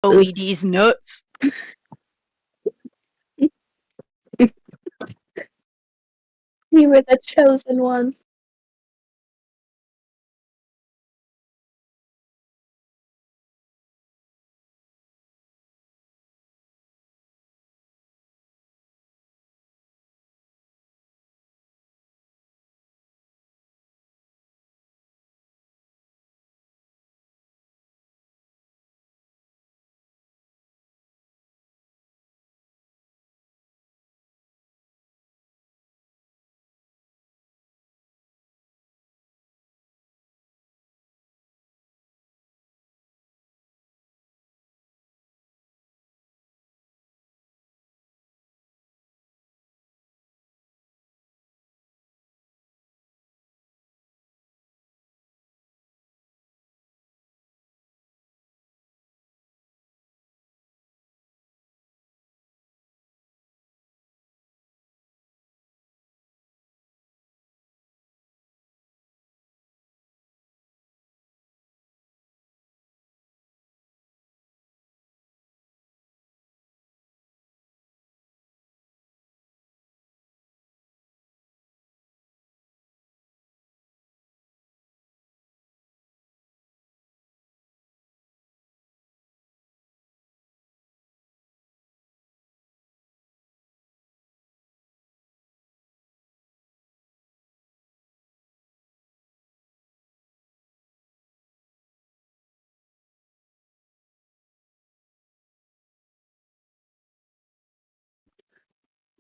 OED's nuts. You were the chosen one.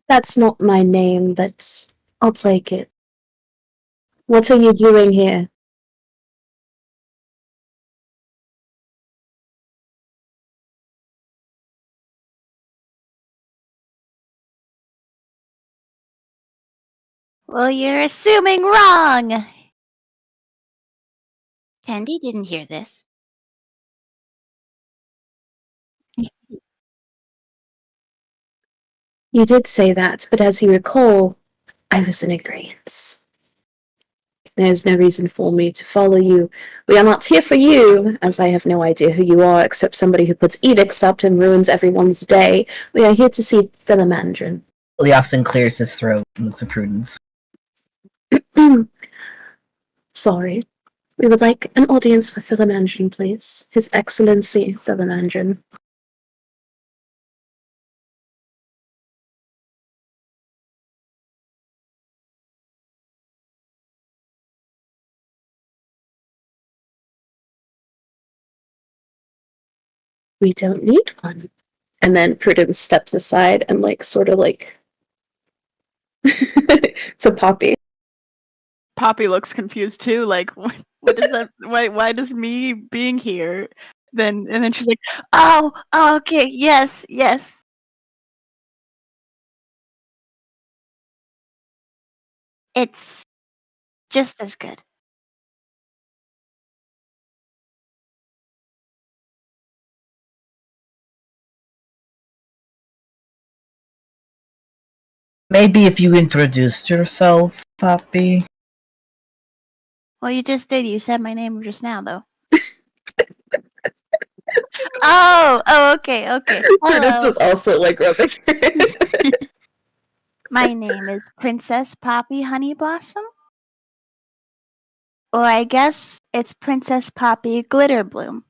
That's not my name, but I'll take it. What are you doing here? Well, you're assuming wrong. Candy didn't hear this. You did say that, but as you recall, I was in agreement. There's no reason for me to follow you. We are not here for you, as I have no idea who you are except somebody who puts edicts up and ruins everyone's day. We are here to see Thelamandrine. Liasin clears his throat and looks at Prudence. Sorry. We would like an audience with Thelamandrine, please. His Excellency Thelamandrine. We don't need one. And then Prudence steps aside and sort of to Poppy. Poppy looks confused too, like what is that? Why does me being here? And then she's like, Oh, okay, yes. It's just as good. Maybe if you introduced yourself, Poppy. Well, you just did. You said my name just now, though. Oh, okay. Prudence is also rubbing. My name is Princess Poppy Honeyblossom. Or I guess it's Princess Poppy Glitterbloom.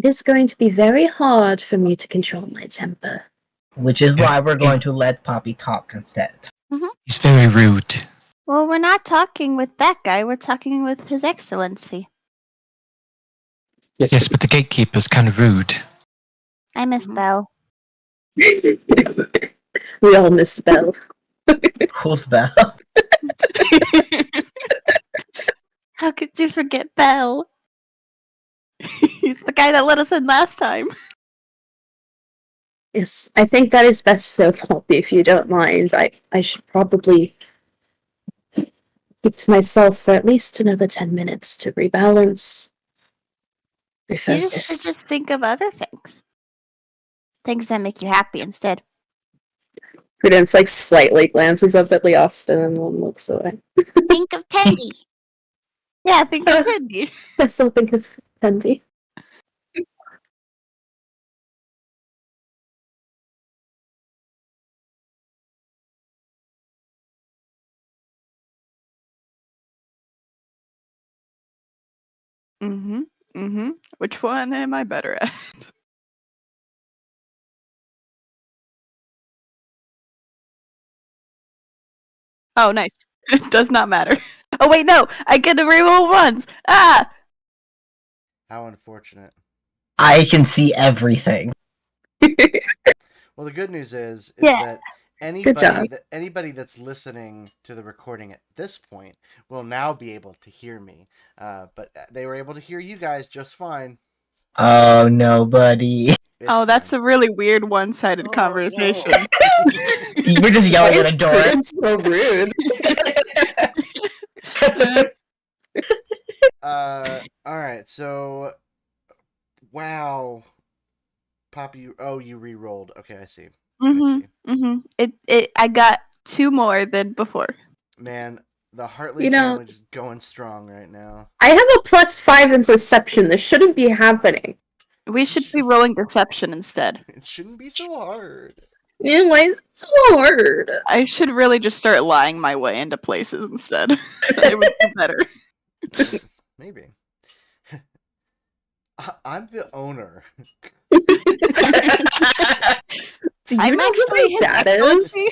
It is going to be very hard for me to control my temper. Which is why we're going to let Poppy talk instead. He's very rude. Well, we're not talking with that guy. We're talking with His Excellency. Yes, but the gatekeeper's kind of rude. I miss Belle. We all miss Belle. Who's Belle? How could you forget Belle? He's the guy that let us in last time. Yes, I think that is best so, Poppy, if you don't mind. I should probably keep to myself for at least another 10 minutes to rebalance, You just should refocus. just think of other things. Things that make you happy instead. Prudence, like, slightly glances up at Leofston and then looks away. Think of Teddy. Yeah, think of Teddy. I still think of Fendi. Mm-hmm. Mm-hmm. Which one am I better at? Oh, nice. It does not matter. Oh wait, no! I get to reroll ones! Ah! How unfortunate. I can see everything. Well, the good news is Yeah. that job. anybody that's listening to the recording at this point will now be able to hear me. But they were able to hear you guys just fine. Oh, nobody. Oh, that's a really weird one-sided conversation. We're just yelling at a door. Prudence so rude. Alright, so wow. Poppy, oh, you re-rolled. Okay, I see. Mm-hmm. Mm-hmm. I got 2 more than before. Man, the Hartley You know- family just going strong right now. I have a +5 in perception. This shouldn't be happening. We should be rolling deception instead. It shouldn't be so hard. Yeah, why is it so hard? I should really just start lying my way into places instead. It would be better. Maybe. I'm the owner. Do you I'm know who actually my His dad is? Excellency.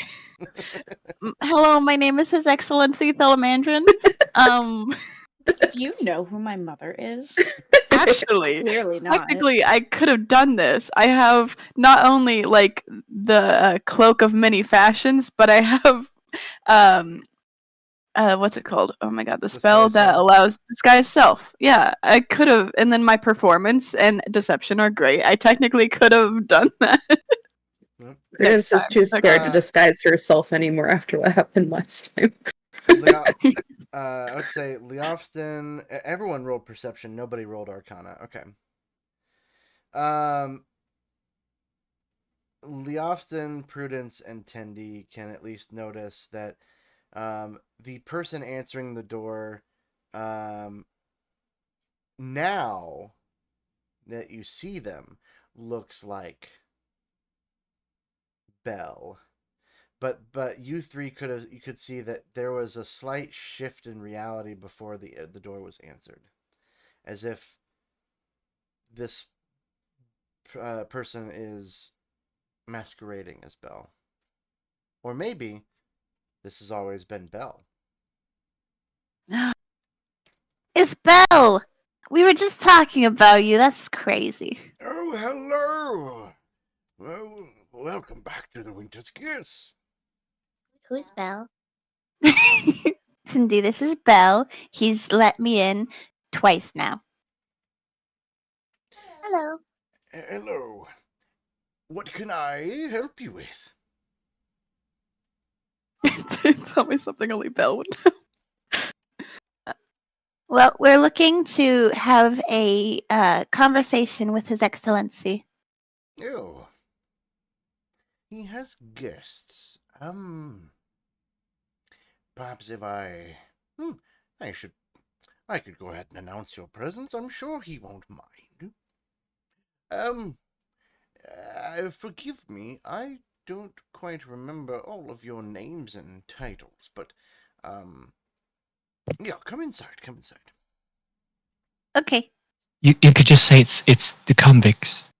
Hello, my name is His Excellency Thelamandrine. Do you know who my mother is? Actually, Clearly not. technically, I could have done this. I have not only like the cloak of many fashions, but I have what's it called? Oh my god, the spell Disguise that self. allows disguise self. Yeah, I could have, and then my performance and deception are great. I technically could have done that. Prudence is time. too scared to Uh, disguise herself anymore after what happened last time. I would say Leofston. Everyone rolled perception. Nobody rolled Arcana. Okay. Leofston, Prudence, and Tendi can at least notice that the person answering the door, now that you see them, looks like Belle. But you three could see that there was a slight shift in reality before the door was answered, as if this person is masquerading as Belle, or maybe this has always been Belle. Isabel! We were just talking about you. That's crazy. Oh, hello. Well, welcome back to the Winter's Kiss. Who's Belle? Cindy, this is Belle. He's let me in twice now. Hello. Hello. What can I help you with? Tell me something only Belle would know. Well, we're looking to have a conversation with His Excellency. Oh. He has guests. Perhaps if I could go ahead and announce your presence. I'm sure he won't mind. Forgive me, I don't quite remember all of your names and titles, but, yeah, come inside. Okay. You could just say it's the convicts.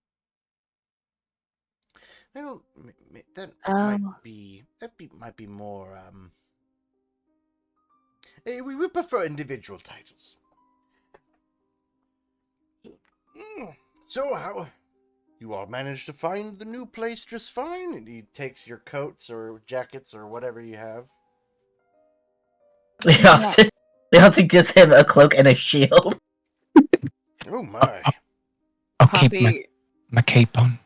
I don't, that Oh. might be more, we prefer individual titles. So, how, you all managed to find the new place just fine? And he takes your coats or jackets or whatever you have. They also gives him a cloak and a shield. Oh my. I'll keep Poppy, my cape on,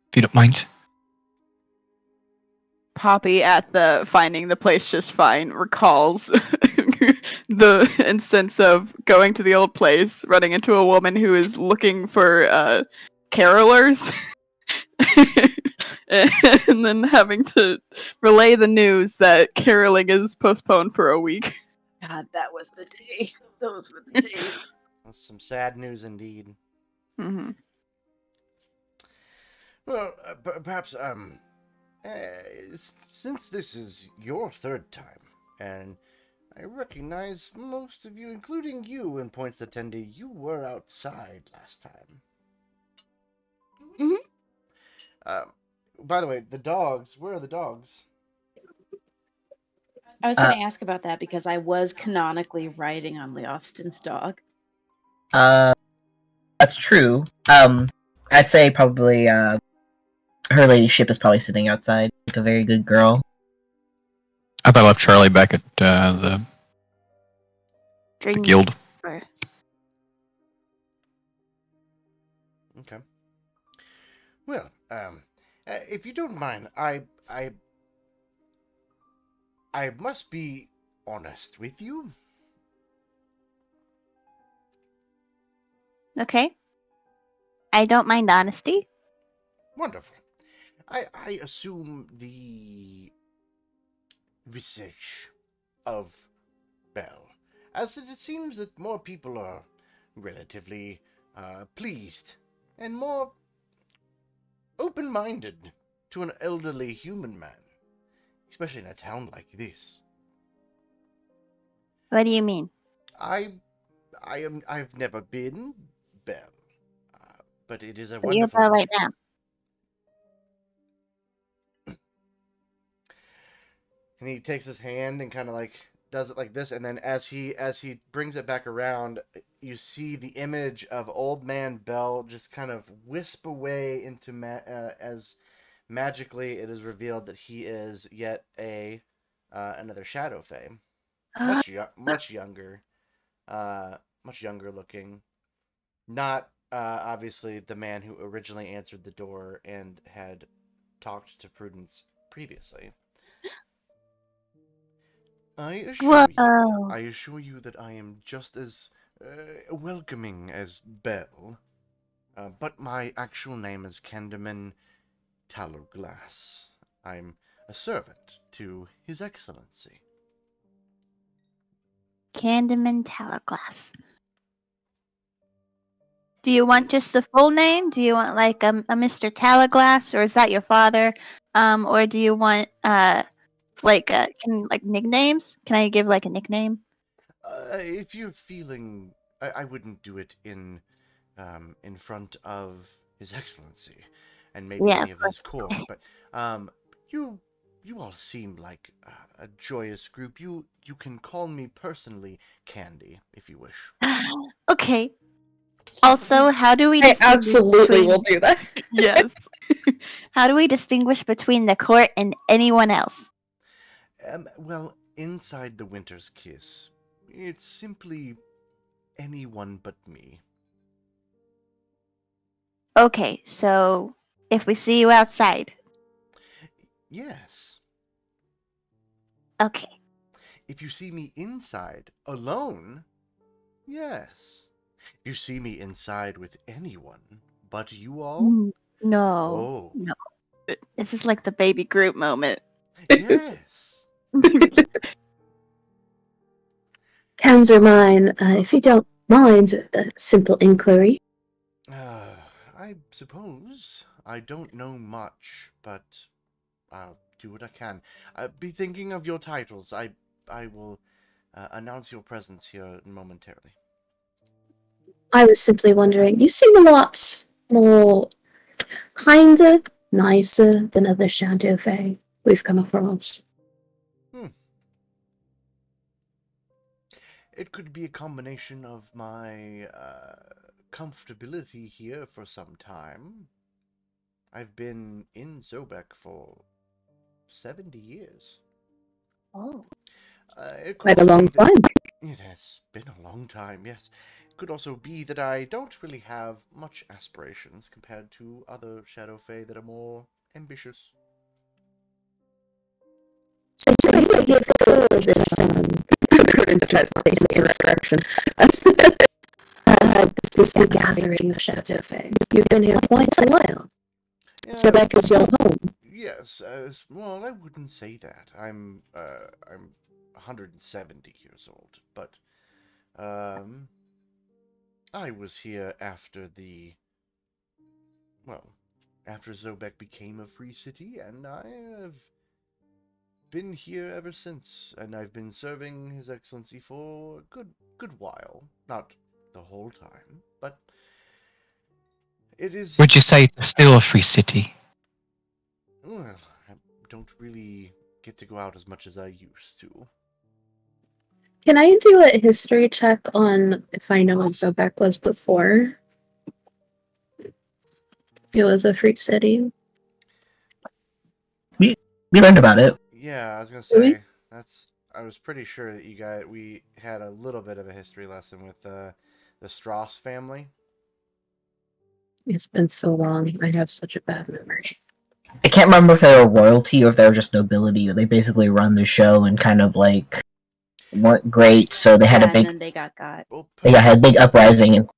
if you don't mind. Poppy at the finding the place just fine recalls the instance of going to the old place, running into a woman who is looking for carolers, and then having to relay the news that caroling is postponed for a week. God, that was the day. Those were the days. That's some sad news indeed. Mm-hmm. Well, perhaps, since this is your third time, and I recognize most of you, including you, in points attendee, you were outside last time. Mhm. By the way, the dogs, where are the dogs? I was going to ask about that because I was canonically riding on Leofston's dog. That's true. I'd say probably her ladyship is probably sitting outside, like a very good girl. I thought I left Charlie back at the Drinks guild. or- Okay. Well, if you don't mind, I must be honest with you. Okay. I don't mind honesty. Wonderful. I assume the visage of Bell, as it seems that more people are relatively pleased and more open-minded to an elderly human man, especially in a town like this. What do you mean? I've never been Bell, but it is a But you're wonderful. Belle right now. And he takes his hand and kind of like does it like this, and then as he brings it back around, you see the image of Old Man Bell just kind of wisp away into as magically it is revealed that he is yet another Shadow Fae, much younger, much younger looking, not obviously the man who originally answered the door and had talked to Prudence previously. I Whoa. assure you that I am just as welcoming as Bell, but my actual name is Candaman Tallow-Glass. I'm a servant to His Excellency. Candaman Tallow-Glass. Do you want just the full name? Do you want like a Mr. Tallow-Glass, or is that your father? Or do you want like nicknames? Can I give like a nickname? If you're feeling, I wouldn't do it in front of His Excellency, and maybe Yeah, any of his court. But you all seem like a joyous group. You can call me personally Candy, if you wish. Okay. Also, how do we I distinguish absolutely between... will do that. Yes. How do we distinguish between the court and anyone else? Well, inside the Winter's Kiss, it's simply anyone but me. Okay, so if we see you outside. Yes. Okay. If you see me inside, alone, yes. If you see me inside with anyone but you all, No. oh, No. This is like the baby Groot moment. yes. Cans are mine, if you don't mind a simple inquiry. I suppose I don't know much, but I'll do what I can. Be thinking of your titles. I will announce your presence here momentarily. I was simply wondering, you seem a lot more kinder, nicer than other Shadow Fae we've come across. It could be a combination of my comfortability here for some time. I've been in Zobeck for 70 years. Oh. Quite a long time. It has been a long time, yes. could also be that I don't really have much aspirations compared to other Shadow Fae that are more ambitious. So you feel this insurrection. This is the gathering of Shadow Fae. You've been here quite a while. Yeah, So that is your home. yes, well, I wouldn't say that. I'm 170 years old, but I was here after after Zobeck became a free city, and I have been here ever since, and I've been serving His Excellency for a good while. Not the whole time, but it is... Would you say it's still a free city? Well, I don't really get to go out as much as I used to. Can I do a history check on if I know what Zobeck was before? It was a free city. We learned about it. Yeah, I was gonna Really? say I was pretty sure that we had a little bit of a history lesson with the Strauss family. It's been so long. I have such a bad memory. I can't remember if they were royalty or if they were just nobility. They basically run the show and kind of like weren't great, so they had a and big then they got. Well, had a big uprising. And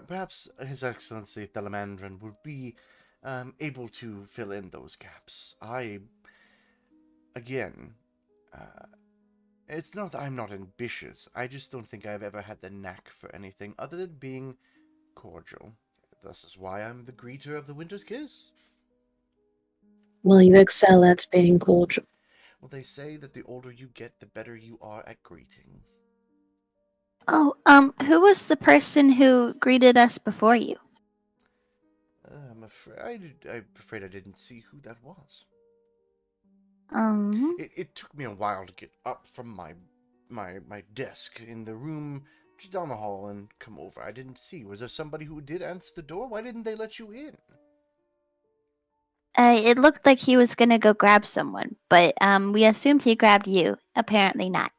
perhaps His Excellency Thelamandrine would be able to fill in those gaps. Again, it's not that I'm not ambitious. I just don't think I've ever had the knack for anything other than being cordial. This is why I'm the greeter of the Winter's Kiss. Well, you excel at being cordial. Well, they say that the older you get, the better you are at greeting. Oh, who was the person who greeted us before you? I'm afraid I didn't see who that was. It took me a while to get up from my desk in the room just down the hall and come over. I didn't see. Was there somebody who did answer the door? Why didn't they let you in? It looked like he was gonna go grab someone, but we assumed he grabbed you. Apparently not.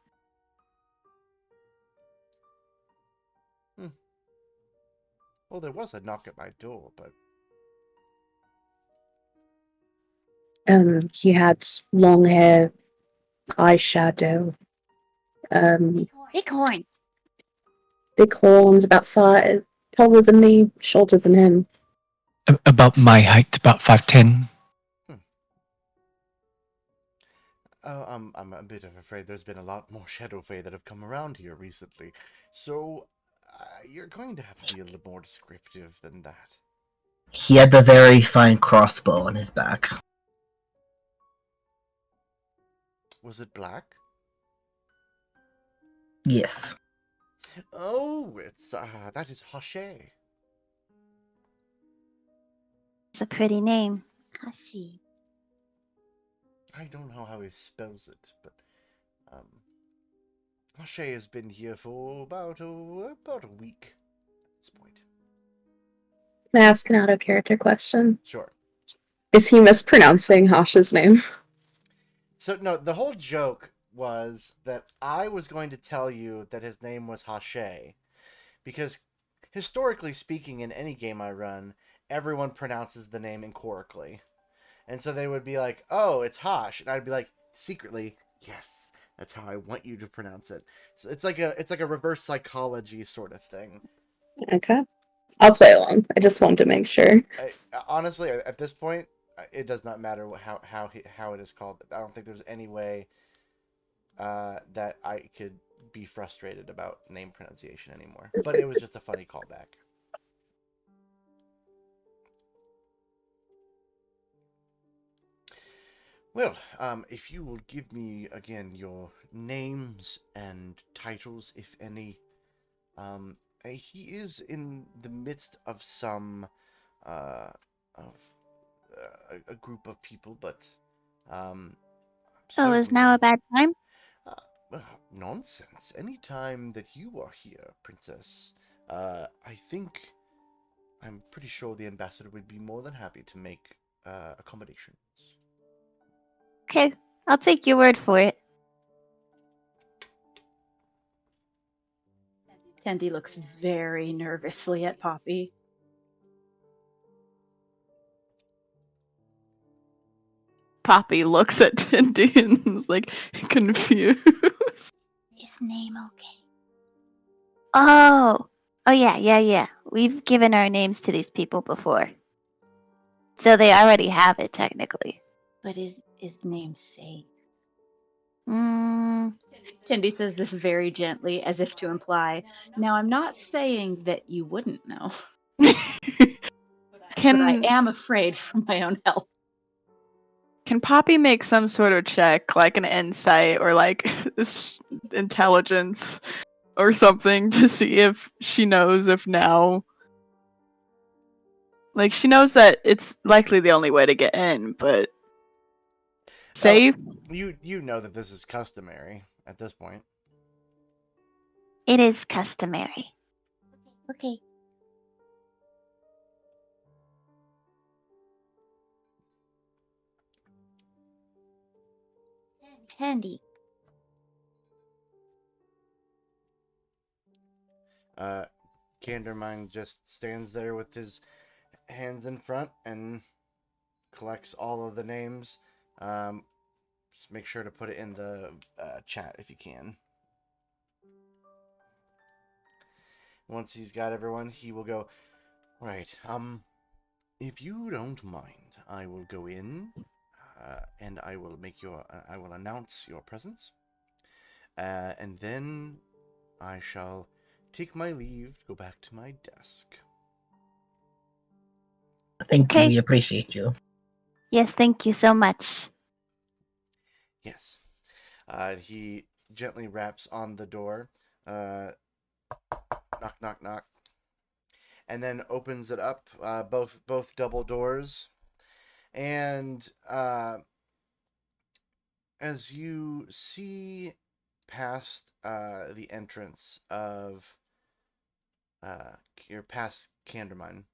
Well, there was a knock at my door, but He had long hair, eyeshadow, Big horns. big horns, about 5, taller than me, shorter than him. About my height, about 5'10". I'm a bit afraid there's been a lot more Shadow Fae that have come around here recently, so you're going to have to be a little more descriptive than that. he had the very fine crossbow on his back. Was it black? Yes. Oh, it's that is Hache. It's a pretty name. Hashi. I don't know how he spells it, but Hache has been here for about a week at this point. Can I ask an out-of-character question? Sure. Is he mispronouncing Hasha's name? So no, the whole joke was that I was going to tell you that his name was Hache, because historically speaking, in any game I run, everyone pronounces the name incorrectly, and so they would be like, "Oh, it's Hash," and I'd be like, secretly, "Yes, that's how I want you to pronounce it." So it's like a reverse psychology sort of thing. Okay. I'll play along. I just wanted to make sure. Honestly, at this point, it does not matter how it is called. I don't think there's any way that I could be frustrated about name pronunciation anymore. But it was just a funny callback. Well, if you will give me again your names and titles, if any. He is in the midst of some a group of people, but So is now a bad time? Nonsense. Any time that you are here, Princess, I think I'm pretty sure the ambassador would be more than happy to make accommodations. Okay, I'll take your word for it. Tendy looks very nervously at Poppy. Poppy looks at Tindy and is like confused. Is name okay? Oh, yeah. We've given our names to these people before, so they already have it technically. But is name safe? Mm, Tendy says this very gently, as if to imply, now I'm not saying that you wouldn't know, but I am afraid for my own health. Can Poppy make some sort of check, like an insight or like intelligence or something, to see if she knows if now, like, she knows that it's likely the only way to get in, but safe? You know that this is customary at this point. it is customary. Okay. Tandy. Candermine just stands there with his hands in front and collects all of the names. Just make sure to put it in the chat if you can. Once he's got everyone, he will go, right, if you don't mind, I will go in, and I will I will announce your presence, and then I shall take my leave, go back to my desk. Thank you, Okay. we appreciate you. Yes, thank you so much. Yes. He gently raps on the door, knock, knock, knock, and then opens it up, both double doors, and as you see past the entrance of you're past Candermine,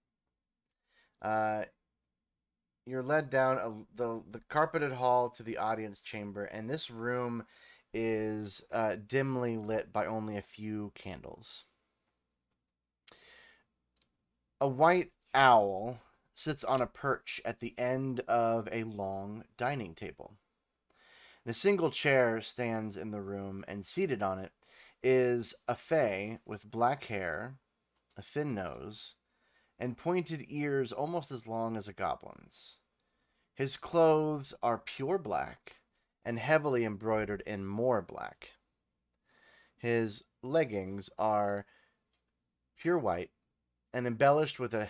you're led down the carpeted hall to the audience chamber, and this room is dimly lit by only a few candles. A white owl sits on a perch at the end of a long dining table. A single chair stands in the room, and seated on it is a fae with black hair, a thin nose, and pointed ears almost as long as a goblin's. His clothes are pure black and heavily embroidered in more black. His leggings are pure white and embellished with a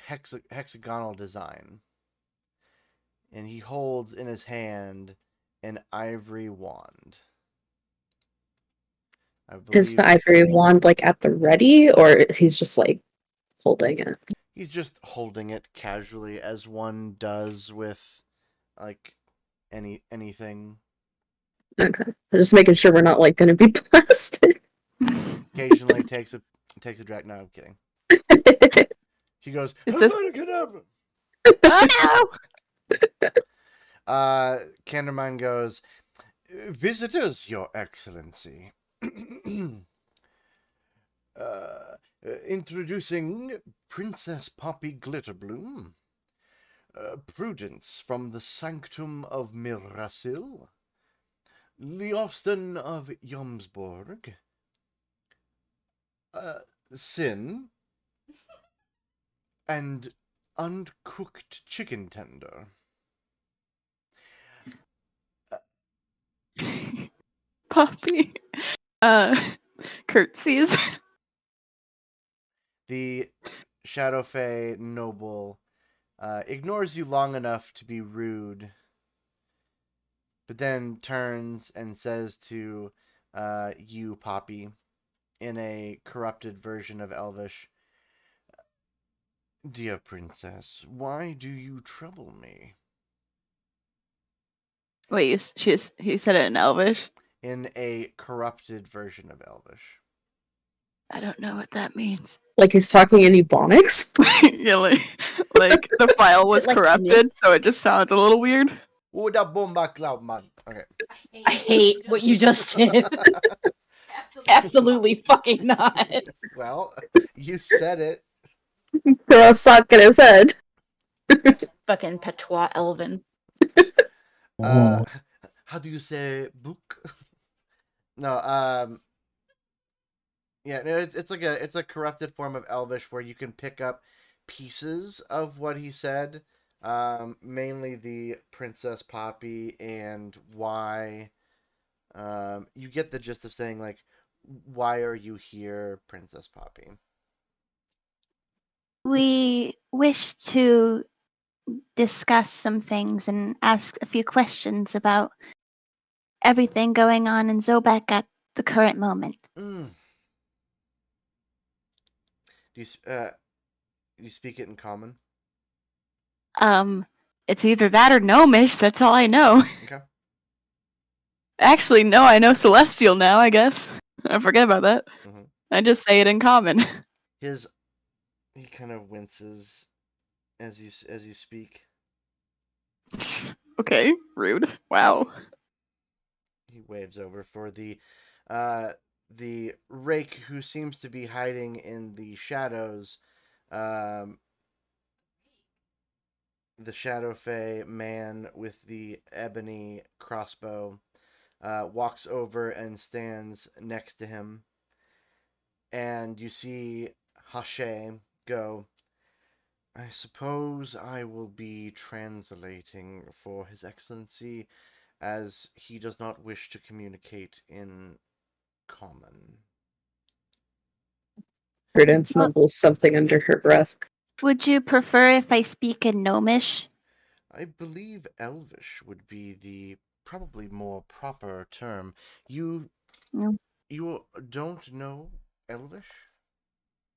hexagonal design. And he holds in his hand an ivory wand. Is the ivory wand like at the ready, or he's just like holding it? He's just holding it casually, as one does with like anything. Okay, I'm just making sure we're not like going to be blasted. Occasionally takes a drag. No, I'm kidding. She goes, Is I'm this- gonna get up. Oh no! Candermine goes, visitors, Your Excellency. Introducing Princess Poppy Glitterbloom. Prudence from the Sanctum of Mirasil. Leofston of Jomsborg. Sin. And uncooked chicken tender. Poppy curtsies. The Shadow Fae noble ignores you long enough to be rude, but then turns and says to you, Poppy, in a corrupted version of Elvish, Dear Princess, why do you trouble me? Wait, he said it in Elvish? In a corrupted version of Elvish. I don't know what that means. Like he's talking in Ebonics? Yeah, like the file was like corrupted, so it just sounds a little weird. Woda bomba cloud man. Okay. I hate what you just did. Absolutely fucking not. Well, you said it. Throw a sock in his head. Fucking patois elven. Uh, how do you say book? No, yeah, no, it's like it's a corrupted form of Elvish where you can pick up pieces of what he said, mainly the Princess Poppy and why. You get the gist of saying like, "Why are you here, Princess Poppy?" We wish to discuss some things and ask a few questions about everything going on in Zobeck at the current moment. Mm. Do you speak it in common? It's either that or Gnomish. That's all I know. Okay. Actually, no, I know Celestial now. I guess I forget about that. Mm-hmm. I just say it in common. He kind of winces as you speak. Okay, rude. Wow. He waves over for the rake who seems to be hiding in the shadows. The Shadow Fae man with the ebony crossbow walks over and stands next to him. And you see Hashe go, "I suppose I will be translating for His Excellency, as he does not wish to communicate in common." Prudence mumbles something under her breath. Would you prefer if I speak in Gnomish? I believe Elvish would be the probably more proper term. You No. you don't know Elvish?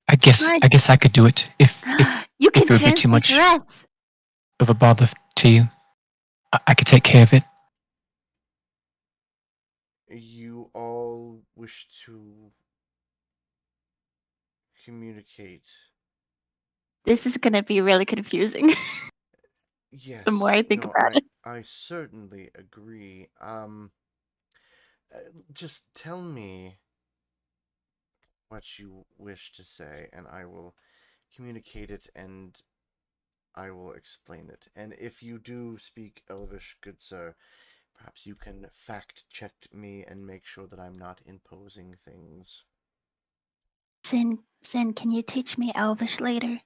I guess I could do it if You can it would be too translate much for us. of a bother to you. I could take care of it. You all wish to communicate. This is gonna be really confusing. Yes. The more I think about it. I certainly agree. Just tell me what you wish to say, and I will communicate it, and I will explain it. And if you do speak Elvish, good sir, perhaps you can fact-check me and make sure that I'm not imposing things. Sin, can you teach me Elvish later?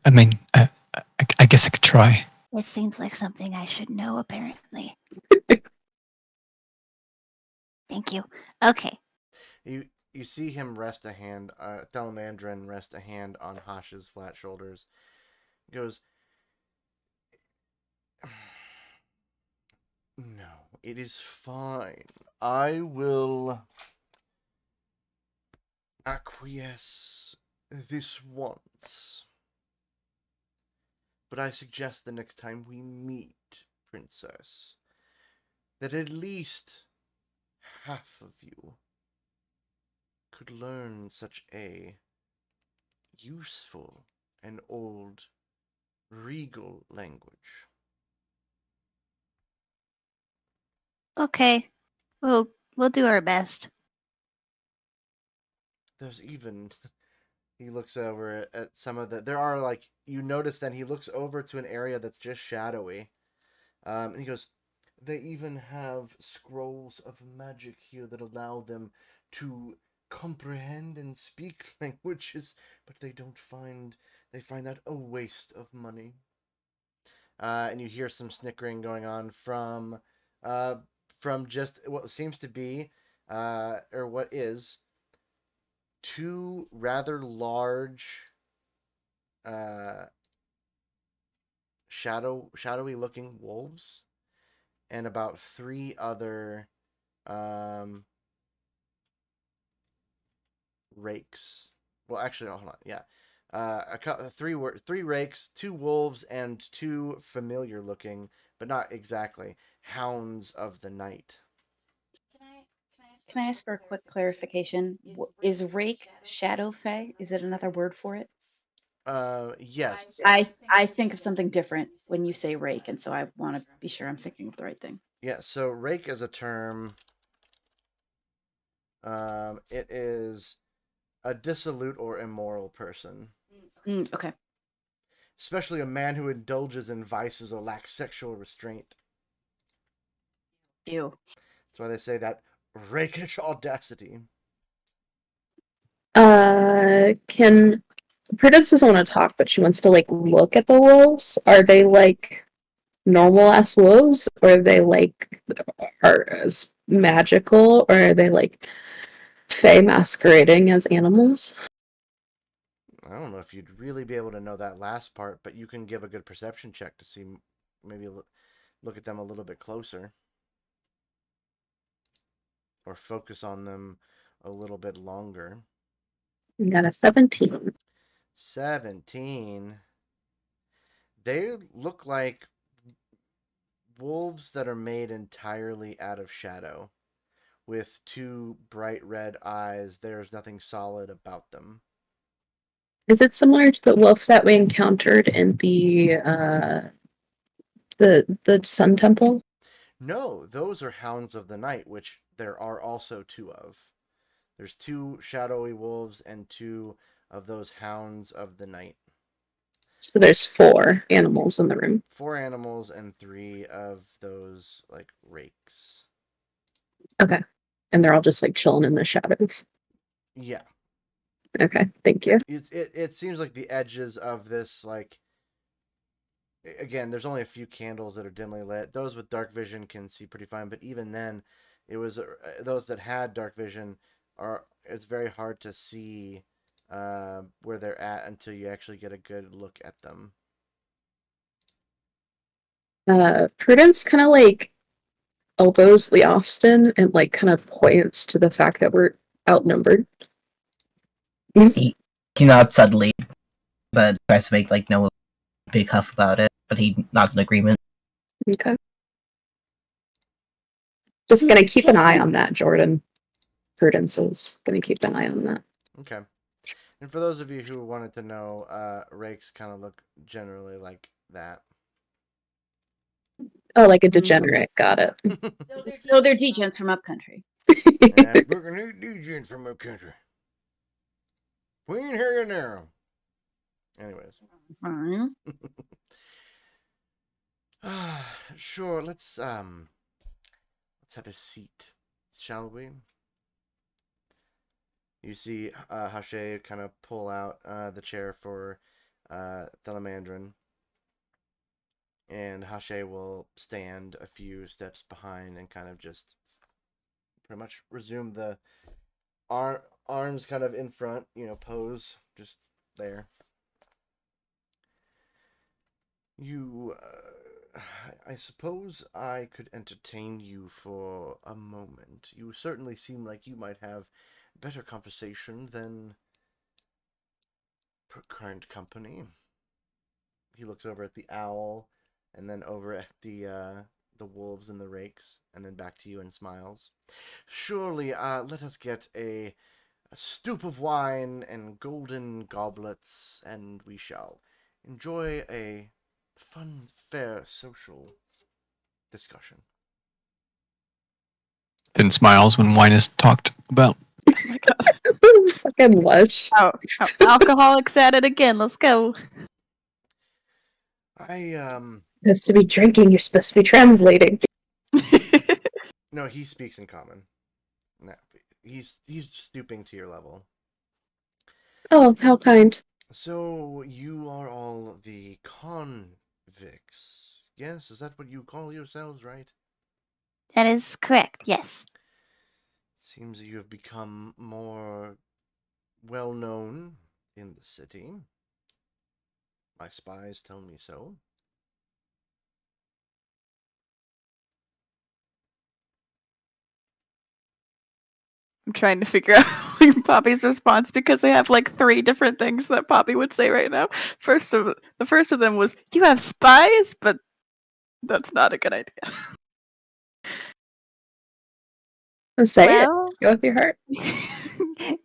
I mean, I guess I could try. It seems like something I should know, apparently. Thank you. Okay. You see him rest a hand, Thelamandrine rest a hand on Hash's flat shoulders. He goes, "No, it is fine. I will acquiesce this once. But I suggest the next time we meet, Princess, that at least half of you could learn such a useful and old regal language." Okay. We'll do our best. There's even he looks over at some of the there are like you notice then he looks over to an area that's just shadowy. And he goes, "They even have scrolls of magic here that allow them to comprehend and speak languages, but they find that a waste of money." And you hear some snickering going on from just what seems to be or what is two rather large shadowy looking wolves and about three other rakes. Well, actually, hold on. Yeah. Three rakes, two wolves, and two familiar looking, but not exactly, hounds of the night. Can I ask for a quick clarification? Is rake shadow fae? Is it another word for it? Yes. I think of something different when you say rake, and so I want to be sure I'm thinking of the right thing. Yeah, so rake as a term It is a dissolute or immoral person. Okay. Especially a man who indulges in vices or lacks sexual restraint. Ew. That's why they say that rakish audacity. Can Prudence doesn't want to talk, but she wants to like look at the wolves. Are they like normal ass wolves, or are they like are as magical, or are they like fae masquerading as animals? I don't know if you'd really be able to know that last part, but you can give a good perception check to see, maybe look at them a little bit closer. Or focus on them a little bit longer. We got a 17. 17. They look like wolves that are made entirely out of shadow. With two bright red eyes. There's nothing solid about them. Is it similar to the wolf that we encountered in the Sun Temple? No, those are hounds of the night, which there are also two of. There's two shadowy wolves and two of those hounds of the night. So there's 4 animals in the room. 4 animals and 3 of those like rakes. Okay. And they're all just like chilling in the shadows. Yeah. Okay, thank you. It seems like the edges of this, like, again, there's only a few candles that are dimly lit. Those with dark vision can see pretty fine, but even then, it was those that had dark vision it's very hard to see where they're at until you actually get a good look at them. Prudence kind of like elbows Lee Austin and like kind of points to the fact that we're outnumbered. He nods suddenly, but tries to make like no big huff about it. But he nods in agreement. Okay. Just gonna keep an eye on that, Jordan. Prudence is gonna keep an eye on that. Okay. And for those of you who wanted to know, rakes kind of look generally like that. Oh, like a degenerate. Got it. So they're degens from upcountry. We're degens from upcountry. We ain't here now. Anyways. Fine. Sure, let's have a seat, shall we? You see Hashe kind of pull out the chair for Thelamandrine. And Hashe will stand a few steps behind and kind of just pretty much resume the arms kind of in front, pose just there. I suppose I could entertain you for a moment. You certainly seem like you might have better conversation than current company. He looks over at the owl, and then over at the wolves and the rakes, and then back to you and smiles. Surely, let us get a stoup of wine and golden goblets, and we shall enjoy a fun, fair, social discussion. And smiles when wine is talked about. Oh my god. Fucking lush. Oh, alcoholics at it again. Let's go. Supposed to be drinking, you're supposed to be translating. No, he speaks in common. No, he's stooping to your level. Oh, how kind. So you are all the convicts, yes? Is that what you call yourselves, right? That is correct, yes. It seems you have become more well known in the city. My spies tell me so. I'm trying to figure out Poppy's response because I have like 3 different things that Poppy would say right now. The first of them was, "You have spies," but that's not a good idea. Say Well, it. Go with your heart.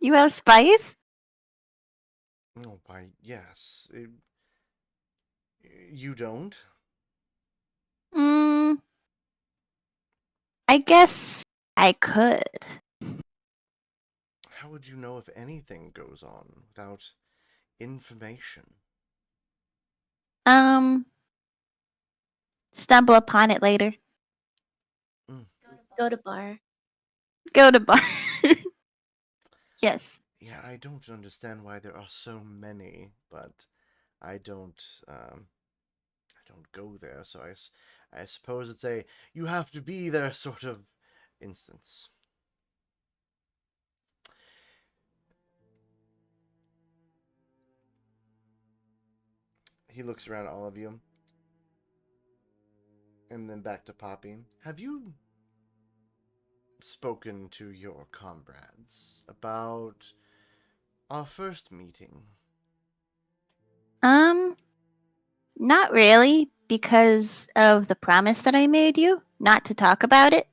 you have spies? Oh, why, yes. You don't? I guess I could. How would you know if anything goes on without information? Stumble upon it later. Go to bar. Go to bar. Yes. Yeah, I don't understand why there are so many, but I don't go there, so I suppose it's a you have to be there sort of instance. He looks around at all of you. And then back to Poppy. Have you spoken to your comrades about our first meeting? Not really, because of the promise that I made you not to talk about it.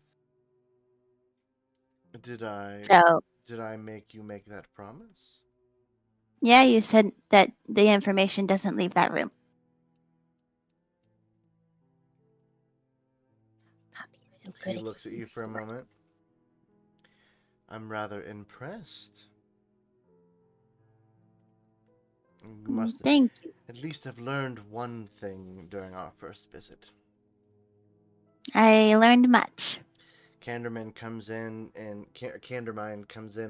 Did I make you make that promise? Yeah, you said that the information doesn't leave that room. Poppy is so good. He looks at you for a moment. I'm rather impressed. You must Thank you. at least have learned one thing during our first visit. I learned much. Candermine comes in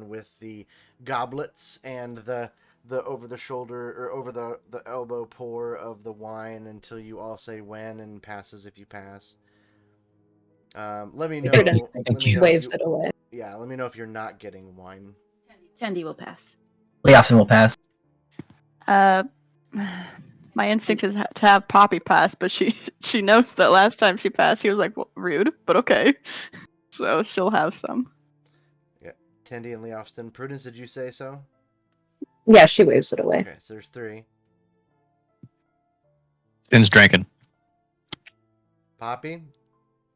with the goblets and the over the shoulder or over the elbow pour of the wine until you all say when and passes if you pass. Let me know. Waves it away. Yeah, let me know if you're not getting wine. Tendi will pass. Leosin will pass. My instinct is to have Poppy pass, but she knows that last time she passed, he was like, well, rude, but okay. So she'll have some. Yeah, Tendi and Leofston. Prudence, did you say so? Yeah, she waves it away. Okay, so there's 3. Finn's drinking. Poppy,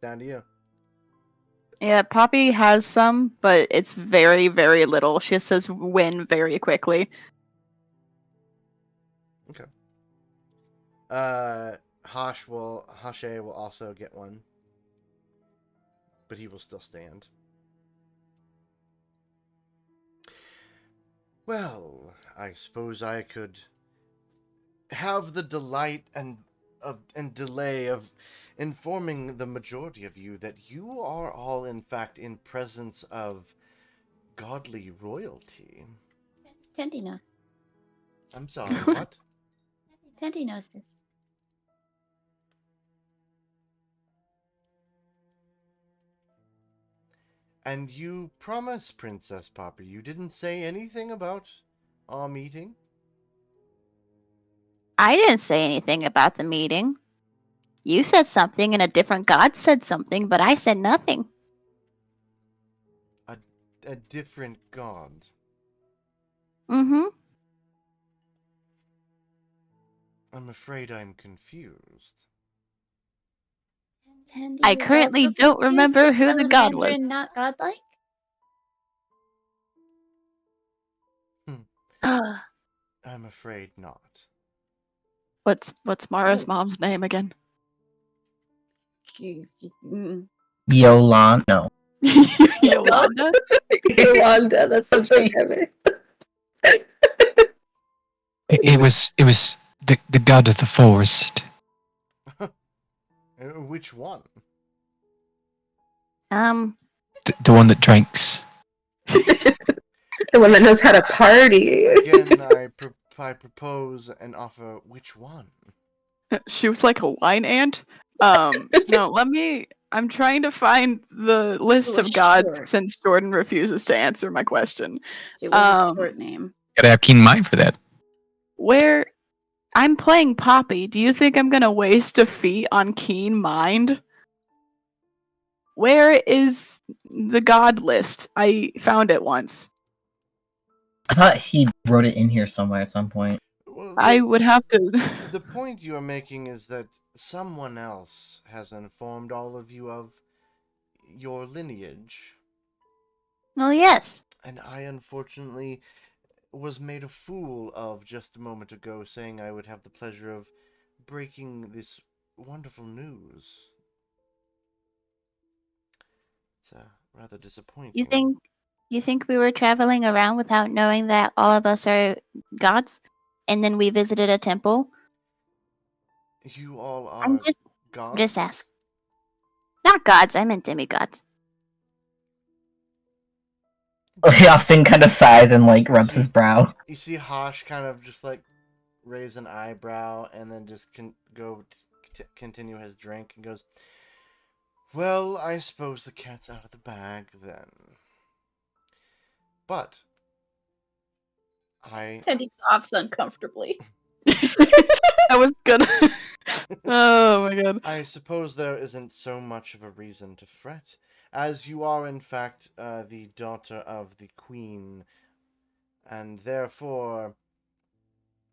down to you. Yeah, Poppy has some, but it's very, very little. She just says win very quickly. Okay. Hashe will also get one, but he will still stand. Well, I suppose I could have the delight and delay of informing the majority of you that you are all in fact in presence of godly royalty. Tendi knows. I'm sorry, what? Tendi knows this. And you promised, Princess Poppy, you didn't say anything about our meeting? I didn't say anything about the meeting. You said something and a different god said something, but I said nothing. A different god? Mm-hmm. I'm afraid I'm confused. Tendi I is currently also don't confused. remember Is who the god was. Thelamandrine not godlike? I'm afraid not. What's Mara's mom's name again? Yolan, no. Yolanda? Yolanda, that's the thing of it. It was the god of the forest. Which one? The one that drinks. The one that knows how to party. Again, I propose and offer which one? She was like a wine ant. No, I'm trying to find the list of gods Sure. since Jordan refuses to answer my question. It was a short name. Gotta have keen mind for that. Where I'm playing Poppy, do you think I'm gonna waste a feat on keen mind? Where is the god list? I found it once. I thought he wrote it in here somewhere at some point. Well, I would have to. The point you are making is that someone else has informed all of you of your lineage. Well, yes. And I unfortunately was made a fool of just a moment ago, saying I would have the pleasure of breaking this wonderful news. It's rather disappointing. You think You think we were traveling around without knowing that all of us are gods? And then we visited a temple? You all I'm are gods? just asking. Not gods, I meant demigods. Austin kind of sighs and like rubs his brow. You see Hosh kind of just like raise an eyebrow and then just continue his drink and goes, "Well, I suppose the cat's out of the bag then. But Teddy coughs uncomfortably. I was gonna. Oh my god. I suppose there isn't so much of a reason to fret, as you are in fact the daughter of the queen, and therefore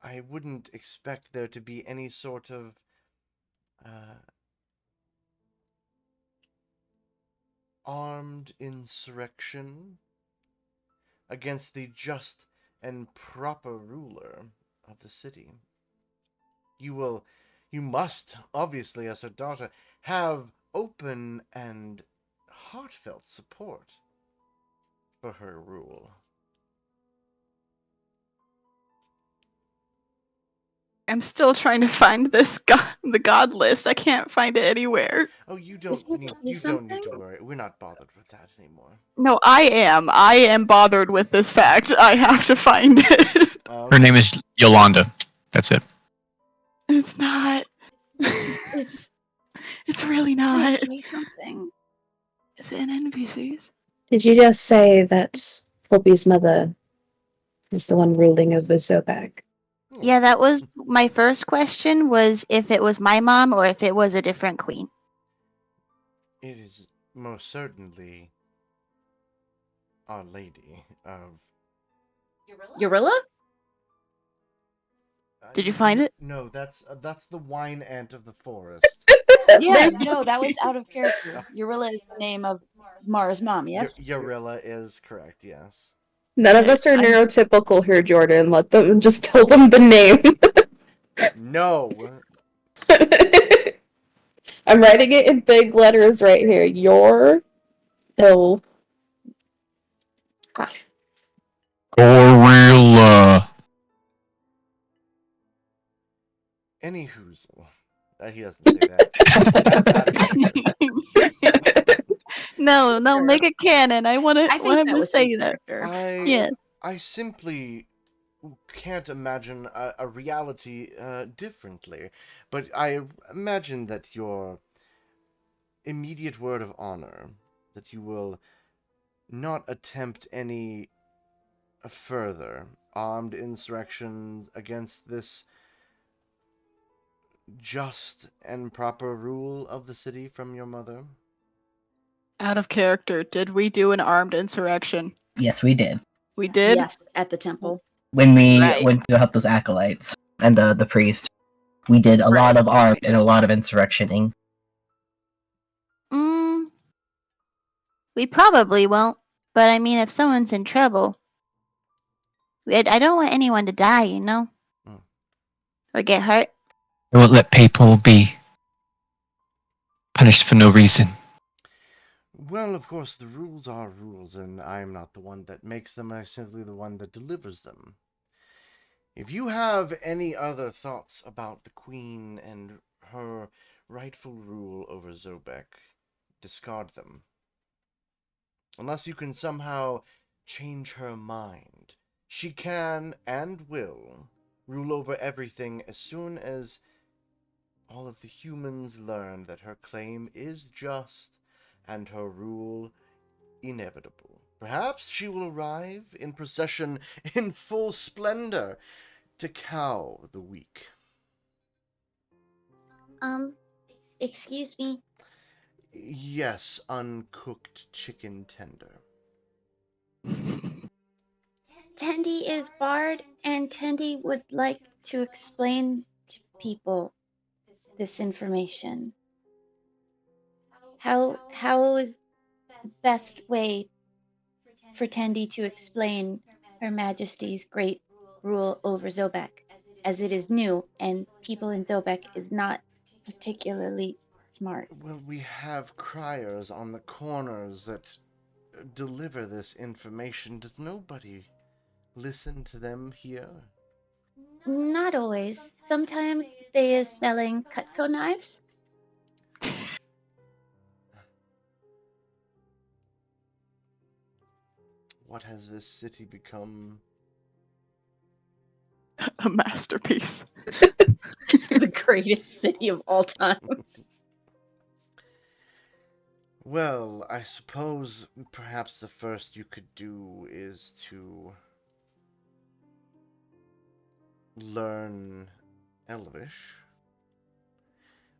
I wouldn't expect there to be any sort of armed insurrection against the just and proper ruler of the city. You must, obviously, as her daughter, have open and heartfelt support for her rule. I'm still trying to find the god list. I can't find it anywhere. Oh, you don't need to worry. We're not bothered with that anymore. No, I am. I am bothered with this fact. I have to find it. Her name is Yolanda. That's it. It's not. It's really not. Say something. Is it in NPCs? Did you just say that Poppy's mother is the one ruling over Zobeck? Yeah, that was my first question, was if it was my mom or if it was a different queen. It is most certainly Our Lady of... Eurilla? Did you find it? No, that's the wine ant of the forest. Yeah, no, that was out of character. Eurilla is the name of Mara's mom, yes? Eurilla is correct, yes. None of us are neurotypical here, Jordan. Let them just tell them the name. No. I'm writing it in big letters right here. Your ill. Gorilla. Any hoozle. He doesn't say that. No, make it canon. I want him to say that. I simply can't imagine a reality differently, but I imagine that your immediate word of honor, that you will not attempt any further armed insurrections against this just and proper rule of the city from your mother? Out of character, did we do an armed insurrection? Yes, we did. We did? Yes, at the temple. When we went to help those acolytes and the priest, we did a lot of armed and a lot of insurrectioning. We probably won't, but I mean, if someone's in trouble, I don't want anyone to die, you know? Or get hurt. I won't let people be punished for no reason. Well, of course, the rules are rules, and I am not the one that makes them, I'm simply the one that delivers them. If you have any other thoughts about the Queen and her rightful rule over Zobeck, discard them. Unless you can somehow change her mind, she can and will rule over everything as soon as all of the humans learn that her claim is just and her rule inevitable. Perhaps she will arrive in procession in full splendor to cow the weak. Excuse me? Yes, uncooked chicken tender. Tendy is Bard, and Tendy would like to explain to people this information. How is the best way for Tendy to explain Her Majesty's great rule over Zobeck, as it is new, and people in Zobeck is not particularly smart? Well, we have criers on the corners that deliver this information, does nobody listen to them here? Not always. Sometimes they is selling Cutco knives. What has this city become? A masterpiece. The greatest city of all time. Well, I suppose perhaps the first you could do is to learn Elvish.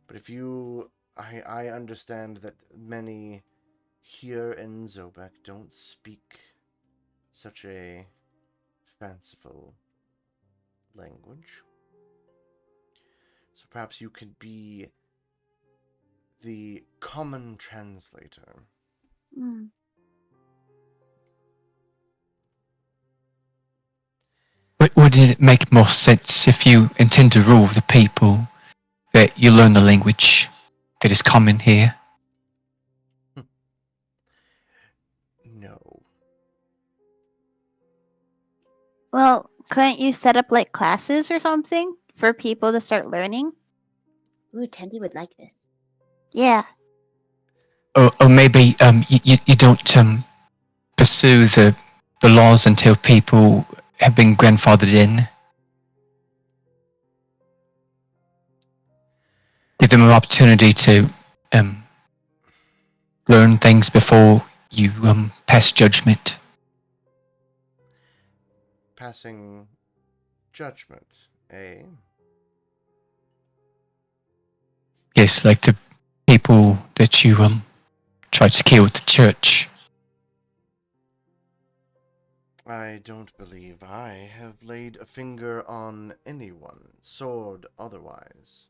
But if you... I understand that many here in Zobeck don't speak such a fanciful language. So perhaps you could be the common translator. Mm. Would it make more sense if you intend to rule the people that you learn the language that is common here? No. Well, couldn't you set up like classes or something for people to start learning? Ooh, Tendi would like this. Yeah. Or maybe you don't pursue the laws until people have been grandfathered in. Give them an opportunity to learn things before you pass judgment. Passing judgment, eh? Yes, like the people that you tried to kill at the church. I don't believe I have laid a finger on anyone, sword otherwise.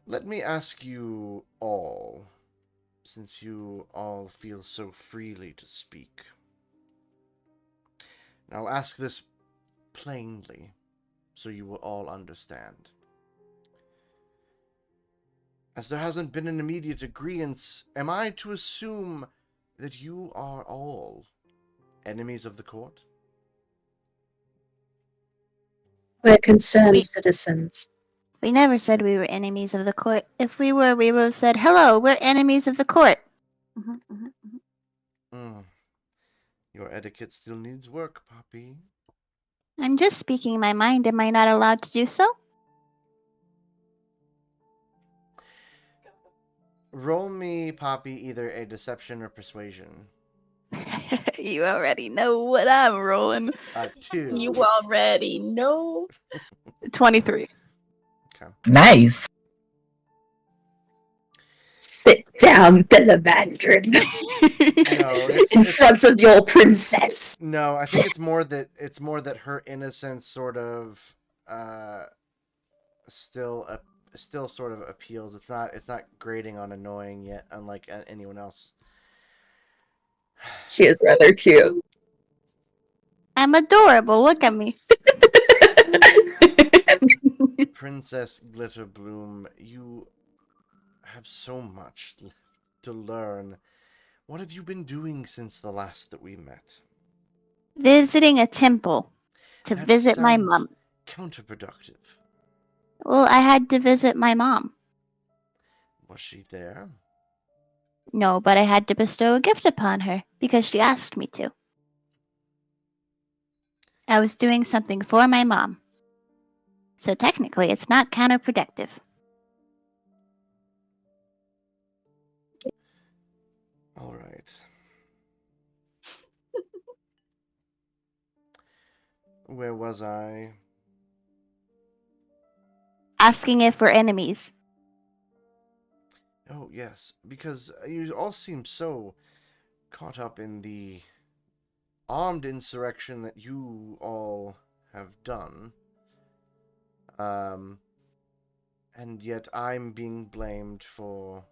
Let me ask you all, since you all feel so freely to speak. And I'll ask this plainly, so you will all understand. As there hasn't been an immediate agreement, am I to assume that you are all enemies of the court? We're concerned We- citizens. We never said we were enemies of the court. If we were, we would have said, hello, we're enemies of the court. Mhm, mhm, mhm. Mm. Your etiquette still needs work, Poppy. I'm just speaking my mind. Am I not allowed to do so? Roll me, Poppy, either a deception or persuasion. You already know what I'm rolling. 2. You already know. 23. Okay. Nice. Sit down, Thelamandrine, No, in front of your princess. No, I think it's more that her innocence sort of still sort of appeals. It's not grating on annoying yet, unlike anyone else. She is rather cute. I'm adorable. Look at me. Princess Glitterbloom, you have so much left to learn. What have you been doing since the last that we met? Visiting a temple to That visit my sounds mom. counterproductive. Well, I had to visit my mom. Was she there? No, but I had to bestow a gift upon her because she asked me to. I was doing something for my mom. So technically, it's not counterproductive. All right. Where was I? Asking if we're enemies. Oh, yes, because you all seem so caught up in the armed insurrection that you all have done. And yet I'm being blamed for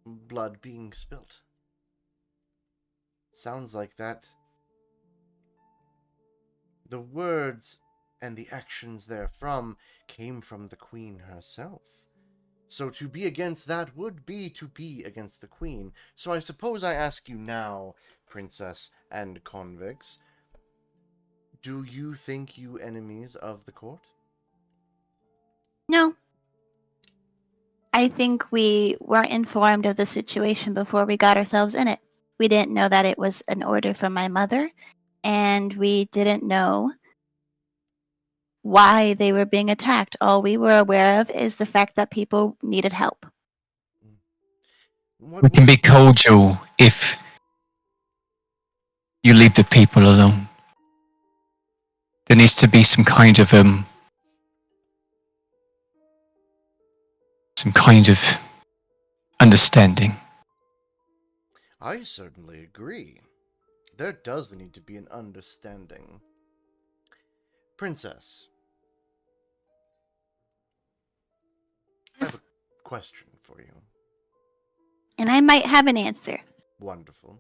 blood being spilt. Sounds like that. The words and the actions therefrom came from the queen herself. So to be against that would be to be against the queen. So I suppose I ask you now, princess and convicts, do you think you enemies of the court? No. I think we weren't informed of the situation before we got ourselves in it. We didn't know that it was an order from my mother, and we didn't know why they were being attacked. All we were aware of is the fact that people needed help. We can be cordial if you leave the people alone. There needs to be some kind of understanding. I certainly agree. There does need to be an understanding. Princess, I have a question for you. And I might have an answer. Wonderful.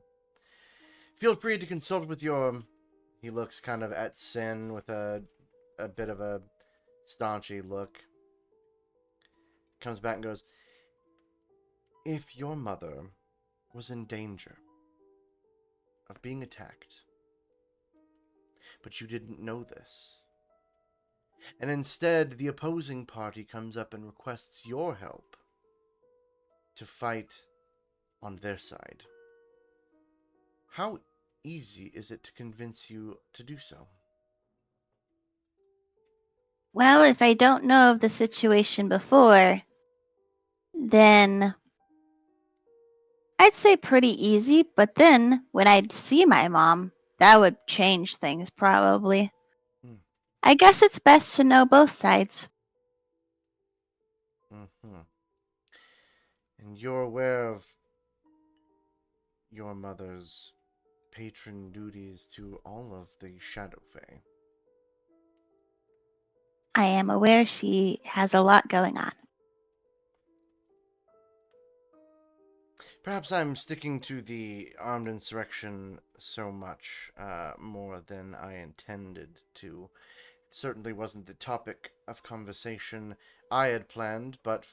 Feel free to consult with your... He looks kind of at Sin with a bit of a staunchy look. Comes back and goes, if your mother was in danger of being attacked, but you didn't know this, and instead the opposing party comes up and requests your help to fight on their side, how easy is it to convince you to do so? Well, if I don't know of the situation before, then I'd say pretty easy, but then when I'd see my mom, that would change things probably. I guess it's best to know both sides. Mm-hmm. And you're aware of your mother's patron duties to all of the Shadow Fae. I am aware she has a lot going on. Perhaps I'm sticking to the armed insurrection so much more than I intended to. It certainly wasn't the topic of conversation I had planned, but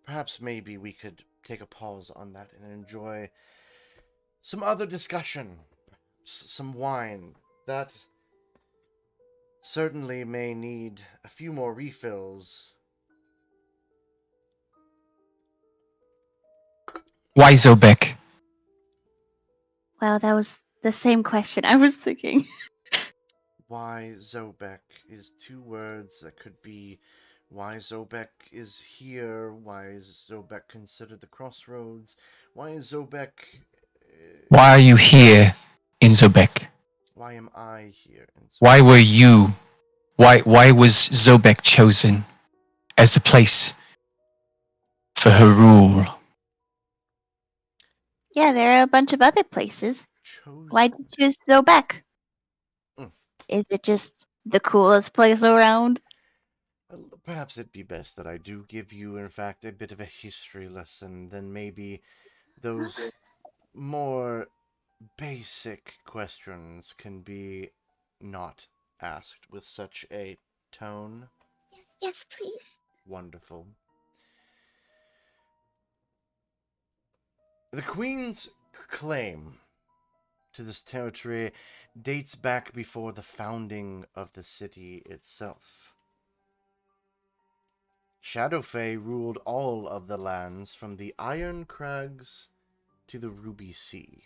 perhaps maybe we could take a pause on that and enjoy some other discussion, some wine. That certainly may need a few more refills. Why Zobeck? Well, that was the same question I was thinking. Why Zobeck is two words that could be why Zobeck is here, why is Zobeck considered the crossroads, why is Zobeck... Why are you here in Zobeck? Why am I here in Zobeck? Why were you... Why was Zobeck chosen as the place for her rule? Yeah, there are a bunch of other places. Why did you choose Zobeck? Is it just the coolest place around? Well, perhaps it'd be best that I do give you, in fact, a bit of a history lesson, then maybe those more basic questions can be not asked with such a tone. Yes, please. Wonderful. The Queen's claim to this territory dates back before the founding of the city itself. Shadow Fae ruled all of the lands from the Iron Crags to the Ruby Sea.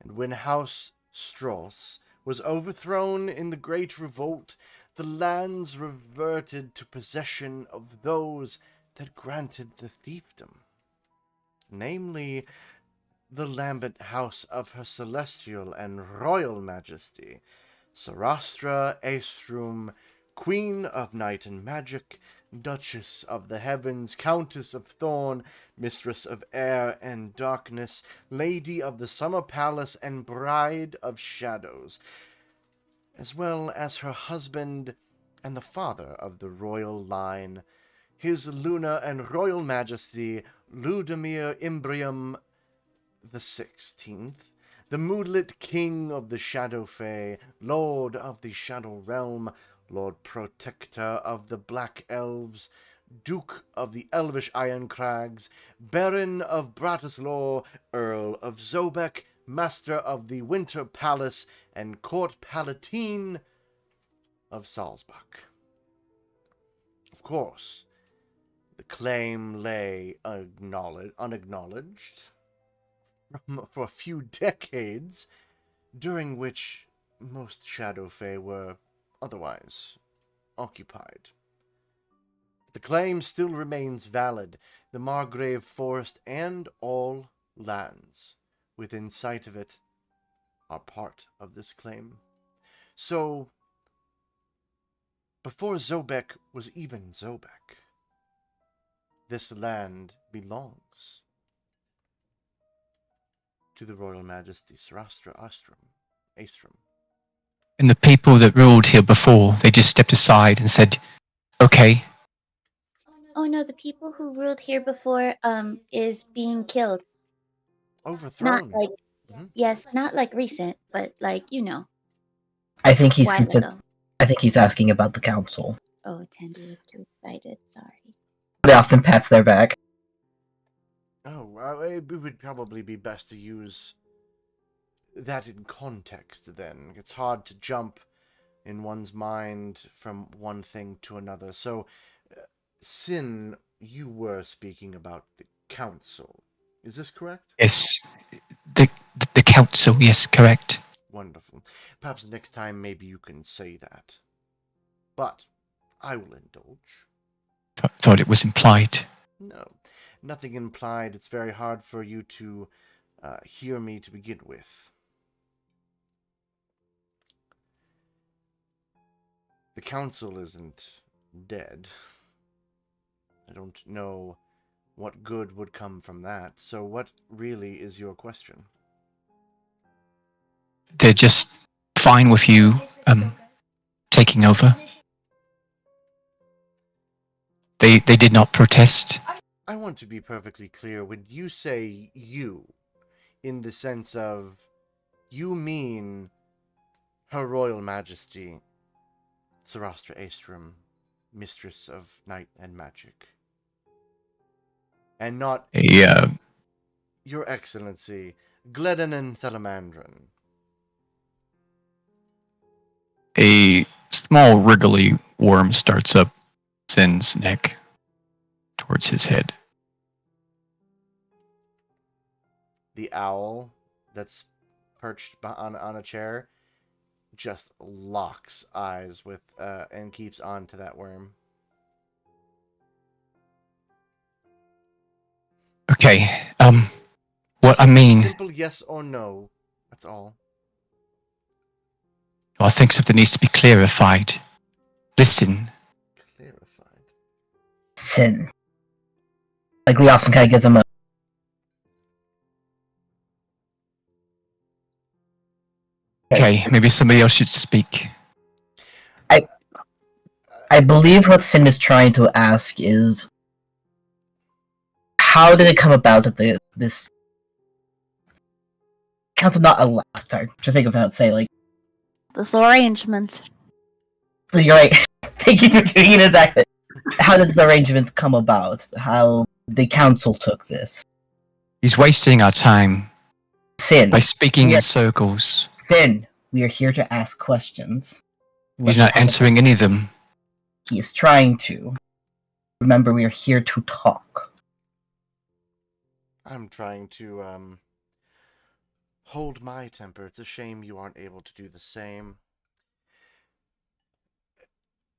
And when House Strauss was overthrown in the Great Revolt, the lands reverted to possession of those that granted the fiefdom, namely the Lambent House of Her Celestial and Royal Majesty, Sarastra Aestrum, Queen of Night and Magic, Duchess of the Heavens, Countess of Thorn, Mistress of Air and Darkness, Lady of the Summer Palace, and Bride of Shadows, as well as her husband and the father of the royal line, His Luna and Royal Majesty Ludimir Imbrium the 16th, the moonlit king of the Shadow Fae, lord of the Shadow Realm, lord protector of the Black Elves, duke of the Elvish Iron Crags, baron of Bratislaw, earl of Zobeck, master of the Winter Palace, and court palatine of Salzbach. Of course, the claim lay unacknowledged for a few decades, during which most Shadow Fae were otherwise occupied. The claim still remains valid. The Margrave Forest and all lands within sight of it are part of this claim. So, before Zobeck was even Zobeck, this land belongs to the Royal Majesty Sarastra Astrum. And the people that ruled here before, they just stepped aside and said, okay. Oh no, the people who ruled here before is being killed. Overthrown. Not like yes, not like recent, but like I think he's while ago. I think he's asking about the council. Oh, Tandy was too excited. Sorry. They often pats their back. Oh, it would probably be best to use that in context, then. It's hard to jump in one's mind from one thing to another. So, Sin, you were speaking about the council. Is this correct? Yes, the council, yes, correct. Wonderful. Perhaps next time maybe you can say that. But I will indulge. Thought it was implied. No, nothing implied. It's very hard for you to hear me to begin with. The council isn't dead. I don't know what good would come from that. So what really is your question? They're just fine with you taking over. They did not protest. I want to be perfectly clear. When you say you, in the sense of, you mean Her Royal Majesty, Sarastra Astrum, Mistress of Night and Magic. And not Your Excellency, Gledon and Thelamandrine. A small wriggly worm starts up Zen's neck towards his head. The owl that's perched on a chair just locks eyes with and keeps on to that worm. Okay, what I mean... Simple yes or no, that's all. I think something needs to be clarified. Listen. Clarified. Sin. Like Leosin kind of gives him a... Okay, maybe somebody else should speak. I believe what Sin is trying to ask is, how did it come about that this council not allowed? Sorry, just think about say This arrangement. You're right. Thank you for doing it exactly. How did this arrangement come about? How the council took this? He's wasting our time Sin. by speaking in circles. Sin, we are here to ask questions. He's not answering any of them. He is trying to. Remember, we are here to talk. I'm trying to hold my temper. It's a shame you aren't able to do the same.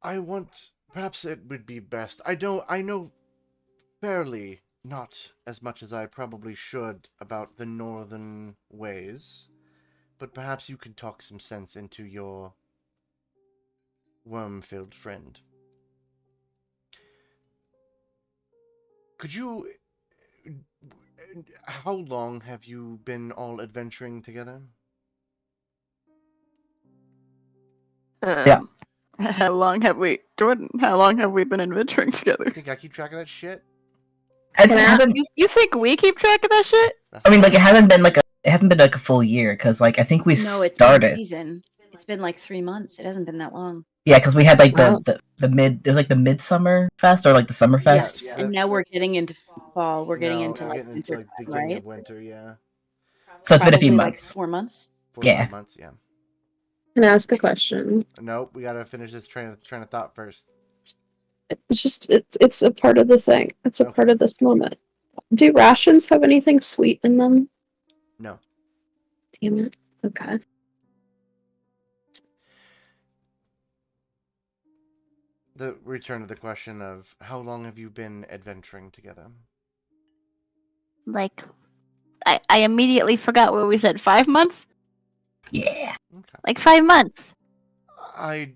Perhaps it would be best. I know fairly not as much as I probably should about the northern ways, but perhaps you can talk some sense into your worm-filled friend. How long have you been all adventuring together? Yeah. How long have we, Jordan? How long have we been adventuring together? You think I keep track of that shit? It hasn't, You think we keep track of that shit? I mean, it hasn't been a it hasn't been like a full year because like I think we No, it's started. one season. It's been like 3 months. It hasn't been that long. Yeah, because we had like Wow. the mid. There's like the midsummer fest or like the summer fest. Yes, and now we're getting into fall. We're getting No, into we're like getting into winter like time, beginning right? of winter. Yeah, So it's been a few Probably like months. 4 months. 4 Yeah. 5 months. Yeah. Can I ask a question? Nope, we gotta finish this train of thought first. It's just it's a part of the thing. It's a part Okay. of this moment. Do rations have anything sweet in them? No. Damn it. Okay. The return to the question of how long have you been adventuring together? Like, I immediately forgot what we said. 5 months? Yeah. Okay. Like 5 months. I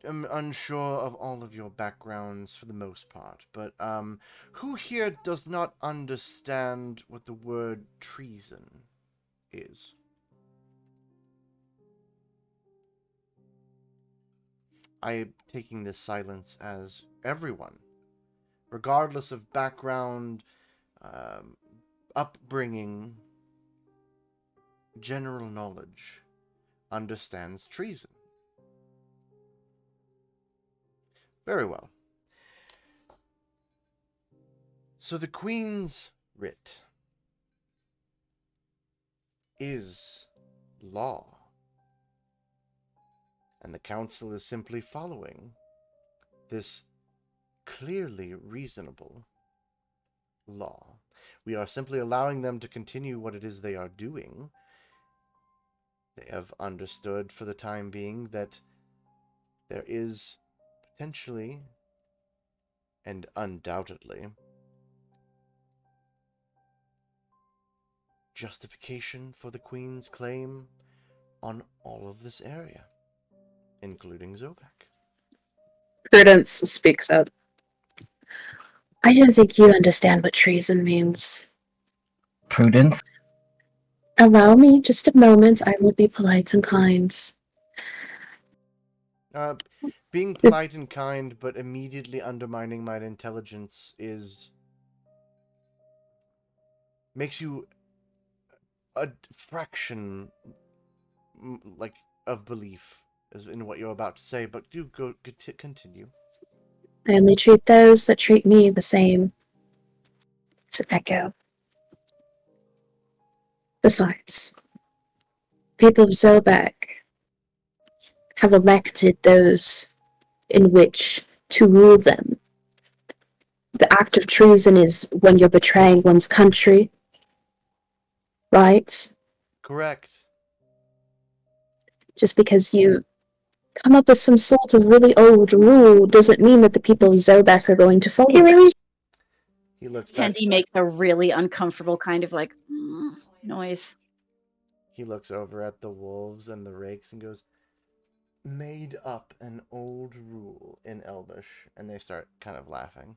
am unsure of all of your backgrounds for the most part, but who here does not understand what the word treason is? I am taking this silence as everyone, regardless of background, upbringing, general knowledge, understands treason. Very well. So the Queen's writ is law. And the Council is simply following this clearly reasonable law. We are simply allowing them to continue what it is they are doing. They have understood for the time being that there is potentially and undoubtedly justification for the Queen's claim on all of this area, including Zobeck. Prudence speaks up. I don't think you understand what treason means. Prudence. Allow me just a moment. I will be polite and kind. Being polite and kind, but immediately undermining my intelligence makes you a fraction, like, of belief as in what you're about to say. But do continue. I only treat those that treat me the same. It's an echo. Besides, people of Zobeck have elected those in which to rule them. The act of treason is when you're betraying one's country, right? Correct. Just because you come up with some sort of really old rule doesn't mean that the people of Zobeck are going to follow it. He looks back. Tendi makes a really uncomfortable kind of like noise. He looks over at the wolves and the rakes and goes, "Made up an old rule in Elvish," and they start kind of laughing.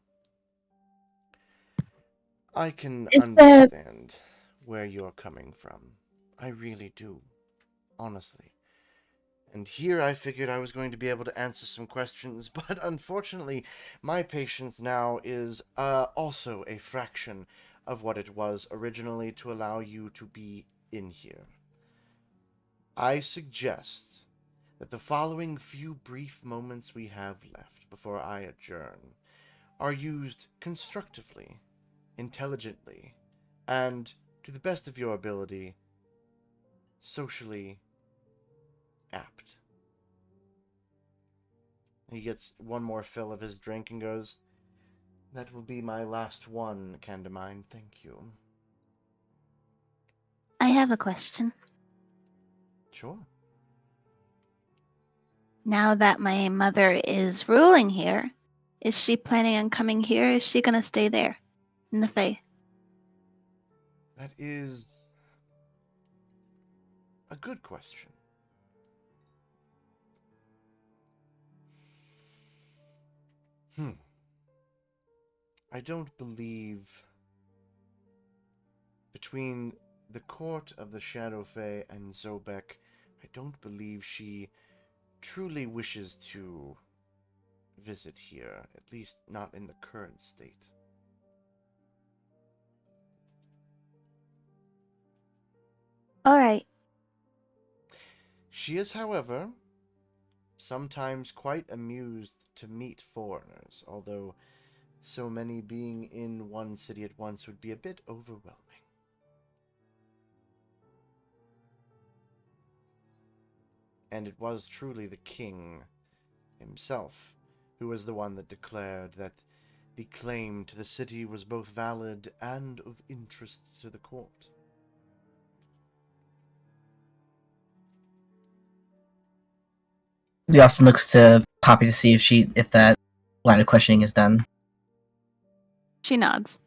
I can understand where you're coming from. I really do. Honestly. And here I figured I was going to be able to answer some questions, but unfortunately, my patience now is also a fraction of what it was originally to allow you to be in here. I suggest that the following few brief moments we have left before I adjourn are used constructively, intelligently, and, to the best of your ability, socially apt. He gets one more fill of his drink and goes, "That will be my last one, Candamine. Thank you." I have a question. Sure. Now that my mother is ruling here, is she planning on coming here? Is she going to stay there in the Fae? That is a good question. I don't believe between the court of the Shadow Fae and Zobeck, I don't believe she truly wishes to visit here, at least not in the current state. All right. She is, however, sometimes quite amused to meet foreigners, although so many being in one city at once would be a bit overwhelming. And it was truly the king himself who was the one that declared that the claim to the city was both valid and of interest to the court. Austin looks to Poppy to see if that line of questioning is done. She nods.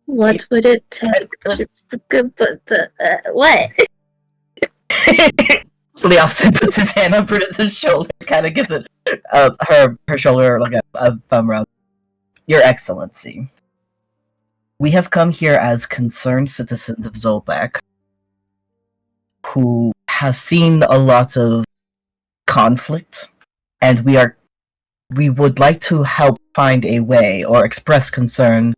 What would it take to... what? Austin puts his hand on Brutus's shoulder, kind of gives it her shoulder like a thumb rub. Your Excellency, we have come here as concerned citizens of Zobeck, who has seen a lot of conflict, and we would like to help find a way or express concern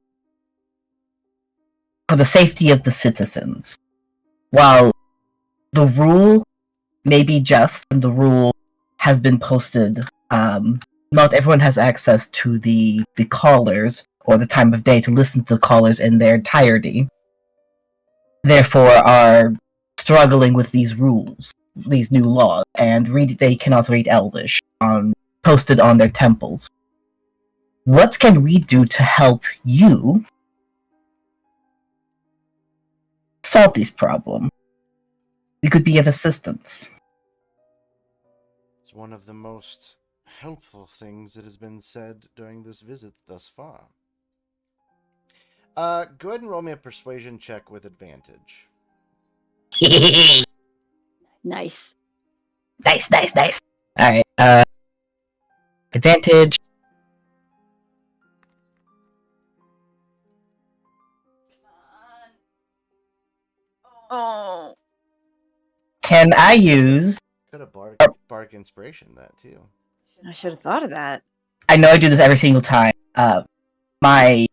for the safety of the citizens. While the rule may be just, and the rule has been posted, not everyone has access to the callers or the time of day to listen to the callers in their entirety. Therefore, are struggling with these rules, these new laws, and they cannot read Elvish posted on their temples. What can we do to help you solve these problems? We could be of assistance. It's one of the most helpful things that has been said during this visit thus far. Go ahead and roll me a persuasion check with advantage. Nice. Nice. Alright, advantage. Oh. Can I use... Could have bardic inspiration that, too. I should have thought of that. I know I do this every single time. My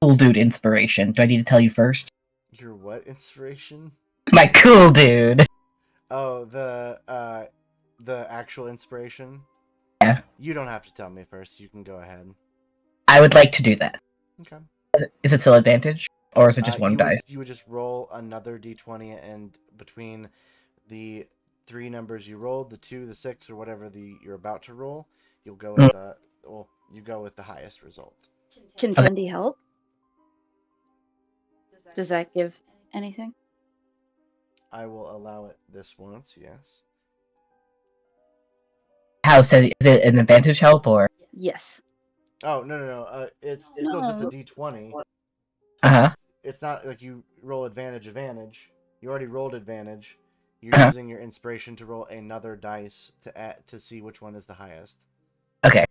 cool dude inspiration. Do I need to tell you first? Your what inspiration? My cool dude! Oh, the actual inspiration? Yeah. You don't have to tell me first. You can go ahead. I would like to do that. Okay. Is it still advantage? Or is it just one dice? You would just roll another d20, and between the 3 numbers you rolled, the 2, the 6, or whatever you're about to roll, you'll go with you go with the highest result. Can Tendi help? Does that give anything? I will allow it this once, yes. How so? Is it an advantage help or? Yes. Oh, no. It's still just a d20. Uh-huh. It's not like you roll advantage. You already rolled advantage. You're using your inspiration to roll another dice to see which one is the highest. Okay.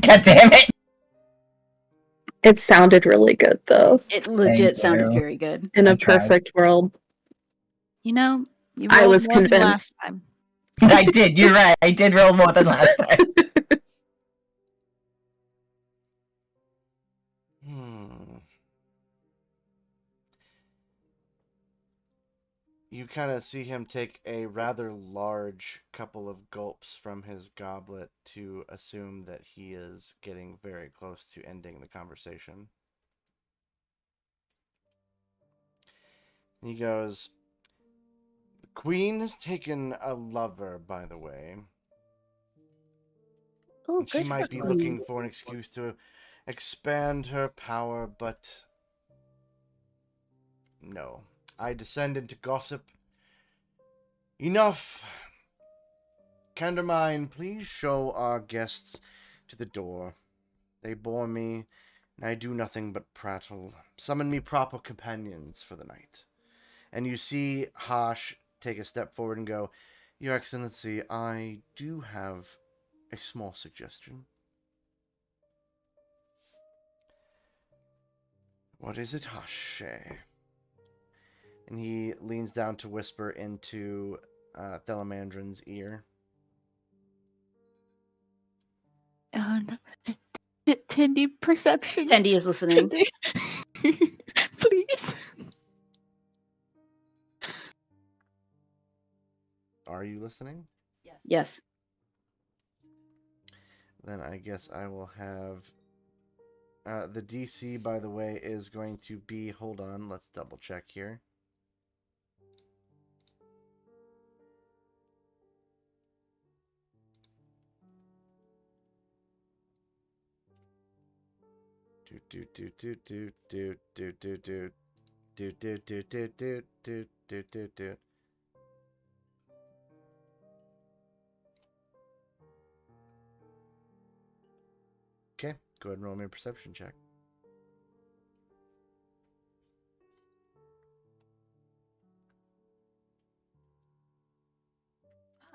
God damn it! It sounded really good, though. It legit Thank sounded you. very good. In a I tried. perfect world. You know, you I rolled was more than convinced. last time. I did, you're right. I did roll more than last time. You kind of see him take a rather large couple of gulps from his goblet to assume that he is getting very close to ending the conversation. He goes, "The Queen has taken a lover, by the way. Oh, And she good might for be you. looking for an excuse to expand her power, but no. I descend into gossip. Enough. Candermine, please show our guests to the door. They bore me, and I do nothing but prattle. Summon me proper companions for the night." And you see Hash take a step forward and go, "Your Excellency, I do have a small suggestion." "What is it, Hash?" And he leans down to whisper into Thelamandrine's ear. Tindy perception? Tendi is listening. Tindy. Please. Are you listening? Yes. Then I guess I will have... the DC, by the way, is going to be... Hold on, let's double check here. Okay, go ahead and roll me a perception check.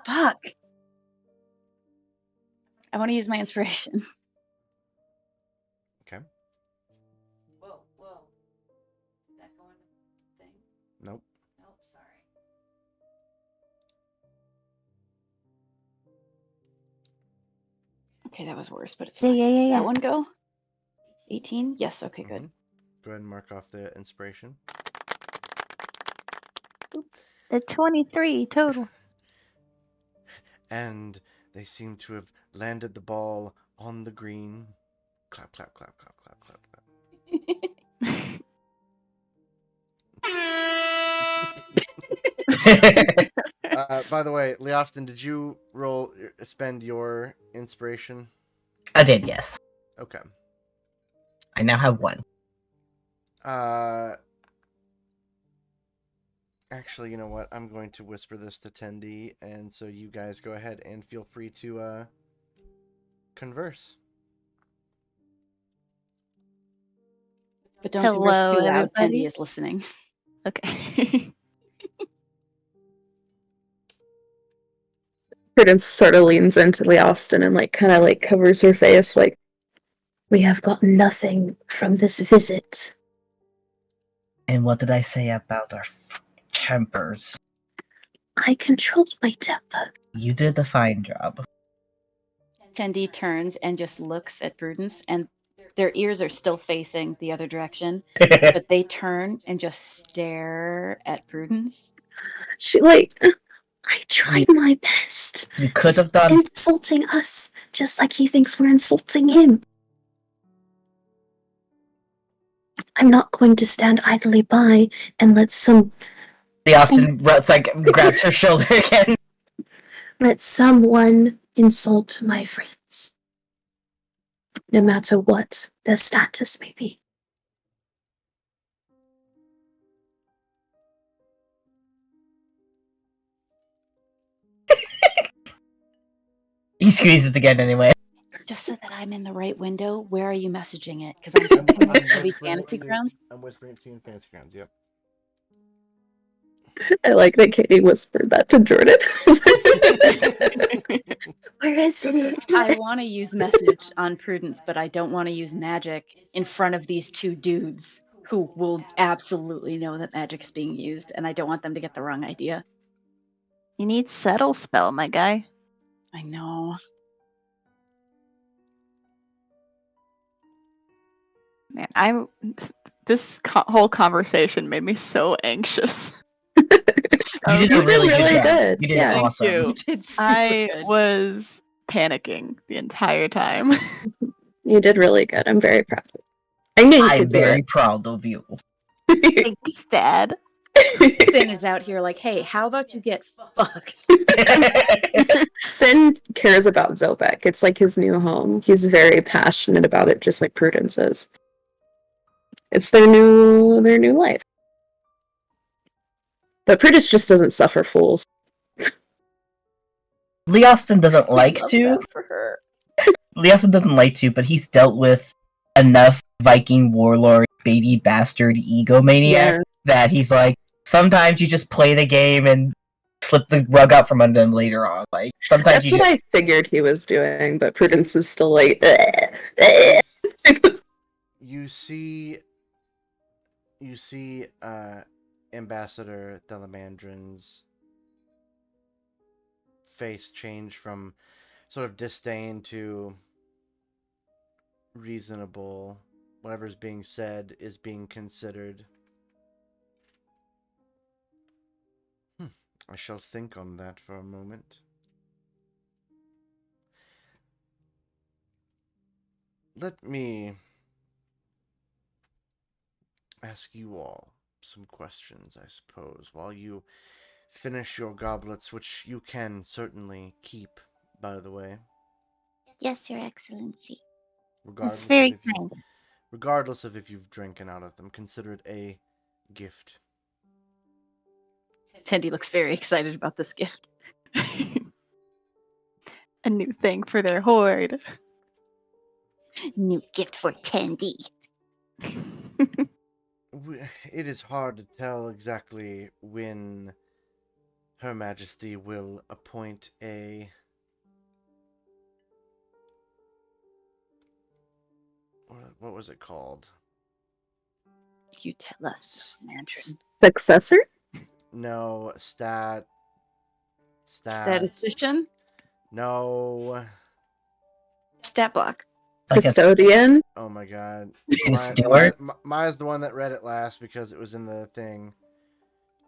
Fuck. I want to use my inspiration. Okay. Whoa. Did that go in the thing? Nope. Nope, sorry. Okay, that was worse, but it's Yeah, fine. yeah. That one go? 18? Yes, okay, good. Mhm. Go ahead and mark off the inspiration. The 23 total. And they seem to have landed the ball on the green. Clap, clap, clap, clap, clap, clap, clap. By the way, Leofston, did you spend your inspiration? I did, yes. Okay. I now have 1. Actually, you know what? I'm going to whisper this to Tendi, and so you guys go ahead and feel free to converse. But don't Hello, converse too loud. everybody. Tendi is listening. Okay. Prudence sort of leans into Leofston and like kind of like covers her face like, we have gotten nothing from this visit. And what did I say about our tempers? I controlled my temper. You did a fine job. Tendi turns and just looks at Prudence, and their ears are still facing the other direction, but they turn and just stare at Prudence. She like, I tried my best. You could have He's done... insulting us, just like he thinks we're insulting him. I'm not going to stand idly by and let Leofston grabs her shoulder again. Let someone insult my friends, no matter what their status may be. He squeezes again anyway. Just so that I'm in the right window, where are you messaging it? Because I'm thinking maybe Fantasy Grounds. I'm whispering it to you in Fantasy Grounds, yep. I like that Katie whispered that to Jordan. Where is it? I want to use message on Prudence, but I don't want to use magic in front of these two dudes who will absolutely know that magic's being used, and I don't want them to get the wrong idea. You need settle spell, my guy. I know. Man, this whole conversation made me so anxious. You did a really good job. Good. You did Yeah. awesome. You. You did super I good. was panicking the entire time. You did really good. I'm very proud. I knew you I'm could do very proud of you. it. Thanks, Dad. Sin is out here like, hey, how about you get fucked? Sin cares about Zobeck. It's like his new home. He's very passionate about it, just like Prudence is. It's their new life. But Prudence just doesn't suffer fools. Leofston doesn't like Love to. that for her. Leofston doesn't like to, but he's dealt with enough Viking warlord, baby bastard, egomaniac that he's like, sometimes you just play the game and slip the rug out from under them later on. Like sometimes That's what I figured he was doing, but Prudence is still like, You see Ambassador Thelamandrine's face change from sort of disdain to reasonable. Whatever's being said is being considered. I shall think on that for a moment. Let me ask you all some questions, I suppose, while you finish your goblets, which you can certainly keep, by the way. Yes, Your Excellency. Regardless That's very of if kind. regardless of if you've drinking out of them, consider it a gift. Tendi looks very excited about this gift. A new thing for their horde. New gift for Tandy. It is hard to tell exactly when Her Majesty will appoint a... What was it called? You tell us, Mandarin. Successor? No, stat... Statistician? No. Stat block. Like a Custodian? Oh my god. steward? Maya's the one that read it last because it was in the thing.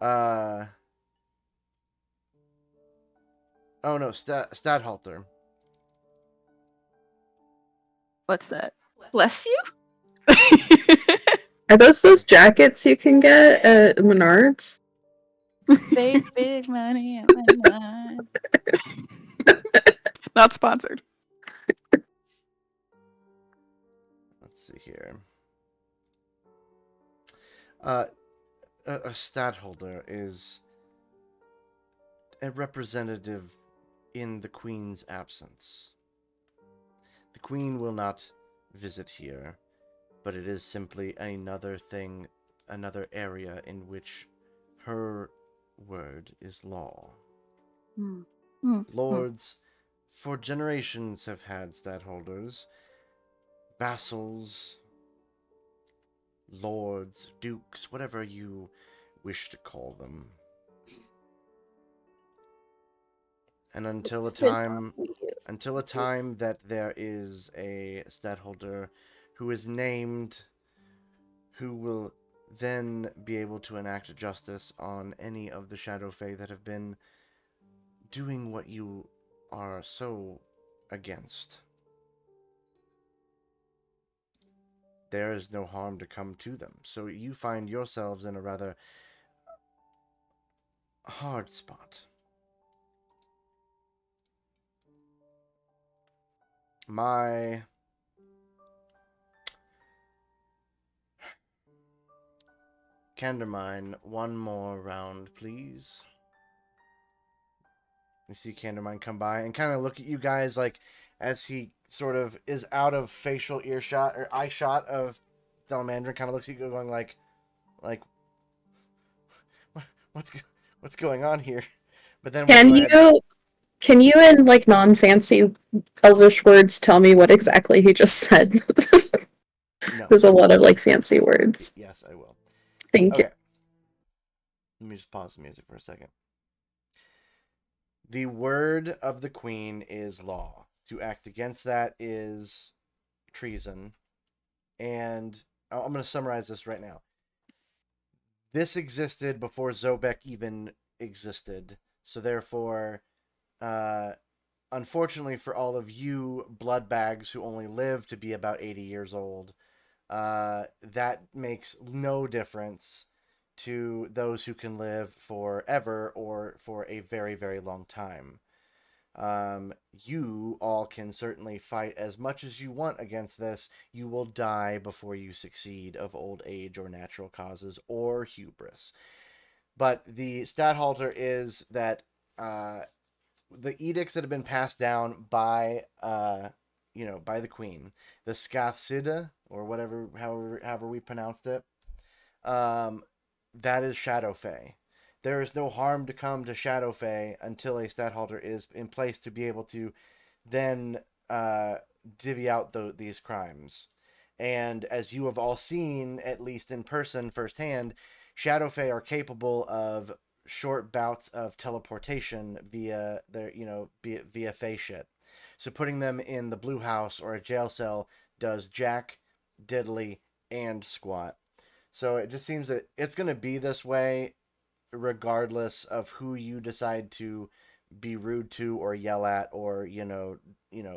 Oh no, Stadhalter. What's that? Bless you? Are those jackets you can get at Menards? Save big money at Menards. Not sponsored. Let's see here. A stadtholder is a representative in the Queen's absence. The Queen will not visit here, but it is simply another thing, another area in which her word is law. Lords, for generations, have had stadtholders, vassals, lords, dukes, whatever you wish to call them. And until a time that there is a stadtholder who is named, who will then be able to enact justice on any of the Shadow Fae that have been doing what you are so against. There is no harm to come to them. So you find yourselves in a rather hard spot. My Candermine, one more round, please. You see Candermine come by and kind of look at you guys like as he sort of is out of facial earshot or eye shot of Thelamandrine, kind of looks at you going like what's going on here? But then Can you in like non-fancy Elvish words tell me what exactly he just said? No. There's a lot of like fancy words. Yes, I will. Thank you. Let me just pause the music for a second. The word of the Queen is law. To act against that is treason. And I'm going to summarize this right now. This existed before Zobeck even existed. So therefore, unfortunately for all of you blood bags who only live to be about 80 years old, that makes no difference to those who can live forever or for a very, very long time. You all can certainly fight as much as you want against this. You will die before you succeed of old age or natural causes or hubris. But the stadthalter is that the edicts that have been passed down by by the Queen, the Skathsida, or whatever, however we pronounced it, that is Shadow Fae. There is no harm to come to Shadow Fae until a stadtholder is in place to be able to then divvy out these crimes. And as you have all seen, at least in person, firsthand, Shadow Fae are capable of short bouts of teleportation via their, via Fae shit. So putting them in the blue house or a jail cell does Jack, Diddley, and Squat. So it just seems that it's going to be this way regardless of who you decide to be rude to or yell at or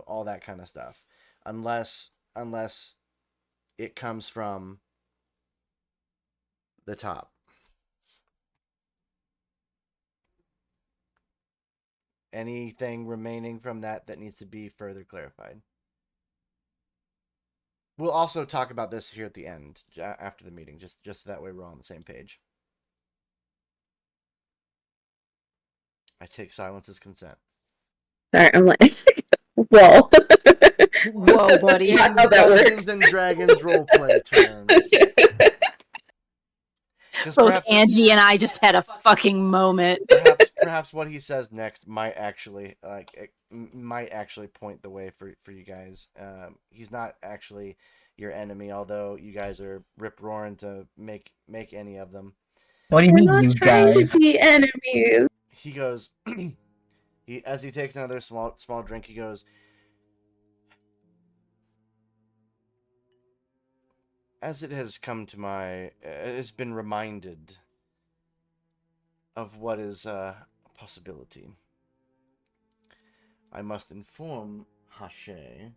all that kind of stuff. Unless it comes from the top. Anything remaining from that needs to be further clarified. We'll also talk about this here at the end, after the meeting, just that way we're all on the same page. I take silence as consent. Sorry, I'm like, whoa. Whoa, buddy. That's not how that Dungeons works. and Dragons roleplay terms. Both Angie and I just had a fucking moment. Perhaps what he says next might actually point the way for you guys. He's not actually your enemy, although you guys are rip roaring to make any of them. What do you We're mean, not you trying guys? to be enemies. He goes, as he takes another small drink, he goes, as it has come to has been reminded of what is a possibility, I must inform Hache,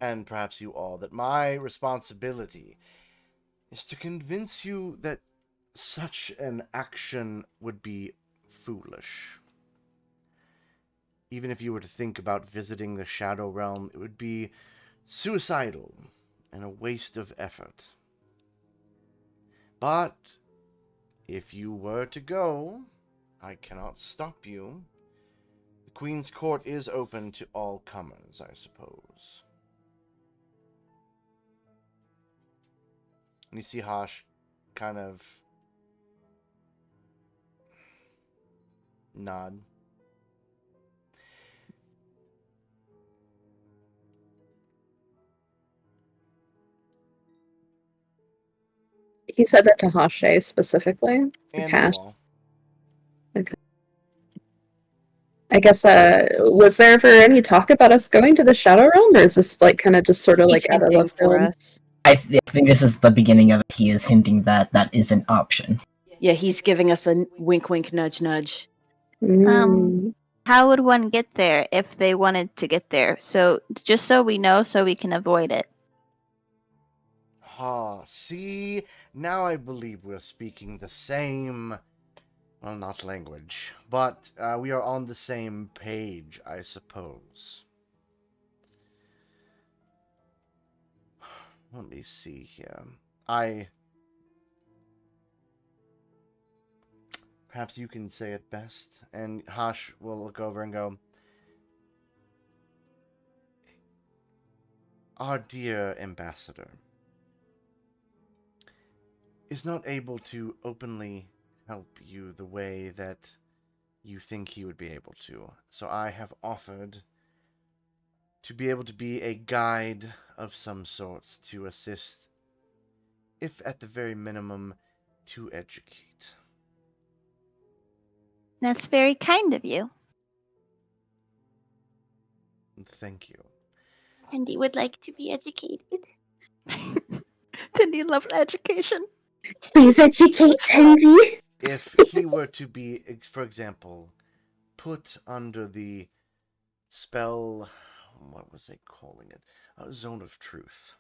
and perhaps you all, that my responsibility is to convince you that such an action would be foolish. Even if you were to think about visiting the Shadow Realm, it would be suicidal and a waste of effort. But if you were to go, I cannot stop you. The Queen's Court is open to all comers, I suppose. And you see Hosh kind of nod. He said that to Hache specifically. And Hash. you all. Okay. I guess, was there ever any talk about us going to the Shadow Realm, or is this like kind of just sort of He's like out of hinting left for field? us. I think this is the beginning of it. He is hinting that that is an option. Yeah, he's giving us a wink, wink, nudge, nudge. Mm. How would one get there if they wanted to get there? So just so we know, so we can avoid it. See, now I believe we're speaking the same, well, not language, but we are on the same page, I suppose. Let me see here. Perhaps you can say it best. And Hash will look over and go, our dear ambassador is not able to openly help you the way that you think he would be able to. So I have offered to be able to be a guide of some sorts to assist, if at the very minimum, to educate. That's very kind of you. Thank you. Tendy would like to be educated. Tindy loves education. Please educate Tendy. If he were to be, for example, put under the spell, what was they calling it? A zone of truth.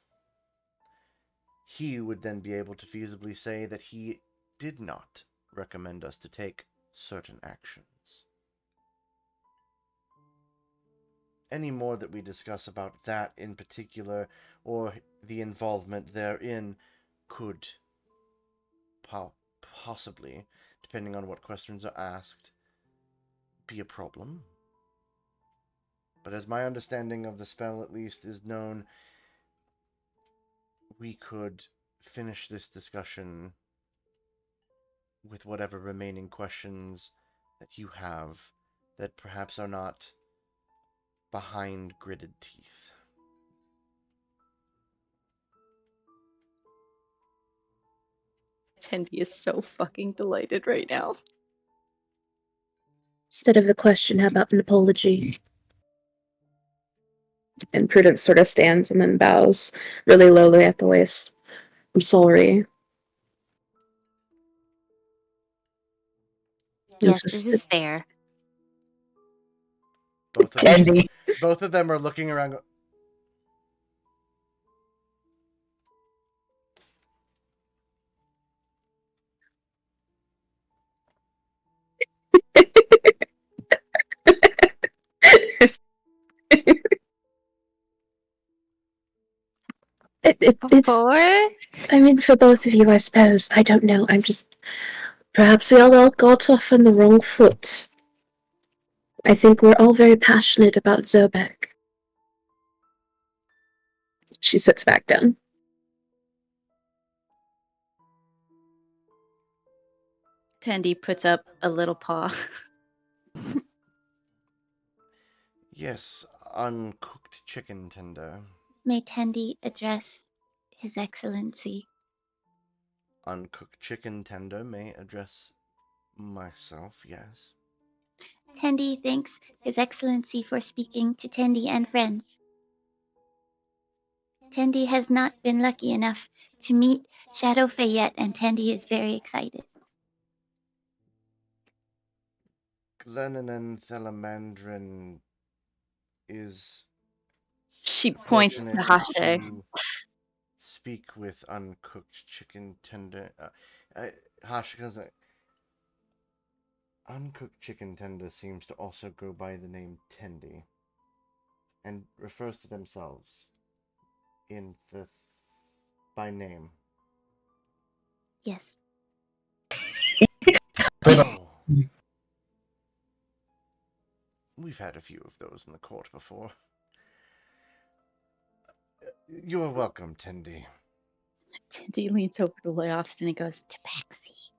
He would then be able to feasibly say that he did not recommend us to take certain actions. Any more that we discuss about that in particular, or the involvement therein, could possibly, depending on what questions are asked, be a problem. But as my understanding of the spell at least is known, we could finish this discussion with whatever remaining questions that you have that perhaps are not behind gritted teeth. Tendy is so fucking delighted right now. Instead of a question, how about an apology? And Prudence sort of stands and then bows really lowly at the waist. I'm sorry. Yes, this is fair. Tandy. Both of them are looking around. It's. Before? I mean, for both of you, I suppose. I don't know. I'm just. Perhaps we all got off on the wrong foot. I think we're all very passionate about Zobeck. She sits back down. Tandy puts up a little paw. Yes, uncooked chicken tender. May Tendi address His Excellency. Uncooked chicken tender may address myself, yes. Tendi thanks His Excellency for speaking to Tendi and friends. Tendi has not been lucky enough to meet Shadowfae yet, and Tendi is very excited. Glennon Thelamandrine is. She points to fortunate Hashe. to speak with uncooked chicken tender. Hashe goes like, uncooked chicken tender seems to also go by the name Tendi, and refers to themselves by name. Yes. Oh. We've had a few of those in the court before. You are welcome, Tendi. Tendi leans over to Leofston and he goes, Tabaxi.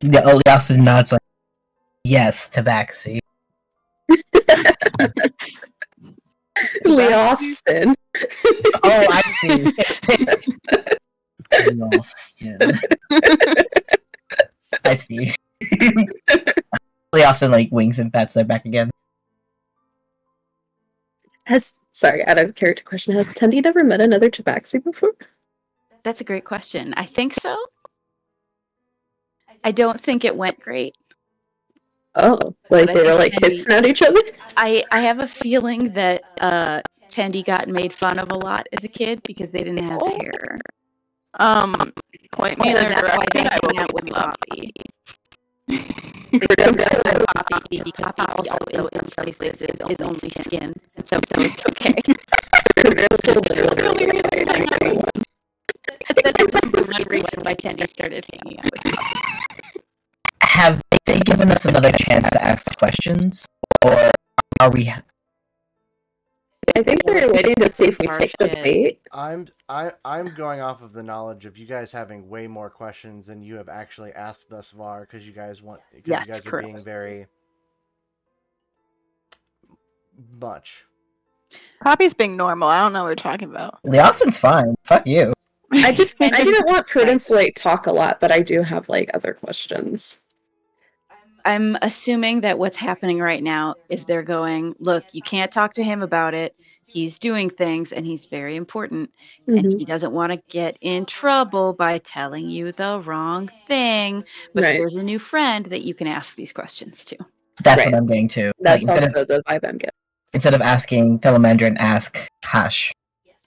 Yeah, Austin nods like, yes, Tabaxi. Leofston. Oh, I see. Leofston. I see. Leofston like winks and pats their back again. Sorry, out of character question, has Tendi never met another Tabaxi before? That's a great question. I think so. I don't think it went great. Oh, like But they I were think like Tendi- hissing at each other? I have a feeling that Tendi got made fun of a lot as a kid because they didn't have hair. Point me in So their that's why they direction. I will hang out with pick them up. Poppy. They don't have Poppy because Poppy also in some places is only skin. So it's okay. That's the reason why Tendi started hanging out with Poppy. Have they given us another chance to ask questions? Or are we... I think they're waiting to see if we take the bait. I'm going off of the knowledge of you guys having way more questions than you have actually asked thus far, because you guys Yes, you guys are correct. being very much. Poppy's being normal. I don't know what we're talking about. Leoson's fine. Fuck you. I didn't want Prudence to like talk a lot, but I do have like other questions. I'm assuming that what's happening right now is they're going, look, you can't talk to him about it. He's doing things and he's very important. And he doesn't want to get in trouble by telling you the wrong thing. But Right. here's a new friend that you can ask these questions to. That's what I'm getting to. That's like, also the vibe I'm getting. Instead of asking Thelamandrine, ask Hash.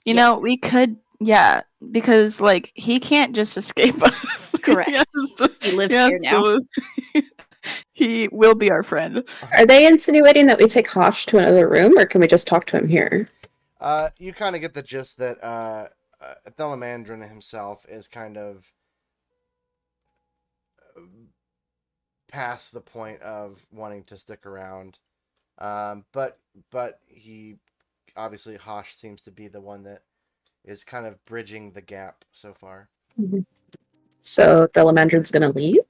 You know, we could, yeah, because like he can't just escape us. Correct. He lives here now. He will be our friend. Are they insinuating that we take Hosh to another room, or can we just talk to him here? You kind of get the gist that Thelamandrine himself is kind of past the point of wanting to stick around. But he obviously Hosh seems to be the one that is kind of bridging the gap so far. So Thelamandrine's gonna leave?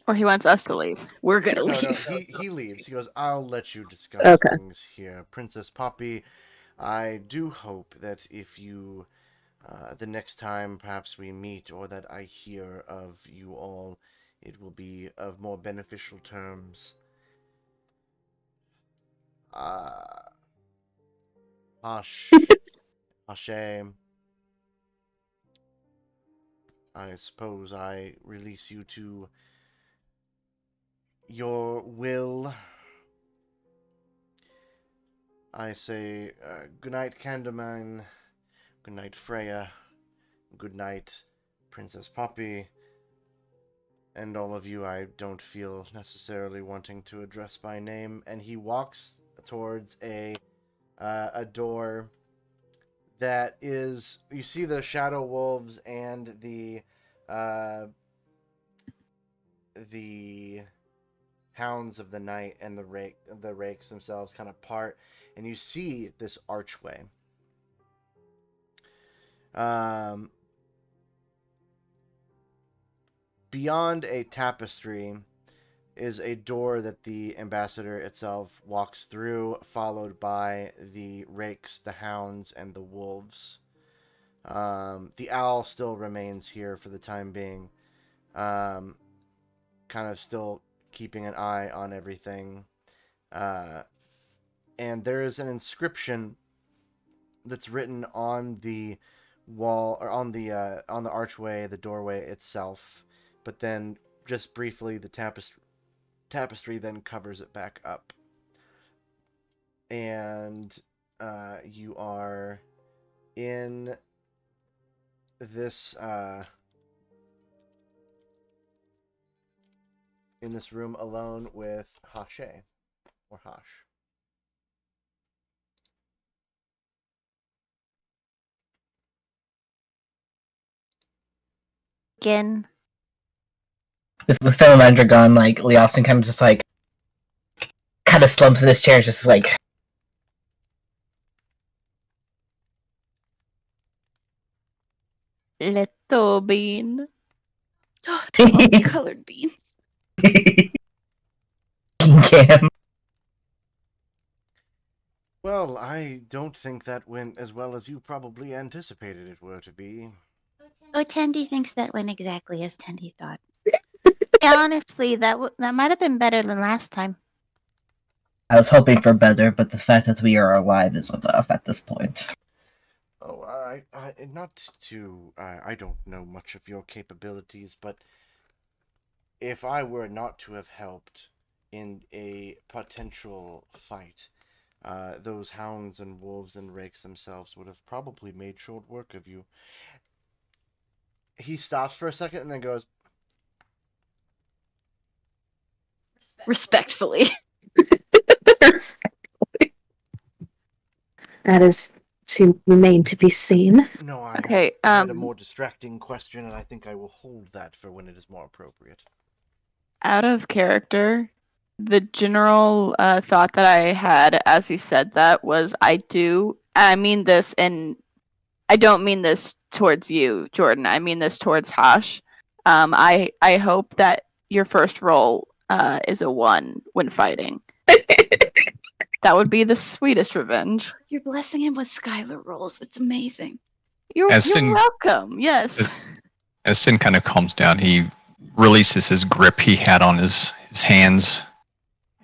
Or he wants us to leave. We're gonna No, leave. he leaves. He goes, I'll let you discuss Okay. things here. Princess Poppy, I do hope that if you, the next time perhaps we meet or that I hear of you all, it will be of more beneficial terms. Hush. Hashem. I suppose I release you to your will. I say, good night, Candleman. Good night, Freya. Good night, Princess Poppy. And all of you I don't feel necessarily wanting to address by name. And he walks towards a door that is... You see the Shadow Wolves and the Hounds of the Night and the rakes themselves kind of part, and you see this archway. Beyond a tapestry is a door that the ambassador itself walks through, followed by the rakes, the hounds, and the wolves. The owl still remains here for the time being, kind of still keeping an eye on everything. And there is an inscription that's written on the wall, or on the archway, the doorway itself. But then, just briefly, the tapestry then covers it back up. And you are in this room alone with Hashe, or Hash. Again. With Thelamandrine gone, like, Leofson kind of just, like, kind of slumps in his chair, just like... Little bean. Colored beans. Cam. Well, I don't think that went as well as you probably anticipated it were to be. Oh, Tendy thinks that went exactly as Tendy thought. Yeah, honestly, that might have been better than last time. I was hoping for better, but the fact that we are alive is enough at this point. Oh, I don't know much of your capabilities, but if I were not to have helped in a potential fight, those hounds and wolves and rakes themselves would have probably made short work of you. He stops for a second and then goes, Respectfully. That is to remain to be seen. no, I Okay, had a more distracting question, and I think I will hold that for when it is more appropriate. Out of character, the general thought that I had as he said that was, I mean this, and I don't mean this towards you, Jordan. I mean this towards Hash. I hope that your first roll is a 1 when fighting. That would be the sweetest revenge. You're blessing him with Skylar rolls. It's amazing. You're Sin- welcome. Yes. As Sin kind of calms down, he releases his grip he had on his hands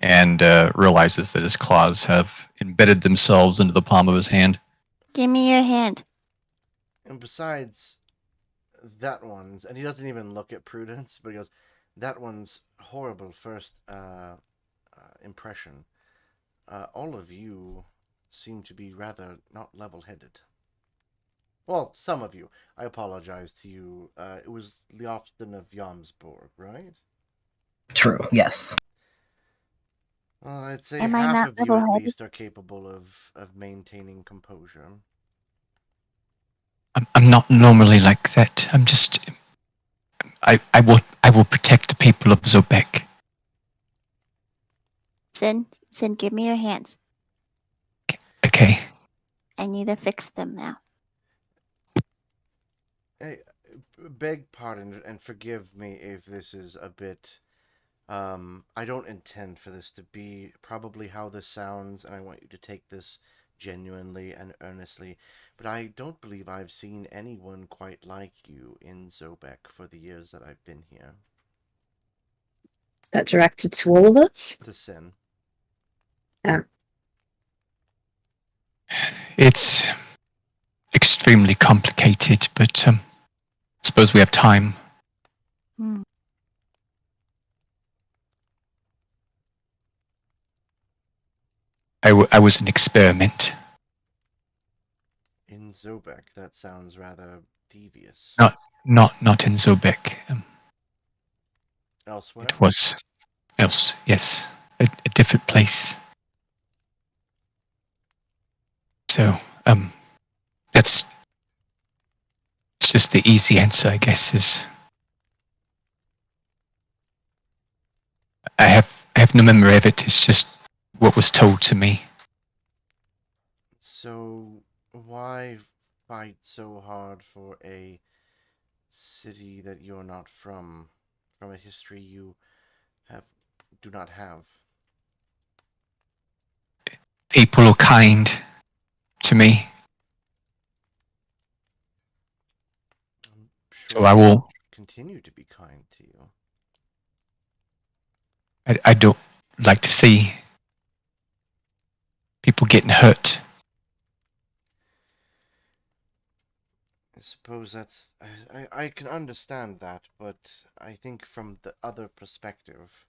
and realizes that his claws have embedded themselves into the palm of his hand. Give me your hand. And besides that one's, and he doesn't even look at Prudence, but he goes, that one's horrible first impression. All of you seem to be rather not level-headed. Well, some of you. I apologize to you. It was Leofston of Jomsborg, right? True, yes. Well, I'd say Am I half not of you at level-headed? least are capable of maintaining composure. I'm not normally like that. I'm just... I will protect the people of Zobeck. Sin, give me your hands. Okay. I need to fix them now. Hey, beg pardon and forgive me if this is a bit... I don't intend for this to be probably how this sounds, and I want you to take this genuinely and earnestly, but I don't believe I've seen anyone quite like you in Zobeck for the years that I've been here. Is that directed to all of us? To Sin. Yeah. It's extremely complicated, but I suppose we have time. Hmm. I was an experiment. In Zobeck, that sounds rather devious. Not in Zobeck. Elsewhere? It was else. Yes, a different place. So that's just the easy answer, I guess. Is I have no memory of it. It's just what was told to me. So, why fight so hard for a city that you're not from a history you do not have? People are kind to me, I'm so sure I they will. continue to be kind to you. I don't like to see people getting hurt. I suppose that's... I can understand that, but I think from the other perspective,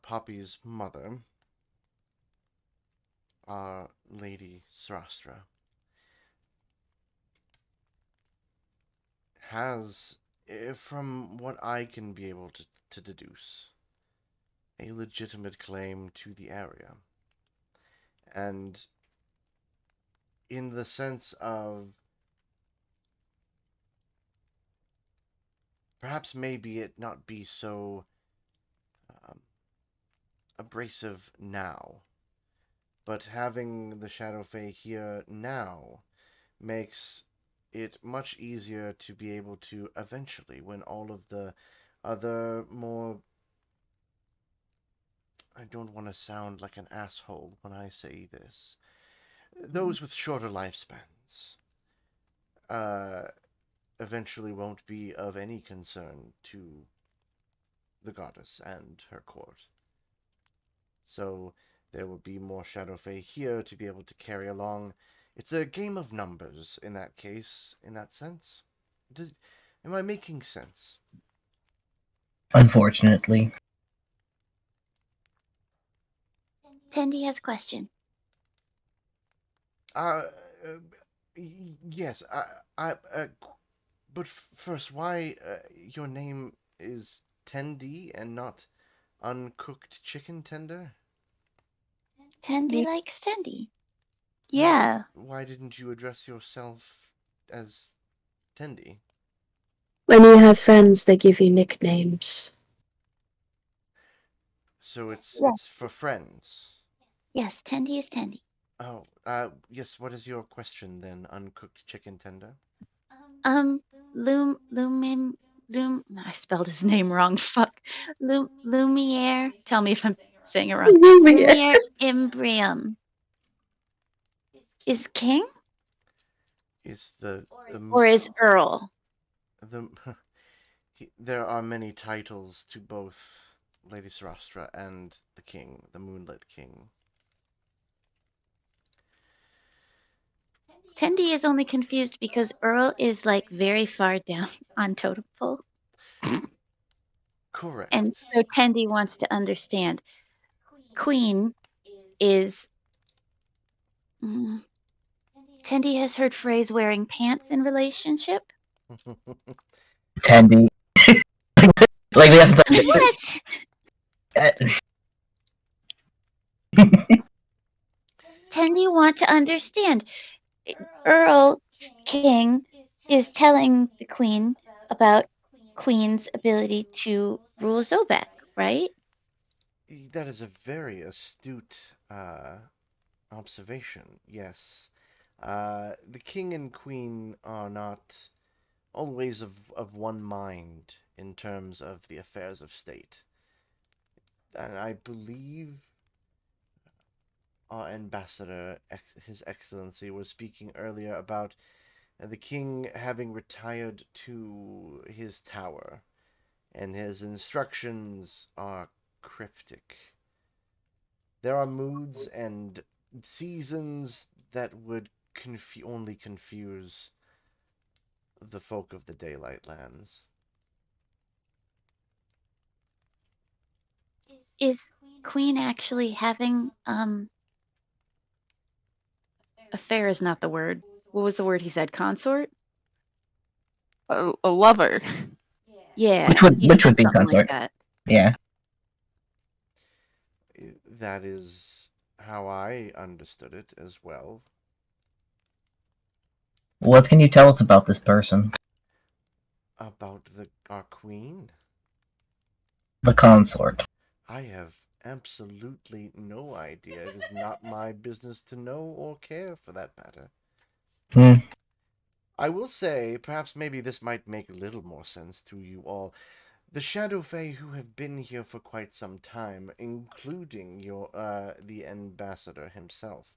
Poppy's mother, Lady Sarastra, has, from what I can be able to deduce, a legitimate claim to the area. And in the sense of perhaps maybe it not be so abrasive now, but having the Shadow Fae here now makes it much easier to be able to eventually, when all of the other more... I don't want to sound like an asshole when I say this. Those with shorter lifespans eventually won't be of any concern to the goddess and her court. So there will be more Shadow Fae here to be able to carry along. It's a game of numbers in that case, in that sense. Am I making sense? Unfortunately. Tendi has a question. Yes. But first, why your name is Tendi and not Uncooked Chicken Tender? Tendi likes Tendi. Yeah. Why didn't you address yourself as Tendi? When you have friends, they give you nicknames. So it's Yeah. it's for friends. Yes, Tendi is Tendi. Oh, yes. What is your question then, Uncooked Chicken Tender? I spelled his name wrong. Fuck. Lumiere. Tell me if I'm saying it wrong. Lumiere Imbrium is king Is the or is Earl? the there are many titles to both Lady Sarastra and the king, the Moonlit King. Tendi is only confused because Earl is like very far down on totem pole. Correct. And so Tendi wants to understand. Queen is... Tendi has heard phrase wearing pants in relationship. Tendi. Like we have to. What? Tendi want to understand. Earl King is telling the Queen about Queen's ability to rule Zobeck, right? That is a very astute observation. Yes, the king and queen are not always of one mind in terms of the affairs of state. And I believe our ambassador, His Excellency, was speaking earlier about the king having retired to his tower, and his instructions are cryptic. There are moods and seasons that would only confuse the folk of the Daylight Lands. Is Queen actually having Affair is not the word. What was the word he said? Consort? A lover. Yeah. Which would he which said would be something consort. like that. Yeah. That is how I understood it as well. What can you tell us about this person? About our queen? The consort. I have absolutely no idea. It is not my business to know or care for that matter. Hmm. I will say, perhaps maybe this might make a little more sense to you all. The Shadow Fae who have been here for quite some time, including the ambassador himself,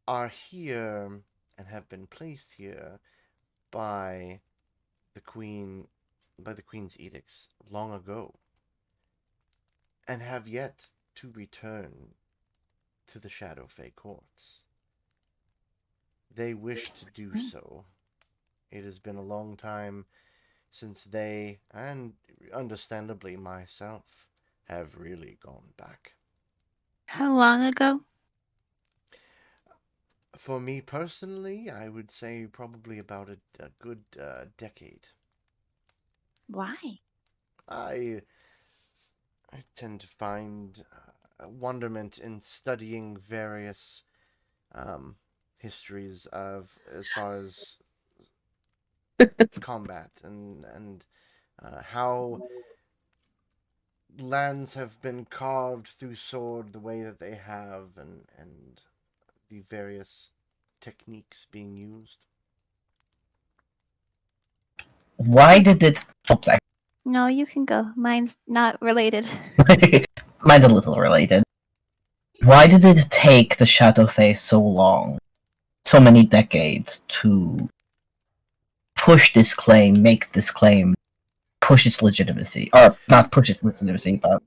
are here and have been placed here by the Queen's edicts long ago, and have yet to return to the Shadow Fae courts. They wish to do so. It has been a long time since they, and understandably myself, have really gone back. How long ago? For me personally, I would say probably about a good decade. why? I tend to find wonderment in studying various histories of as far as combat and how lands have been carved through sword the way that they have, and the various techniques being used. Why did it? Oh, sorry. No, you can go. Mine's not related. Mine's a little related. Why did it take the Shadow Fae so long, so many decades, to push this claim, make this claim, push its legitimacy? Or not push its legitimacy, but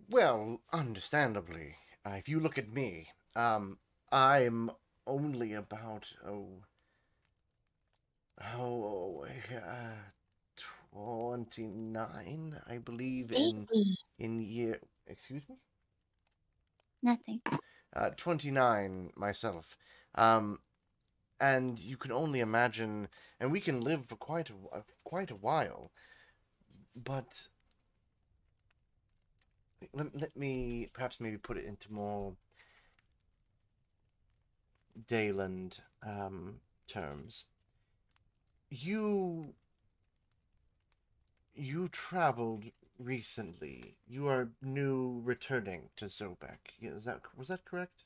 Well, understandably, if you look at me, I'm only about 29, I believe, Baby. in year. Excuse me. Nothing. 29 myself. And you can only imagine, and we can live for quite a while. But let me perhaps maybe put it into more Dayland terms. You traveled recently. You are returning to Zobeck. Was that correct?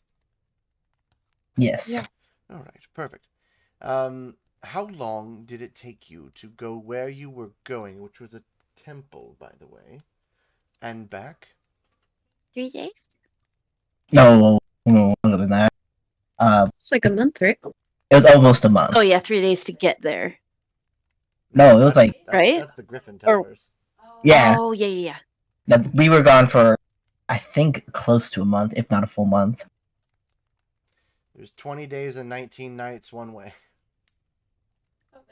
yes. Yes. All right, perfect. How long did it take you to go where you were going, which was a temple, by the way, and back? 3 days? No, longer than that. It's like a month, right? It was almost a month. Oh yeah, 3 days to get there. No, it was like Right? That's the Griffin Or- Towers. yeah. Oh yeah. We were gone for, I think, close to a month, if not a full month. There's 20 days and 19 nights one way.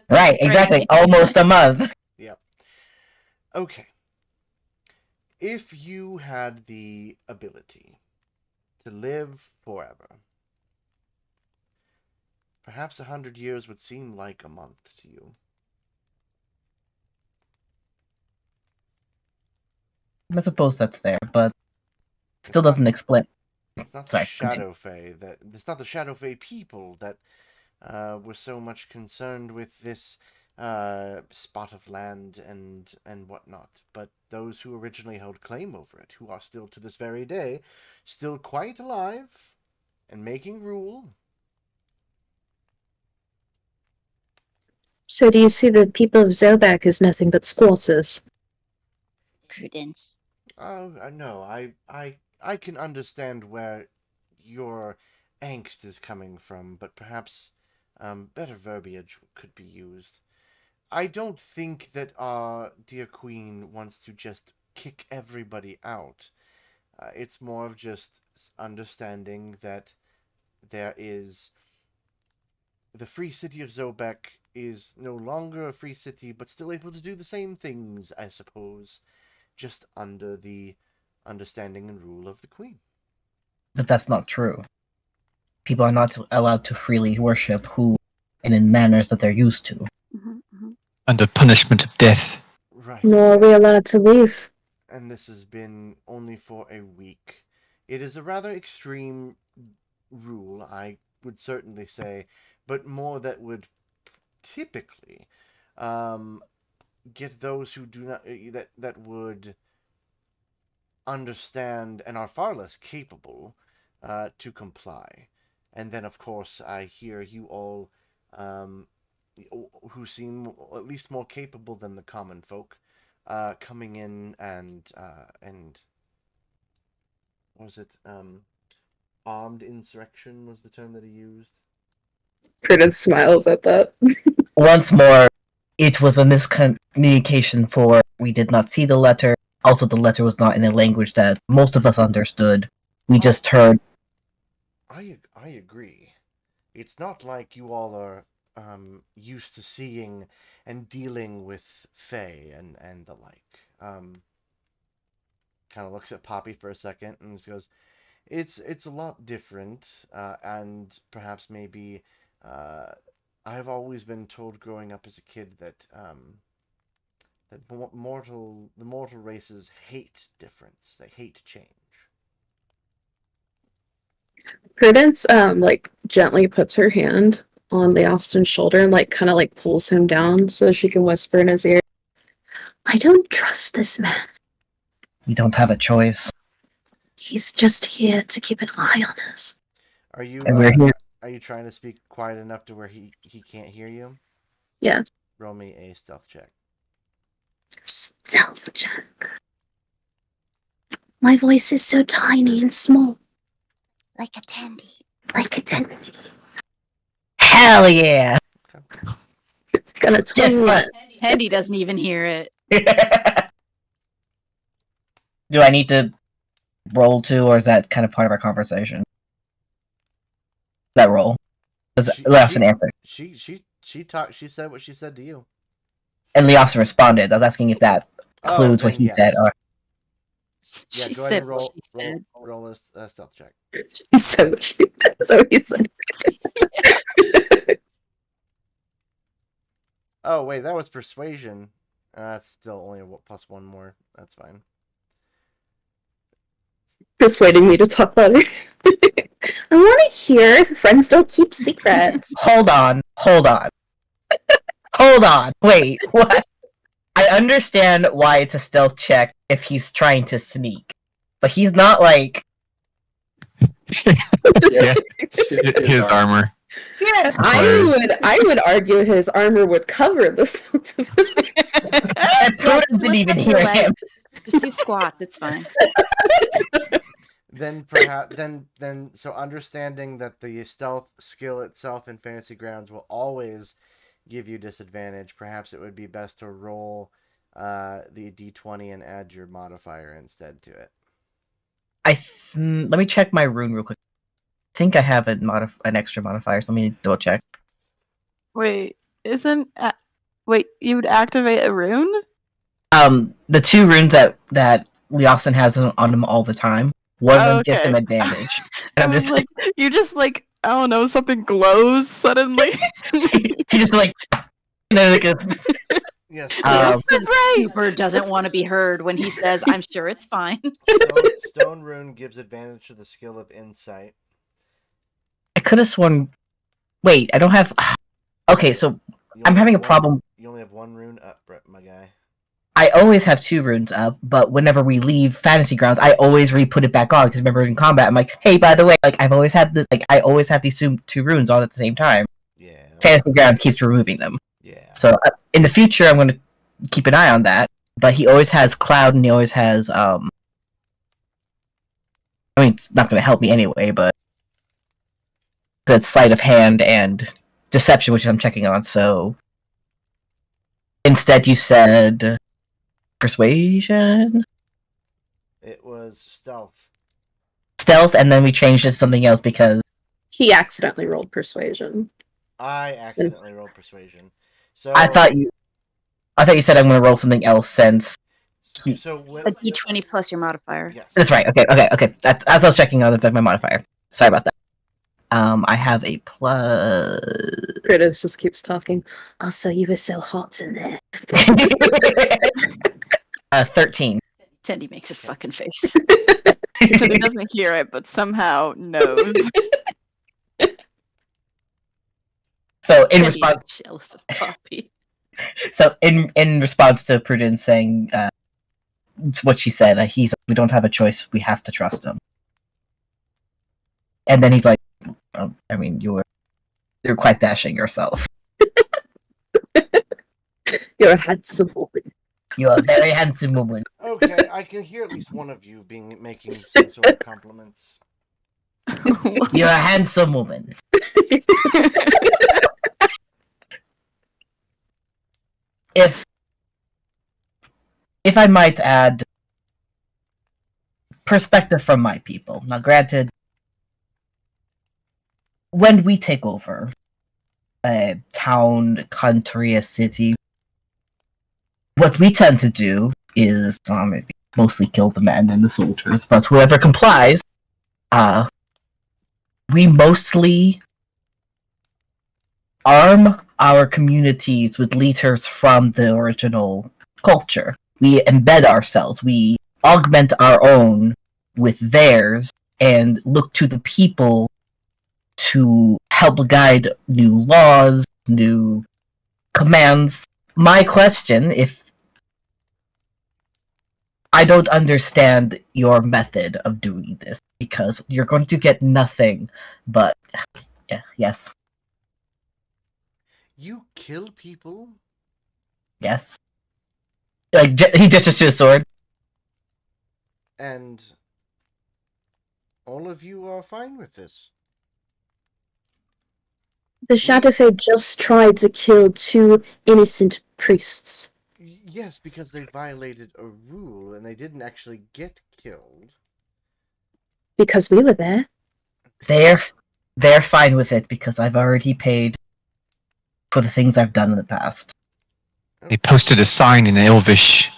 Right, exactly. Almost a month. Yep. Okay. If you had the ability to live forever, perhaps 100 years would seem like a month to you. I suppose that's fair, but still doesn't explain. It's not the Sorry, Shadow Fae it's not the Shadow Fae people that were so much concerned with this spot of land and whatnot, but those who originally held claim over it, who are still to this very day, still quite alive and making rule. So do you see the people of Zobeck as nothing but squatters? Prudence. Oh, no, I can understand where your angst is coming from, but perhaps better verbiage could be used. I don't think that our dear queen wants to just kick everybody out. It's more of just understanding that there is the free city of Zobeck is no longer a free city, but still able to do the same things, I suppose, just under the understanding and rule of the Queen. But that's not true. People are not allowed to freely worship who and in manners that they're used to. Under punishment of death. Right. Nor are we allowed to leave. And this has been only for a week. It is a rather extreme rule, I would certainly say, but more that would typically get those who do not that would understand and are far less capable to comply. And then, of course, I hear you all, who seem at least more capable than the common folk, coming in and what was it? Armed insurrection was the term that he used. Prudence smiles at that. Once more, it was a miscommunication for we did not see the letter. Also, the letter was not in a language that most of us understood. We just heard. I agree. It's not like you all are used to seeing and dealing with Fae and the like. Kind of looks at Poppy for a second and just goes, "It's a lot different, and perhaps maybe I've always been told growing up as a kid that the mortal races hate difference. They hate change." Prudence, gently puts her hand on the Austin's shoulder and, kind of, pulls him down so she can whisper in his ear, "I don't trust this man. We don't have a choice. He's just here to keep an eye on us." Are you And we're here. Are you trying to speak quiet enough to where he can't hear you? Yeah. Roll me a stealth check. Stealth check. My voice is so tiny and small. Like a tandy. Like a tendency. Hell yeah! Gonna 21. Tandy doesn't even hear it. Do I need to roll too, or is that kind of part of our conversation? That roll. Leosin answered. She talked. She said what she said to you. And Leosin responded. I was asking if that includes what he said. Or... Yeah, She go ahead said and what roll, she said. roll a stealth check. She said what she said. That's what he said. Oh, wait, that was persuasion. That's still only a +1 more. That's fine. Persuading me to talk louder. I want to hear friends don't keep secrets. Hold on. Hold on. Wait, what? I understand why it's a stealth check if he's trying to sneak. But he's not like... Yeah. His armor. Yeah. I would argue his armor would cover the sounds of his And Prudence didn't even hear him. Just do squats, it's fine. Then perhaps so understanding that the stealth skill itself in Fantasy Grounds will always give you disadvantage, perhaps it would be best to roll the d20 and add your modifier instead to it. Let me check my rune real quick. I think I have an extra modifier, so let me double check. Wait, wait, you would activate a rune? The two runes that Leosin has on him all the time. One of them gives him advantage. And I'm just like, you just like, I don't know, something glows suddenly. he just like, Yes. Super doesn't want to be heard when he says, "I'm sure it's fine." Stone rune gives advantage to the skill of insight. I could have sworn. Wait, I don't have. Okay, so I'm having a problem. You only have one rune up, Brett, my guy. I always have two runes up, but whenever we leave Fantasy Grounds, I always re-put it back on because remember in combat, I'm like, hey, by the way, like I've always had this, like I always have these two runes on at the same time. Yeah. Fantasy Grounds keeps removing them. Yeah. So in the future, I'm going to keep an eye on that. But he always has Cloud, and he always has. I mean, it's not going to help me anyway, but that's sleight of hand and deception, which I'm checking on. So instead, you said persuasion. It was stealth. stealth, and then we changed it to something else because He accidentally rolled persuasion. I accidentally rolled persuasion. So I thought you said I'm going to roll something else since. So what? A d20 plus your modifier. Yes. That's right. Okay. That's as I was checking out my modifier. Sorry about that. I have a plus. Critters just keeps talking. Also, you were so hot in there. 13. Tendy makes a fucking face. So he doesn't hear it, but somehow knows. So in Tendy's response, jealous of Poppy. so in response to Prudence saying what she said, we don't have a choice. We have to trust him. And then he's like, oh, I mean, you're quite dashing yourself. You're a handsome woman. You're a very handsome woman. Okay, I can hear at least one of you making some sort of compliments. You're a handsome woman. If I might add perspective from my people. Now, granted, when we take over a town, a country, a city, what we tend to do is mostly kill the men and the soldiers, but whoever complies, we mostly arm our communities with leaders from the original culture. We embed ourselves, we augment our own with theirs, and look to the people to help guide new laws, new commands. My question, if I don't understand your method of doing this, because you're going to get nothing but yes. You kill people? Yes. Like, he gestures to his sword. And all of you are fine with this? The Shadowfade just tried to kill 2 innocent priests. Yes, because they violated a rule and they didn't actually get killed. Because we were there. They're fine with it because I've already paid for the things I've done in the past. They posted a sign in Elvish.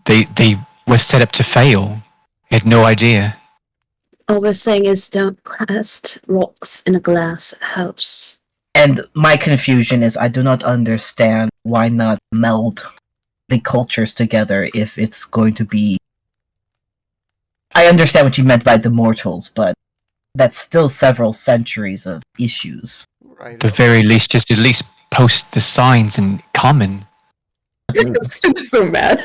They were set up to fail. Had no idea. All we're saying is don't cast rocks in a glass house. And my confusion is I do not understand why not meld the cultures together if it's going to be... I understand what you meant by the mortals, but that's still several centuries of issues. Right. At the very least, just at least post the signs in common. I'm so mad.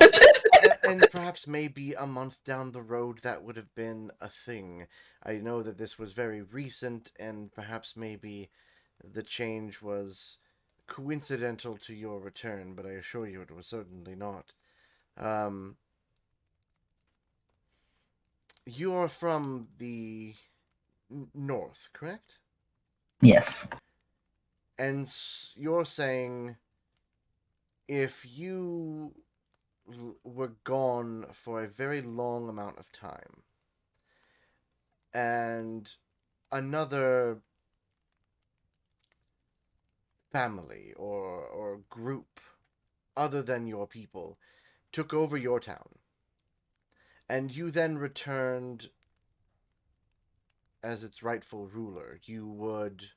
And perhaps maybe a month down the road that would have been a thing. I know that this was very recent, and perhaps maybe the change was coincidental to your return, but I assure you it was certainly not. You are from the north, correct? Yes. And you're saying if you were gone for a very long amount of time and another family or group other than your people took over your town and you then returned as its rightful ruler, you would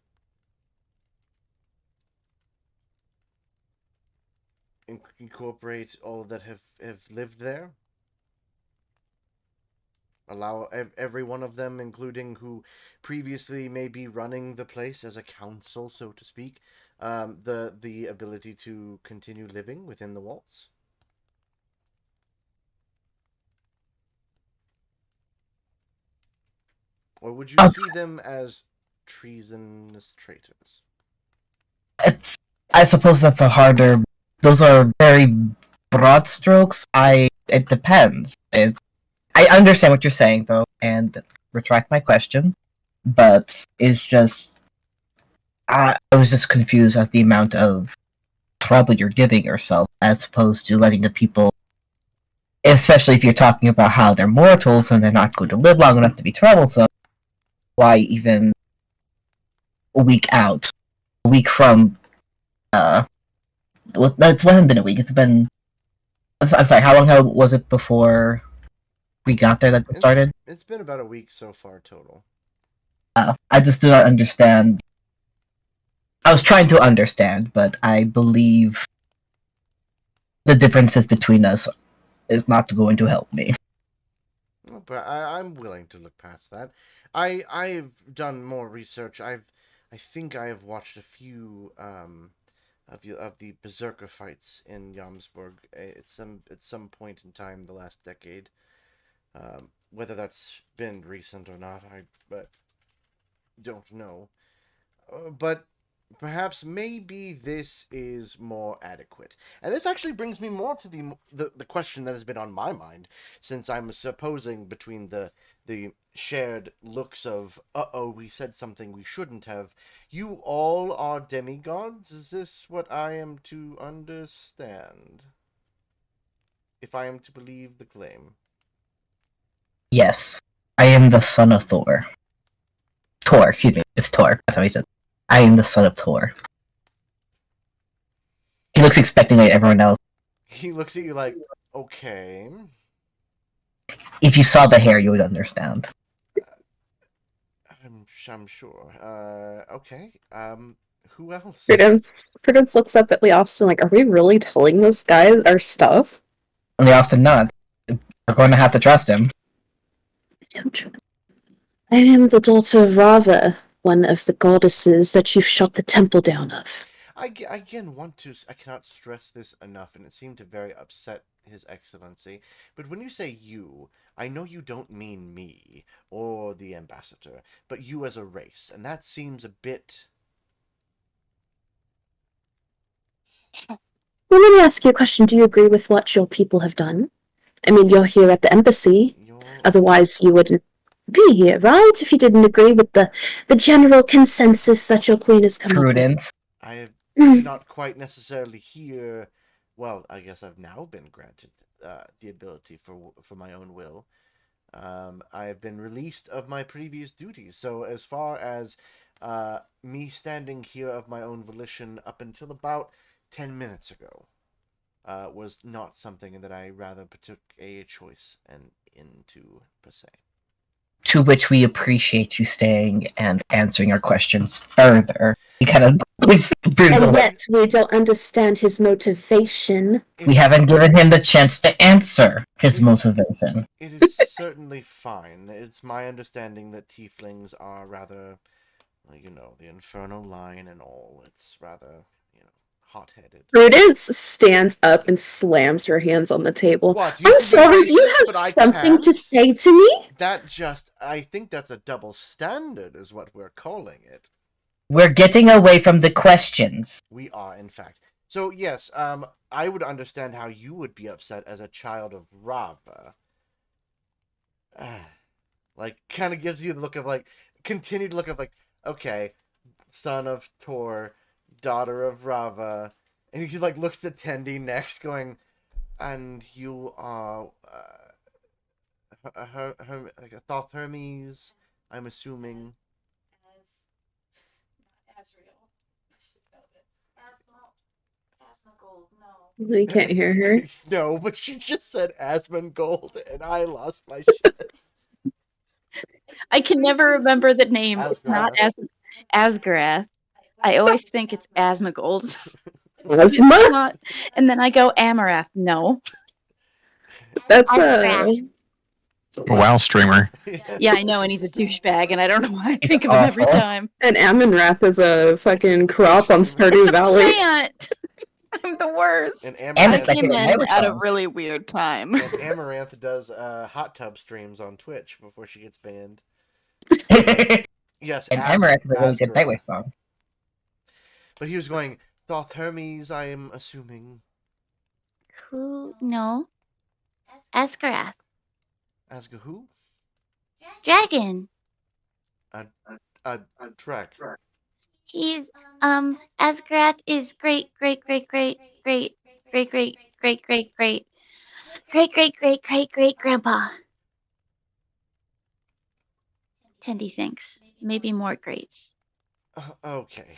incorporate all that have lived there? Allow every one of them, including who previously may be running the place as a council, so to speak, the ability to continue living within the walls? Or would you see them as treasonous traitors? I suppose that's a harder... Those are very broad strokes. It depends. I understand what you're saying, though, and retract my question, but it's just... I was just confused at the amount of trouble you're giving yourself, as opposed to letting the people Especially if you're talking about how they're mortals and they're not going to live long enough to be troublesome. Why even a week out? A week from, well, it hasn't been a week, it's been... I'm sorry, how long was it before we got there that it started? It's been about a week so far total. I just do not understand. I was trying to understand, but I believe the differences between us is not going to help me. Well, but I'm willing to look past that. I've done more research. I think I have watched a few of the berserker fights in Jomsborg at some point in time the last decade. Whether that's been recent or not, I don't know. But perhaps maybe this is more adequate. And this actually brings me more to the question that has been on my mind, since I'm supposing between the shared looks of, uh-oh, we said something we shouldn't have. You all are demigods? Is this what I am to understand? If I am to believe the claim. Yes, I am the son of Thor. Tor, excuse me, it's Tor, that's how he says. I am the son of Tor. He looks expectingly at everyone else. He looks at you like, okay. If you saw the hair, you would understand. I'm sure. Okay. Who else? Prudence looks up at Leostin like, are we really telling this guy our stuff? Leostin not. We're going to have to trust him. I am the daughter of Rava, one of the goddesses that you've shot the temple down of. I cannot stress this enough, and it seemed to very upset His Excellency. But when you say you, I know you don't mean me, or the ambassador, but you as a race, and that seems a bit... Well, let me ask you a question. Do you agree with what your people have done? I mean, you're here at the embassy. Otherwise, you wouldn't be here, right? If you didn't agree with the general consensus that your queen has come Prudence. Up with. I do not quite necessarily hear... Well, I guess I've now been granted the ability for my own will. I have been released of my previous duties. So as far as me standing here of my own volition up until about 10 minutes ago was not something that I rather took a choice into, per se. To which we appreciate you staying and answering our questions further. He kind of and yet we don't understand his motivation. We haven't given him the chance to answer his motivation. It is certainly fine. It's my understanding that tieflings are rather, the infernal line and all. It's rather, hot-headed. Prudence stands up and slams her hands on the table. What, I'm sorry, do you have something to say to me? I think that's a double standard is what we're calling it. We're getting away from the questions. We are, in fact. So, yes, I would understand how you would be upset as a child of Rava. Kind of gives you the look of, continued look of, okay, son of Tor, daughter of Rava, and he looks at Tendi next, going, and you are a Thoth Hermes, I'm assuming. Not Asriel. I should know this. Asmongold, no. You can't hear her. No, but she just said Asmongold, and I lost my shit. I can never remember the name. It's not Asgarath. I always think it's Asmongold. Asma? And then I go Amarath. No. That's a WoW streamer. Yeah, I know, and he's a douchebag, and I don't know why I think of him every time. And Amonrath is a fucking crop on Stardew Valley. Plant. I'm the worst. And I came in at a really weird time. And Amaranth does hot tub streams on Twitch before she gets banned. Yes, and Amaranth is a really good Nightwave song. But he was going, Thoth Hermes, I am assuming. Who? No. Asgarath. Asga who? Dragon. A dragon. He's, Asgarath is great great grandpa. Tendy thinks. Maybe more greats. Okay.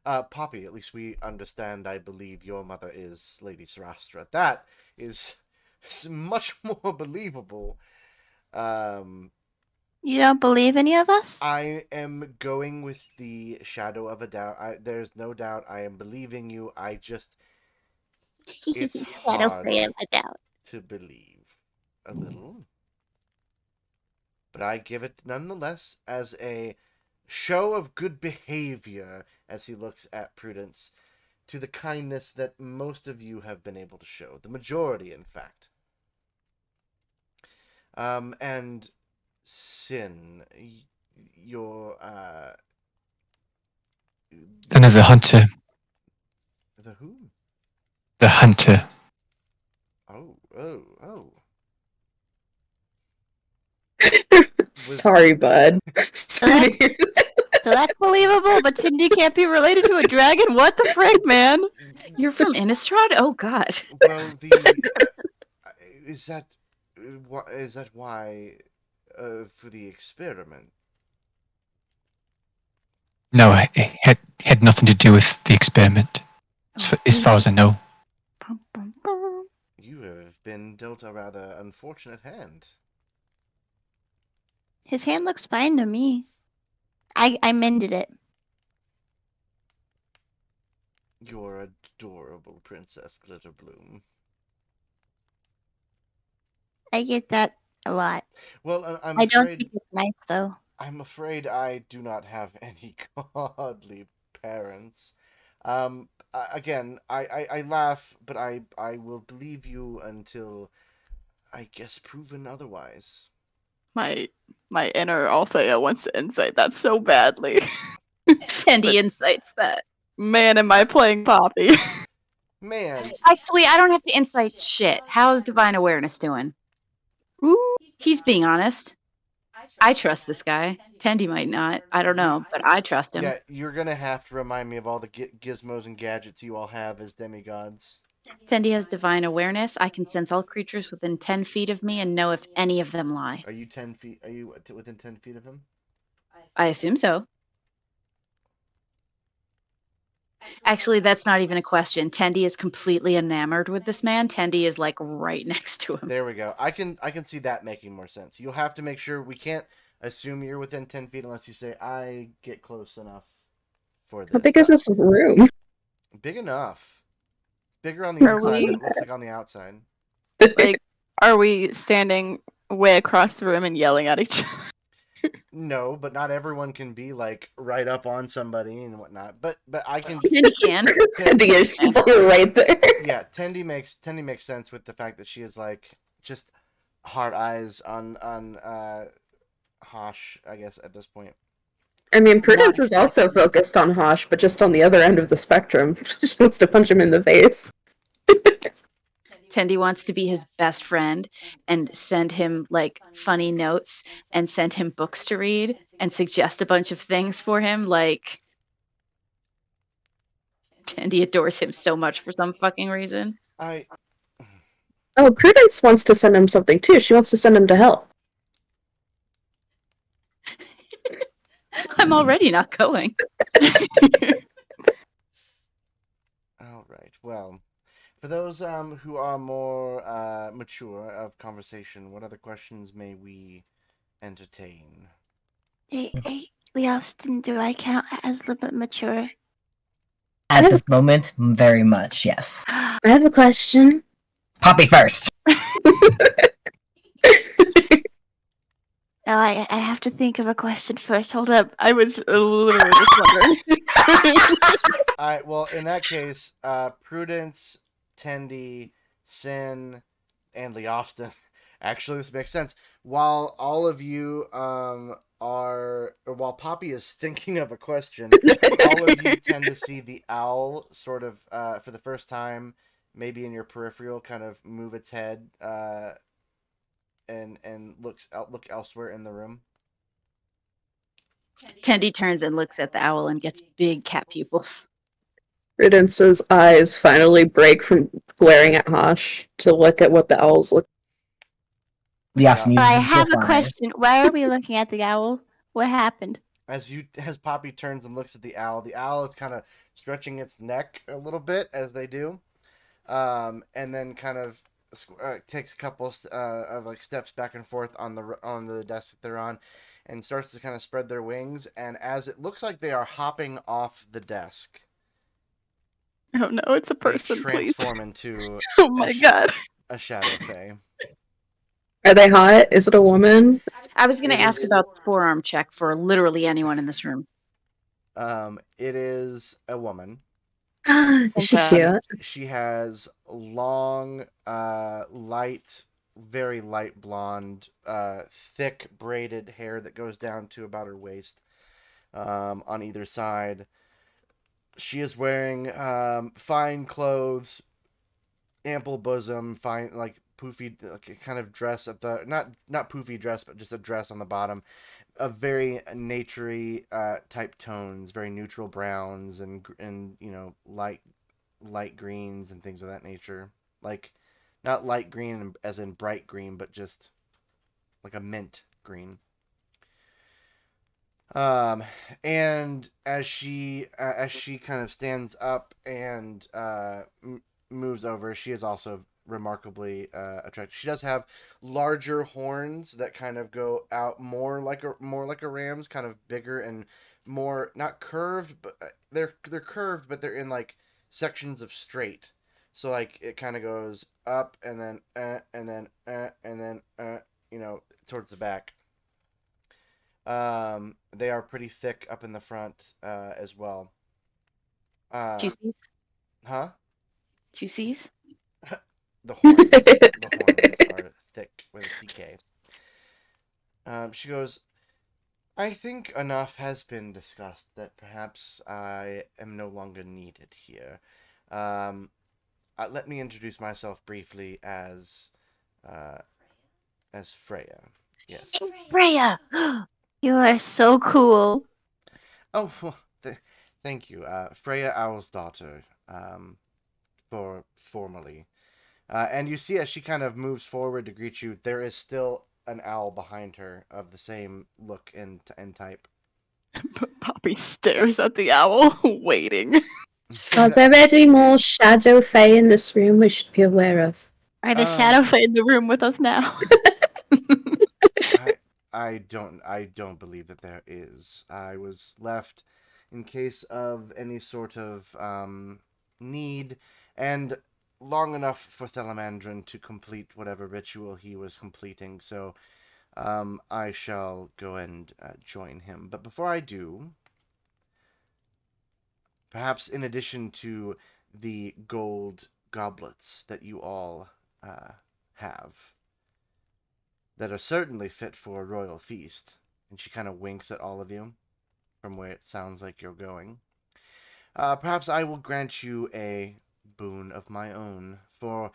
Poppy, at least we understand, I believe your mother is Lady Sarastra. That is much more believable. You don't believe any of us? I am going with the shadow of a doubt. There's no doubt I am believing you. I just, it's Shadow hard free of a doubt. to believe a little. But I give it nonetheless as a show of good behavior as he looks at Prudence to the kindness that most of you have been able to show. The majority, in fact. And Sin, your, Another hunter. The who? The hunter. Oh. Sorry, bud. So that's believable, but Tindy can't be related to a dragon? What the frick, man? You're from Innistrad? Oh God. Well, is that why for the experiment? No, it had nothing to do with the experiment, as far as I know. You have been dealt a rather unfortunate hand. His hand looks fine to me. I mended it. You're adorable, Princess Glitterbloom. I get that a lot. Well, I don't think it's nice, though. I'm afraid I do not have any godly parents. Again, I laugh, but I will believe you until, I guess, proven otherwise. My inner Althea wants to insight that so badly. Tendy insights that. Man, am I playing Poppy? Man. Actually, I don't have to insight shit. How's Divine Awareness doing? Ooh. He's being honest. I trust this guy. Tendy might not. I don't know, but I trust him. Yeah, you're gonna have to remind me of all the gizmos and gadgets you all have as demigods. Tendy has Divine Awareness. I can sense all creatures within 10 feet of me and know if any of them lie. Are you 10 feet? Are you within 10 feet of him? I assume so. Actually, that's not even a question. Tendy is completely enamored with this man. Tendy is like right next to him. There we go. I can see that making more sense. You'll have to make sure we can't assume you're within 10 feet unless you say I get close enough for this. How big is this room? Big enough. Bigger on the inside than it looks like on the outside. Like, are we standing way across the room and yelling at each other? No, but not everyone can be like right up on somebody and whatnot. But I can. Tendy can. Tendy is she's right there. Yeah, Tendy makes sense with the fact that she is like just hard eyes on Hosh, I guess, at this point. I mean, Prudence is also focused on Hosh, but just on the other end of the spectrum. She wants to punch him in the face. Tendy wants to be his best friend and send him like funny notes and send him books to read and suggest a bunch of things for him. Like, Tendy adores him so much for some fucking reason. Oh, Prudence wants to send him something too. She wants to send him to hell. I'm already not going. All right. Well, for those who are more mature of conversation, what other questions may we entertain? Hey, Leostin, do I count as a little bit mature? At this moment, very much, yes. I have a question. Poppy first. Oh, I have to think of a question first. Hold up. I was literally just wondering. All right. Well, in that case, Prudence, Tendy, Sin, and Leofston. Actually, this makes sense. While all of you while Poppy is thinking of a question, all of you tend to see the owl sort of for the first time, maybe in your peripheral, kind of move its head and look elsewhere in the room. Tendy turns and looks at the owl and gets big cat pupils. Ridence's eyes finally break from glaring at Hosh to look at what the owls look. Yes, and So you I just have a fine. question. Why are we looking at the owl? What happened? As Poppy turns and looks at the owl is kind of stretching its neck a little bit as they do, and then kind of takes a couple of like steps back and forth on the desk that they're on, and starts to kind of spread their wings. And as it looks like they are hopping off the desk, Oh no, it's a person, they please. transform into Oh my god. a shadow fae. Are they hot? Is it a woman? I was going to It ask is- about the forearm check for literally anyone in this room. It is a woman. Is she cute? She has long, very light blonde, thick braided hair that goes down to about her waist, on either side. She is wearing fine clothes, ample bosom, fine like poofy kind of dress at the not poofy dress, but just a dress on the bottom. A very naturey type tones, very neutral browns and light greens and things of that nature. Like not light green as in bright green, but just like a mint green. And as she kind of stands up and moves over, she is also remarkably attractive. She does have larger horns that kind of go out more like a ram's, kind of bigger and more not curved, but they're curved, but they're in like sections of straight. So like it kind of goes up and then towards the back. They are pretty thick up in the front as well. Two C's? Huh? Two C's? The horns are thick with a CK. She goes, I think enough has been discussed that perhaps I am no longer needed here. Let me introduce myself briefly as Freya. Yes. Freya! You are so cool. Oh, well, thank you. Freya Owl's daughter, formally. And you see as she kind of moves forward to greet you, there is still an owl behind her of the same look and type. Poppy stares at the owl, waiting. Are there any more shadow fae in this room we should be aware of? Are the shadow fae in the room with us now? I don't believe that there is. I was left in case of any sort of need, and long enough for Thelamandrine to complete whatever ritual he was completing. So I shall go and join him. But before I do, perhaps in addition to the gold goblets that you all have, that are certainly fit for a royal feast, and she kind of winks at all of you from where it sounds like you're going. Perhaps I will grant you a boon of my own for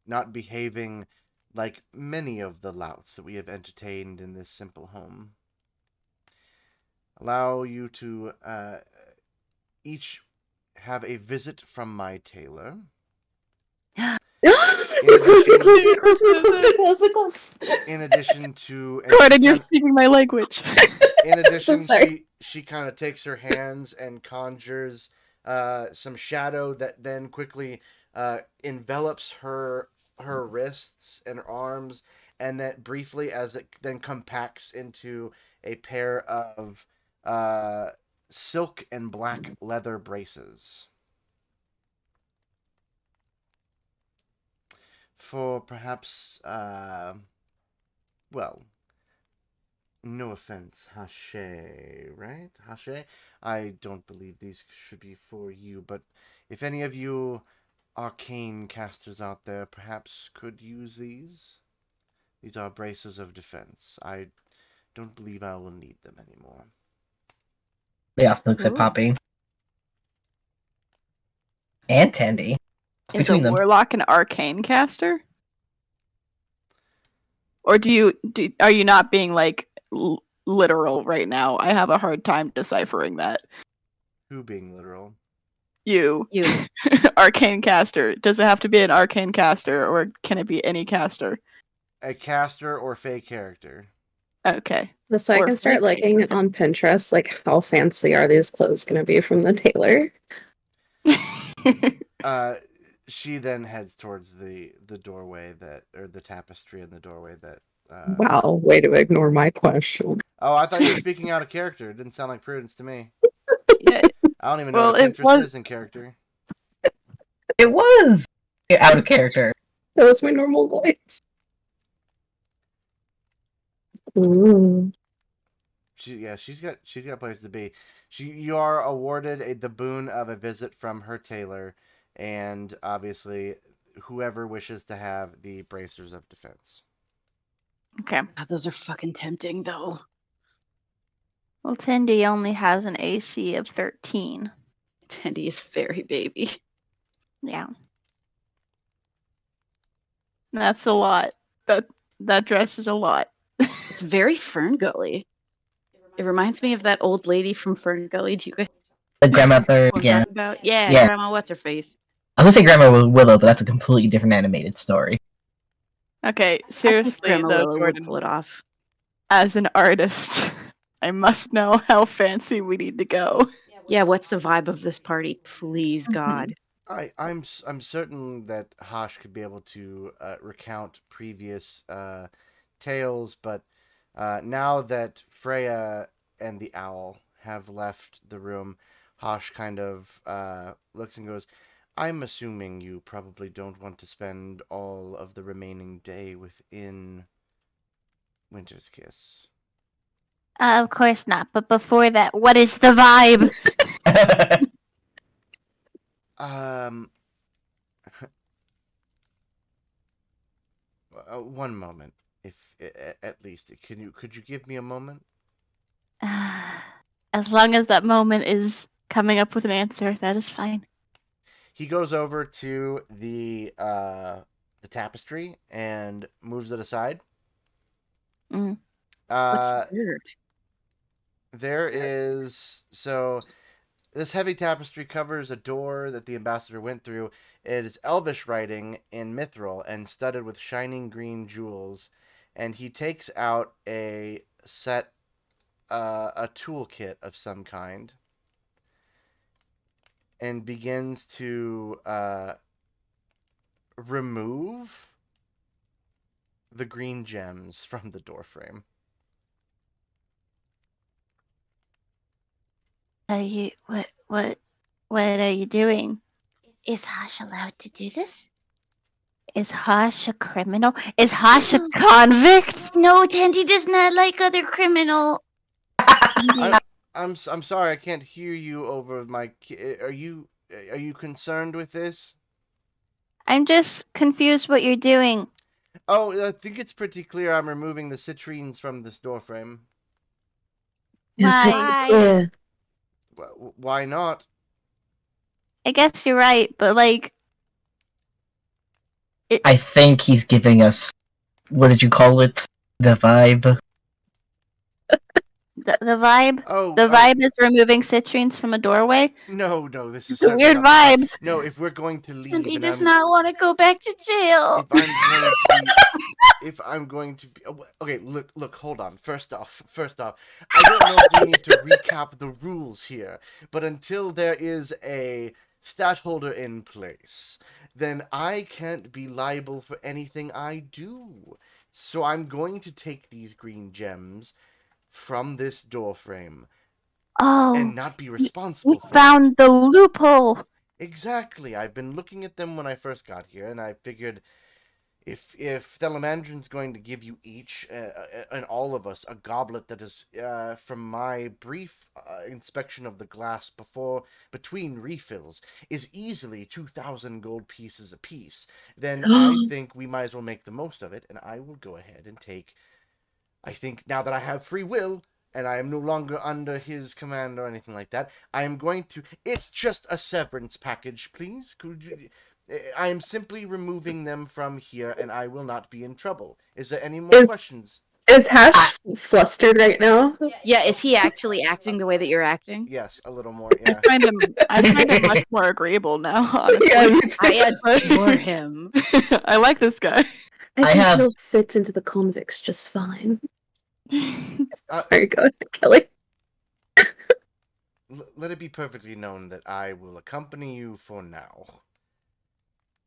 not behaving like many of the louts that we have entertained in this simple home. Allow you to each have a visit from my tailor. In addition to... Gordon, you're speaking my language. In addition, So she kind of takes her hands and conjures some shadow that then quickly envelops her wrists and arms, and that briefly, as it then compacts into a pair of silk and black leather braces. For perhaps, well, no offense, Hache, right? Hache? I don't believe these should be for you, but if any of you arcane casters out there perhaps could use these. These are braces of defense. I don't believe I will need them anymore. Leos looks at Ooh. Poppy. And Tandy. It's Is a between them. warlock an arcane caster? Or are you not being like literal right now? I have a hard time deciphering that. Who being literal? You. You. Arcane caster. Does it have to be an arcane caster, or can it be any caster? A caster or fey character. Okay. So I Or can start fake looking on Pinterest, like how fancy are these clothes going to be from the tailor? She then heads towards the doorway or the tapestry in the doorway that. Wow, way to ignore my question. Oh, I thought you were speaking out of character. It didn't sound like Prudence to me. Yeah. I don't even know Well, what it Pinterest was- is in character. It was out of character. That was my normal voice. Ooh. She's got a place to be. You are awarded the boon of a visit from her tailor, and obviously, whoever wishes to have the bracers of defense. Okay. God, those are fucking tempting, though. Well, Tindy only has an AC of 13. Tendy is very baby. Yeah. That's a lot. That dress is a lot. It's very Fern Gully. It reminds me of that old lady from Fern Gully. Do you guys The grandmother know what I'm again. talking about? Yeah, Yeah. Grandma, what's her face? I was gonna say Grandma Willow, but that's a completely different animated story. Okay, I think seriously Grandma though, Willow would Jordan, pull it off. as an artist, I must know how fancy we need to go. Yeah, what's the vibe of this party? Please, God. I'm certain that Hosh could be able to recount previous tales, but now that Freya and the owl have left the room, Hosh kind of looks and goes, I'm assuming you probably don't want to spend all of the remaining day within Winter's Kiss. Of course not. But before that, what is the vibe? One moment, if at least. Could you give me a moment? As long as that moment is coming up with an answer, that is fine. He goes over to the tapestry and moves it aside. Mm. What's weird? There is this heavy tapestry covers a door that the ambassador went through. It is elvish writing in mithril and studded with shining green jewels. And he takes out a toolkit of some kind and begins to remove the green gems from the doorframe. What are you doing? Is Hosh allowed to do this? Is Hosh a criminal? Is Hosh a convict? No, Tandy does not like other criminal. I'm sorry, I can't hear you over my. Are you concerned with this? I'm just confused what you're doing. Oh, I think it's pretty clear. I'm removing the citrines from this doorframe. Why? Why not? I guess you're right, but like, I think he's giving us, what did you call it? The vibe? the vibe. Oh, The vibe is removing citrines from a doorway. No, this is It's a certainly weird not the vibe. No, if we're going to leave, Tandy and does not want to go back to jail. if I'm going to be, okay, look, hold on. First off, I don't know if we need to recap the rules here, but until there is a stadtholder in place, then I can't be liable for anything I do. So I'm going to take these green gems from this doorframe Oh, and not be responsible we for found it. the loophole. Exactly. I've been looking at them when I first got here, and I figured if Thelamandrine's going to give you each and all of us a goblet that is, from my brief inspection of the glass between refills, is easily 2,000 gold pieces apiece, then I think we might as well make the most of it, and I will go ahead and take. I think now that I have free will, and I am no longer under his command or anything like that, I am going to. It's just a severance package, please. Could you? I am simply removing them from here, and I will not be in trouble. Is there any more questions? Is Hash flustered right now? Yeah, is he actually acting the way that you're acting? Yes, a little more. Yeah. I find him much more agreeable now, honestly. Yeah, me too. I adore him. I like this guy. I I think have- he'll fit into the convicts just fine. Uh, Sorry, go ahead, Kelly. Let it be perfectly known that I will accompany you for now.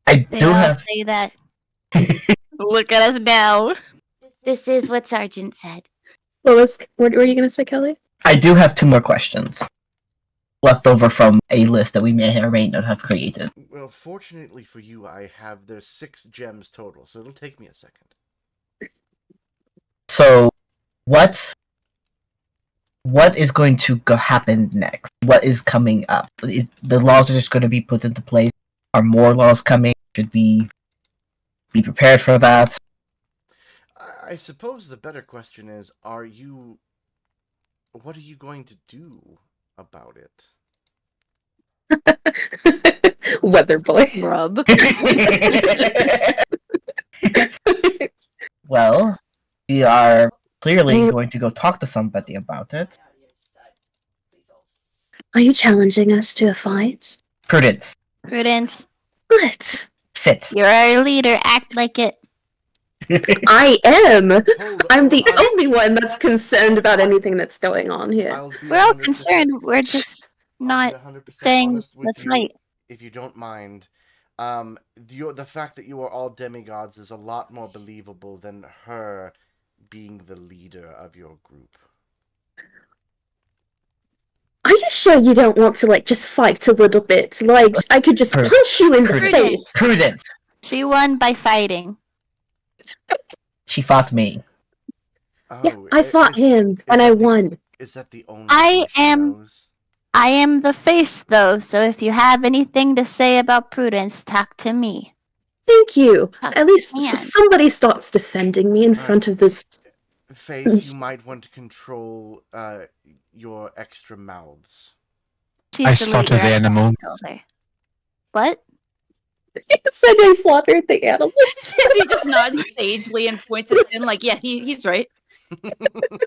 I They do all have. say that. Look at us now. This is what Sergeant said. What were you gonna say, Kelly? I do have 2 more questions left over from a list that we may or may not have created. Well, fortunately for you, there's 6 gems total, so it'll take me a second. So, what is going to happen next? What is coming up? Is the laws are just going to be put into place? Are more laws coming? Should we be prepared for that? I suppose the better question is, what are you going to do about it? Weather boy. Rub. Well, we are clearly going to go talk to somebody about it. Are you challenging us to a fight? Prudence, Prudence, What? sit. you're our leader. Act like it. I am. Hold I'm the on. only one that's concerned about anything that's going on here. I'll be We're all 100% concerned. We're just I'll not be 100% saying honest with let's you, fight. if you don't mind. The fact that you are all demigods is a lot more believable than her being the leader of your group. Are you sure you don't want to, just fight a little bit? I could just Prudence. punch you in the Prudence. face. Prudence. She won by fighting. She fought me. Yeah, Oh, I fought him, and I won. Is that the only I thing she am- knows? I am the face, though, so if you have anything to say about Prudence, talk to me. Thank you. Talk At least man. somebody starts defending me in front of this. Face, you might want to control your extra mouths. She's I the slaughtered leader. the animal. Told her. What? Said I slaughtered the animals. He just nods sagely and points at Finn like, yeah, he's right.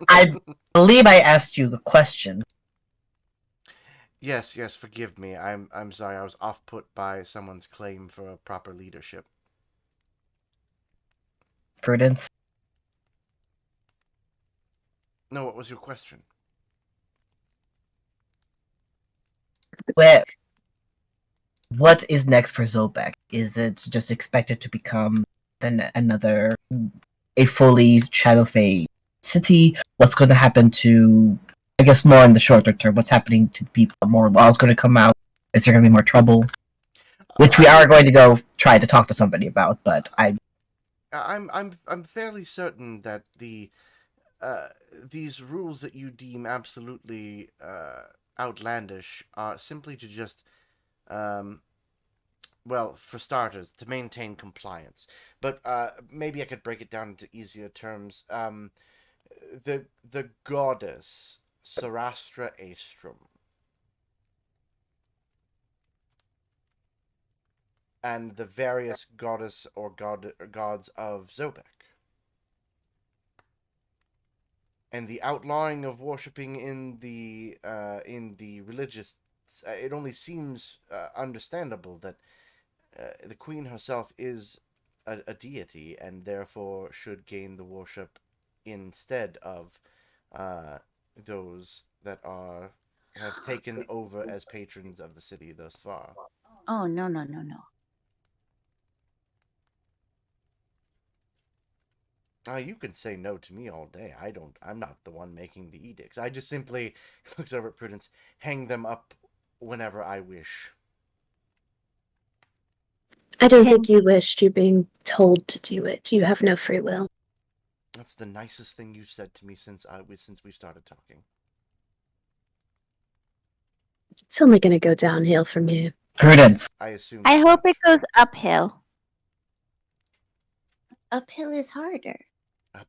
I believe I asked you the question. Yes, forgive me. I'm sorry. I was off-put by someone's claim for a proper leadership. Prudence. No, what was your question? What is next for Zobeck? Is it just expected to become a fully Shadowfey city? What's going to happen to, I guess, more in the shorter term? What's happening to people? Are more laws going to come out? Is there going to be more trouble? Which we are going to go try to talk to somebody about, but I'm fairly certain that these rules that you deem absolutely outlandish are simply to just well, for starters, to maintain compliance. But maybe I could break it down into easier terms. The goddess Sarastra Aestrum and the various goddess or gods of Zobeck, and the outlawing of worshipping in the religious. It only seems understandable that the queen herself is a deity and therefore should gain the worship instead of those that have taken over as patrons of the city thus far. Oh, no. You can say no to me all day. I'm not the one making the edicts. I just simply, looks over at Prudence, hang them up whenever I wish. I don't think you wished. You're being told to do it. You have no free will. That's the nicest thing you've said to me since we started talking. It's only going to go downhill from here. Prudence. I assume. I hope it goes uphill. Uphill is harder.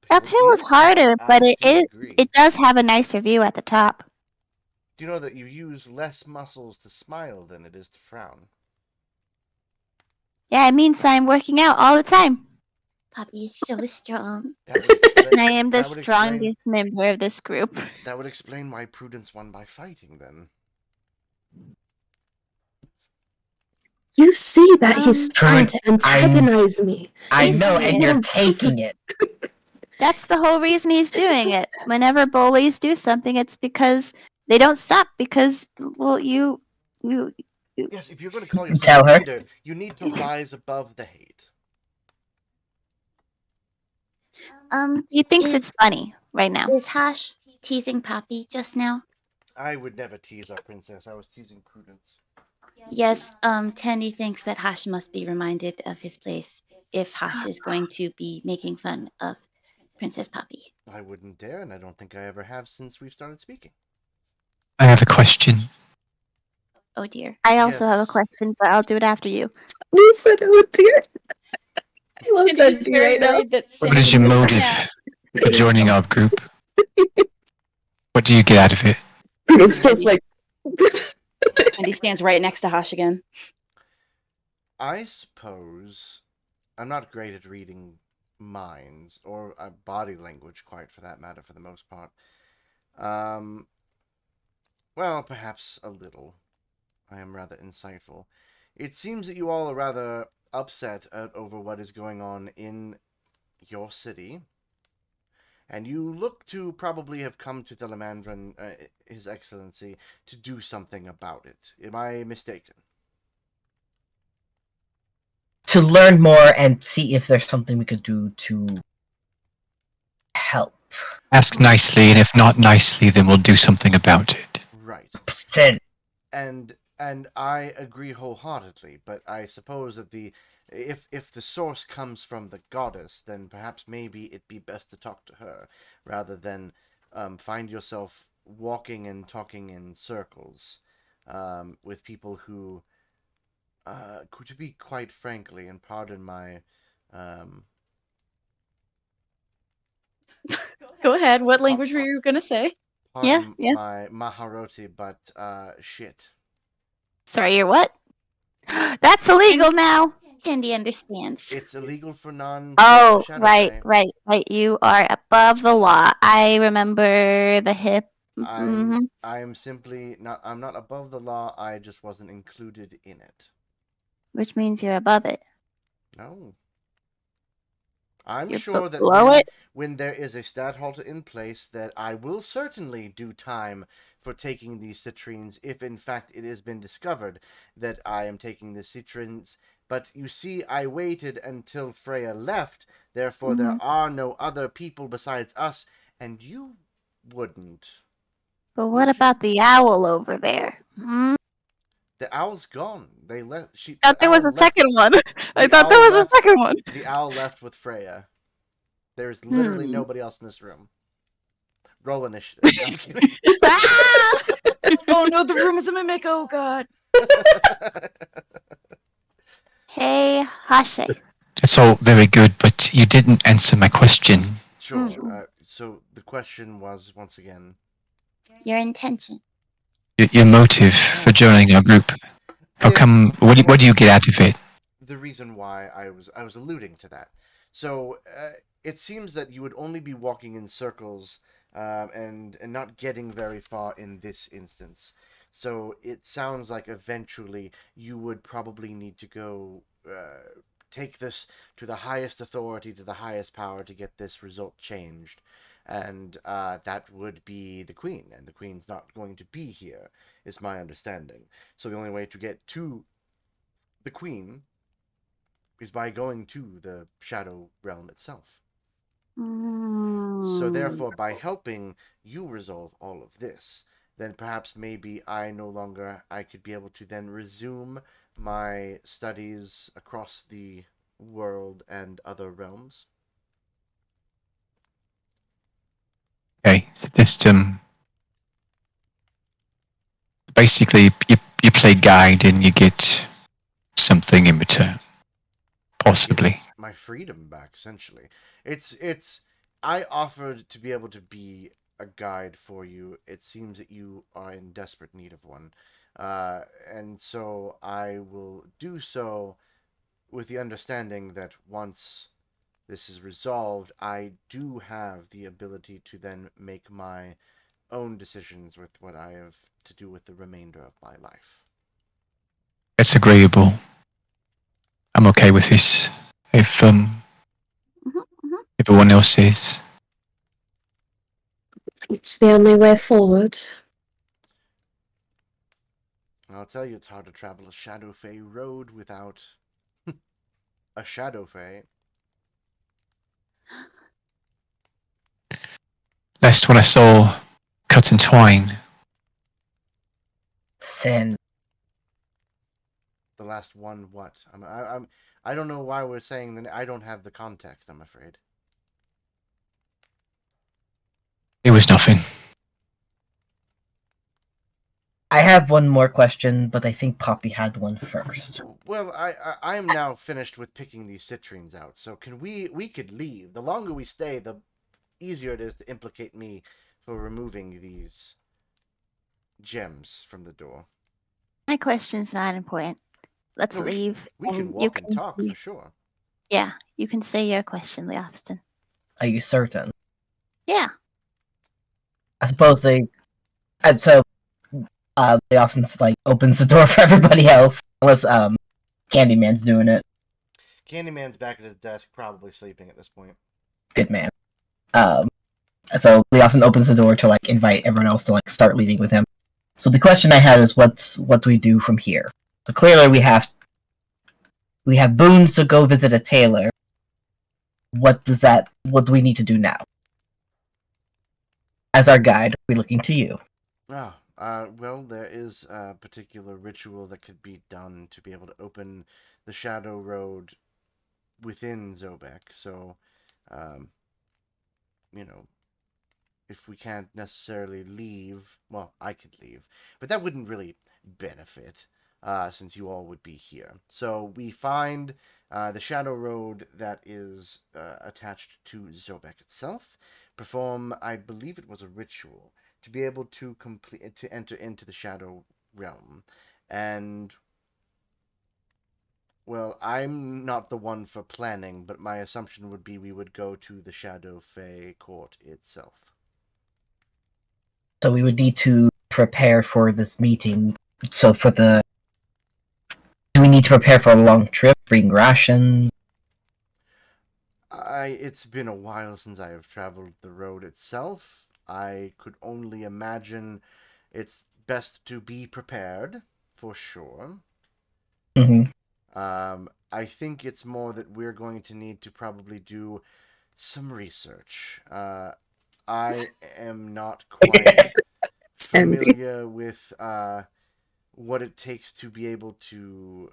Uphill is harder, but it does have a nicer view at the top. Do you know that you use less muscles to smile than it is to frown? Yeah, it means I'm working out all the time. Poppy is so strong. I am the that would explain- strongest member of this group. That would explain why Prudence won by fighting, then. You see that he's trying to Prud- antagonize me. I He's know, and you're little- taking it. That's the whole reason he's doing it. Whenever bullies do something, it's because they don't stop because, well, you Yes, if you're going to call yourself Tell a her. leader, you need to rise above the hate. he thinks Is- it's funny right now. Is Hash teasing Poppy just now? I would never tease our princess. I was teasing Prudence. Yes, Tandy thinks that Hash must be reminded of his place if Hash is going to be making fun of Princess Poppy. I wouldn't dare, and I don't think I ever have since we've started speaking. I have a question. Oh dear. I also have a Yes. question, but I'll do it after you. You said, oh dear. I love Tandy right now. What is your motive for joining our group? What do you get out of it? It's just like, And he stands right next to Hash again. I suppose I'm not great at reading minds or body language, quite for that matter, for the most part. Well, perhaps a little. I am rather insightful. It seems that you all are rather upset over what is going on in your city, and you look to probably have come to Thelamandrine, His Excellency, to do something about it. Am I mistaken? To learn more and see if there's something we could do to help. Ask nicely, and if not nicely, then we'll do something about it. Right. Then And I agree wholeheartedly, but I suppose that if the source comes from the goddess, then perhaps maybe it'd be best to talk to her rather than find yourself walking and talking in circles with people who, to be quite frankly, and pardon my Go ahead. What language were you going to say? pardon Yeah. my Maharoti, but shit. Sorry, you're what? That's illegal now. Tandy understands. It's illegal for non. Oh, Shadow right, Ray. right. You are above the law. I remember the hip. Mhm. I'm simply not. I'm not above the law. I just wasn't included in it. Which means you're above it. No. I'm You're sure that below it? when there is a stadthalter in place, that I will certainly do time for taking these citrines, if in fact it has been discovered that I am taking the citrines. But you see, I waited until Freya left, therefore there are no other people besides us, and you wouldn't. But what about the owl over there? Hmm? The owl's gone. They left. I thought there was a second one. I The thought there owl was a left. second one. The owl left with Freya. There's literally Hmm. nobody else in this room. Roll initiative. No, I'm kidding. Oh no, the room is a mimic. Oh god. Hey, Hashe. It's all very good, but you didn't answer my question. Sure. So the question was, once again, Your intention. Your motive for joining our group. How come? What do you get out of it? the reason why I was alluding to that. So it seems that you would only be walking in circles and not getting very far in this instance. So it sounds like eventually you would probably need to go take this to the highest authority, to the highest power to get this result changed. And that would be the Queen. And the Queen's not going to be here, is my understanding. So the only way to get to the Queen is by going to the Shadow Realm itself. So therefore, by helping you resolve all of this, then perhaps maybe I could be able to then resume my studies across the world and other realms. Okay, just basically you play guide and you get something in return, possibly. My freedom back, essentially. It's I offered to be able to be a guide for you. It seems that you are in desperate need of one. And so I will do so with the understanding that once this is resolved, I do have the ability to then make my own decisions with what I have to do with the remainder of my life. It's agreeable. I'm okay with this. If everyone else is. It's the only way forward. I'll tell you, it's hard to travel a Shadow Fae road without a Shadow Fae. Last one I saw, cut and twine. Sin. The last one, what? I don't know why we're saying that. I don't have the context, I'm afraid. It was nothing. I have one more question, but I think Poppy had one first. Well, I am now finished with picking these citrines out, so can we could leave. The longer we stay, the easier it is to implicate me for removing these gems from the door. My question's not important. Let's No, leave. We can and walk and talk for sure. Yeah, you can say your question, Leofston. Are you certain? Yeah. I suppose they... And so, Austin, like, opens the door for everybody else, unless, Candyman's doing it. Candyman's back at his desk, probably sleeping at this point. Good man. So Leofston opens the door to, like, invite everyone else to, like, start leaving with him. So the question I had is, what do we do from here? So clearly we have boons to go visit a tailor. What do we need to do now? As our guide, we're looking to you. Well, there is a particular ritual that could be done to be able to open the Shadow Road within Zobeck. So, if we can't necessarily leave, well, I could leave, but that wouldn't really benefit, since you all would be here. So we find the Shadow Road that is attached to Zobeck itself, perform, I believe it was a ritual, to be able to enter into the Shadow Realm. And, well, I'm not the one for planning, but my assumption would be we would go to the Shadow Fae Court itself. So we would need to prepare for this meeting. So do we need to prepare for a long trip, bring rations? It's been a while since I have traveled the road itself. I could only imagine it's best to be prepared, for sure. Mm-hmm. I think it's more that we're going to need to probably do some research. I am not quite familiar with what it takes to be able to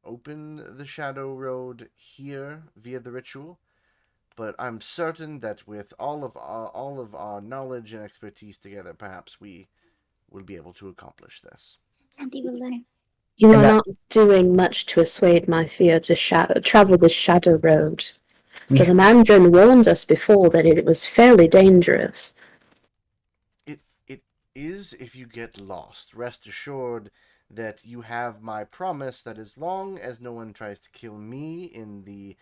open the Shadow Road here via the ritual, but I'm certain that with all of our knowledge and expertise together, perhaps we will be able to accomplish this. Andy will learn. You are not doing much to assuage my fear to travel the Shadow Road. Thelamandrine warned us before that it was fairly dangerous. It is if you get lost. Rest assured that you have my promise that as long as no one tries to kill me in the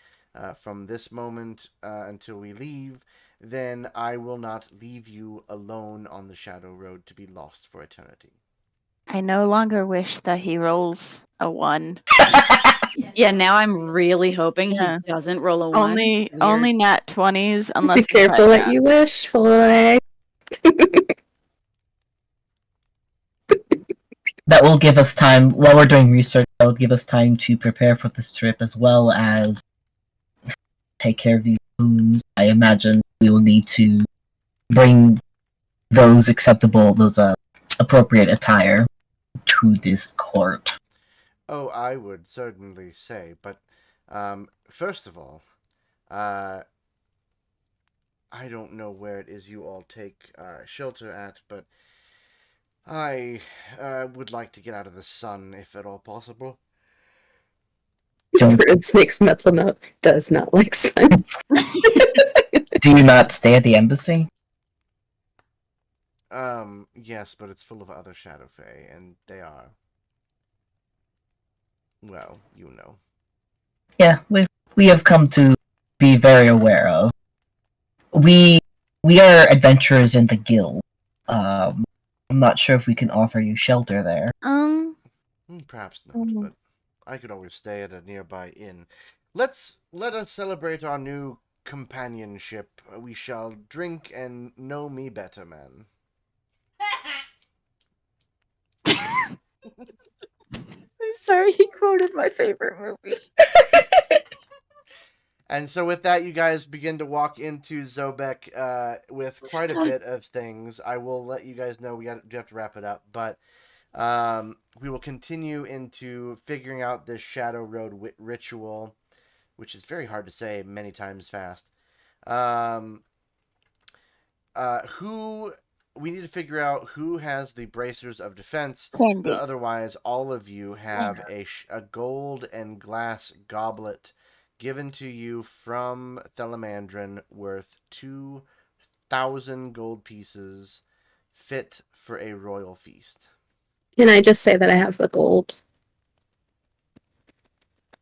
from this moment until we leave, then I will not leave you alone on the Shadow Road to be lost for eternity. I no longer wish that he rolls a 1. Yeah, now I'm really hoping Yeah. he doesn't roll a 1. Only nat 20s, unless Be careful what you wish for. That will give us time, while we're doing research, that will give us time to prepare for this trip as well as take care of these wounds. I imagine we will need to bring those appropriate attire to this court. Oh, I would certainly say, but first of all, I don't know where it is you all take shelter at, but I would like to get out of the sun, if at all possible. It's mixed metal nut does not like sun. Do you not stay at the embassy? Yes, but it's full of other Shadow Fae, and they are, well, you know. Yeah, we have come to be very aware of. We are adventurers in the guild. I'm not sure if we can offer you shelter there. Perhaps not, but I could always stay at a nearby inn. Let us celebrate our new companionship. We shall drink and know me better, man. I'm sorry, he quoted my favorite movie. And so with that, you guys begin to walk into Zobeck with quite a bit of things. I will let you guys know we have to wrap it up, but we will continue into figuring out this Shadow Road ritual, which is very hard to say many times fast. We need to figure out who has the bracers of defense. Candy. But otherwise, all of you have a gold and glass goblet given to you from Thelamandrine worth 2,000 gold pieces, fit for a royal feast. Can I just say that I have the gold?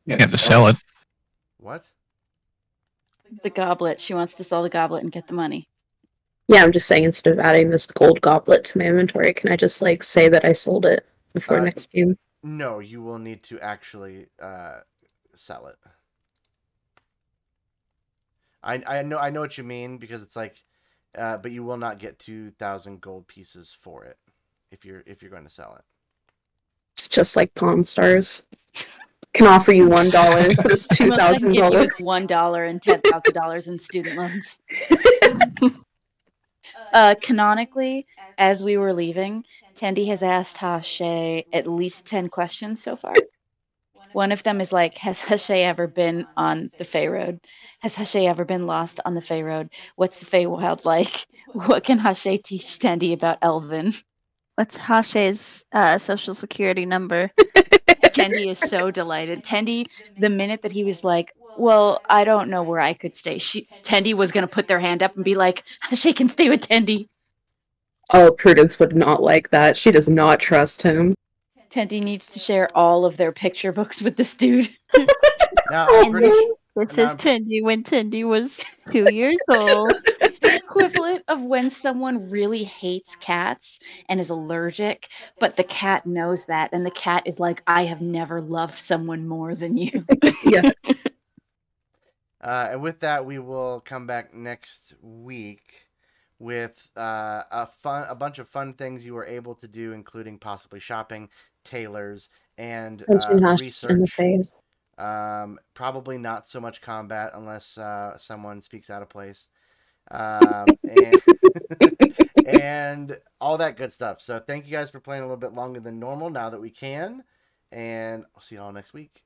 You have to sell it. What? The goblet. She wants to sell the goblet and get the money. Yeah, I'm just saying instead of adding this gold goblet to my inventory, can I just like say that I sold it before next game? No, you will need to actually sell it. I know what you mean, because it's like, but you will not get 2,000 gold pieces for it if you're going to sell it. It's just like Pawn Stars. Can offer you $1 for this $2,000. Give you is $1 and $10,000 in student loans. Canonically, as we were leaving, Tendi has asked Hashay at least 10 questions so far. One of them is like, has Hashay ever been on the Fey Road? Has Hashay ever been lost on the Fey Road? What's the Feywild like? What can Hashay teach Tendi about Elven? What's Hashay's social security number? Tendi is so delighted. Tendi, the minute that he was like, well, I don't know where I could stay, Tendi was going to put their hand up and be like, Hashay can stay with Tendi. Oh, Prudence would not like that. She does not trust him. Tendi needs to share all of their picture books with this dude. Now, This is Tendi when Tendi was 2 years old. It's the equivalent of when someone really hates cats and is allergic, but the cat knows that, and the cat is like, I have never loved someone more than you. Yeah. And with that, we will come back next week with a bunch of fun things you were able to do, including possibly shopping, tailors, and research. In the face. Probably not so much combat unless someone speaks out of place, and all that good stuff. So thank you guys for playing a little bit longer than normal now that we can, and I'll see you all next week.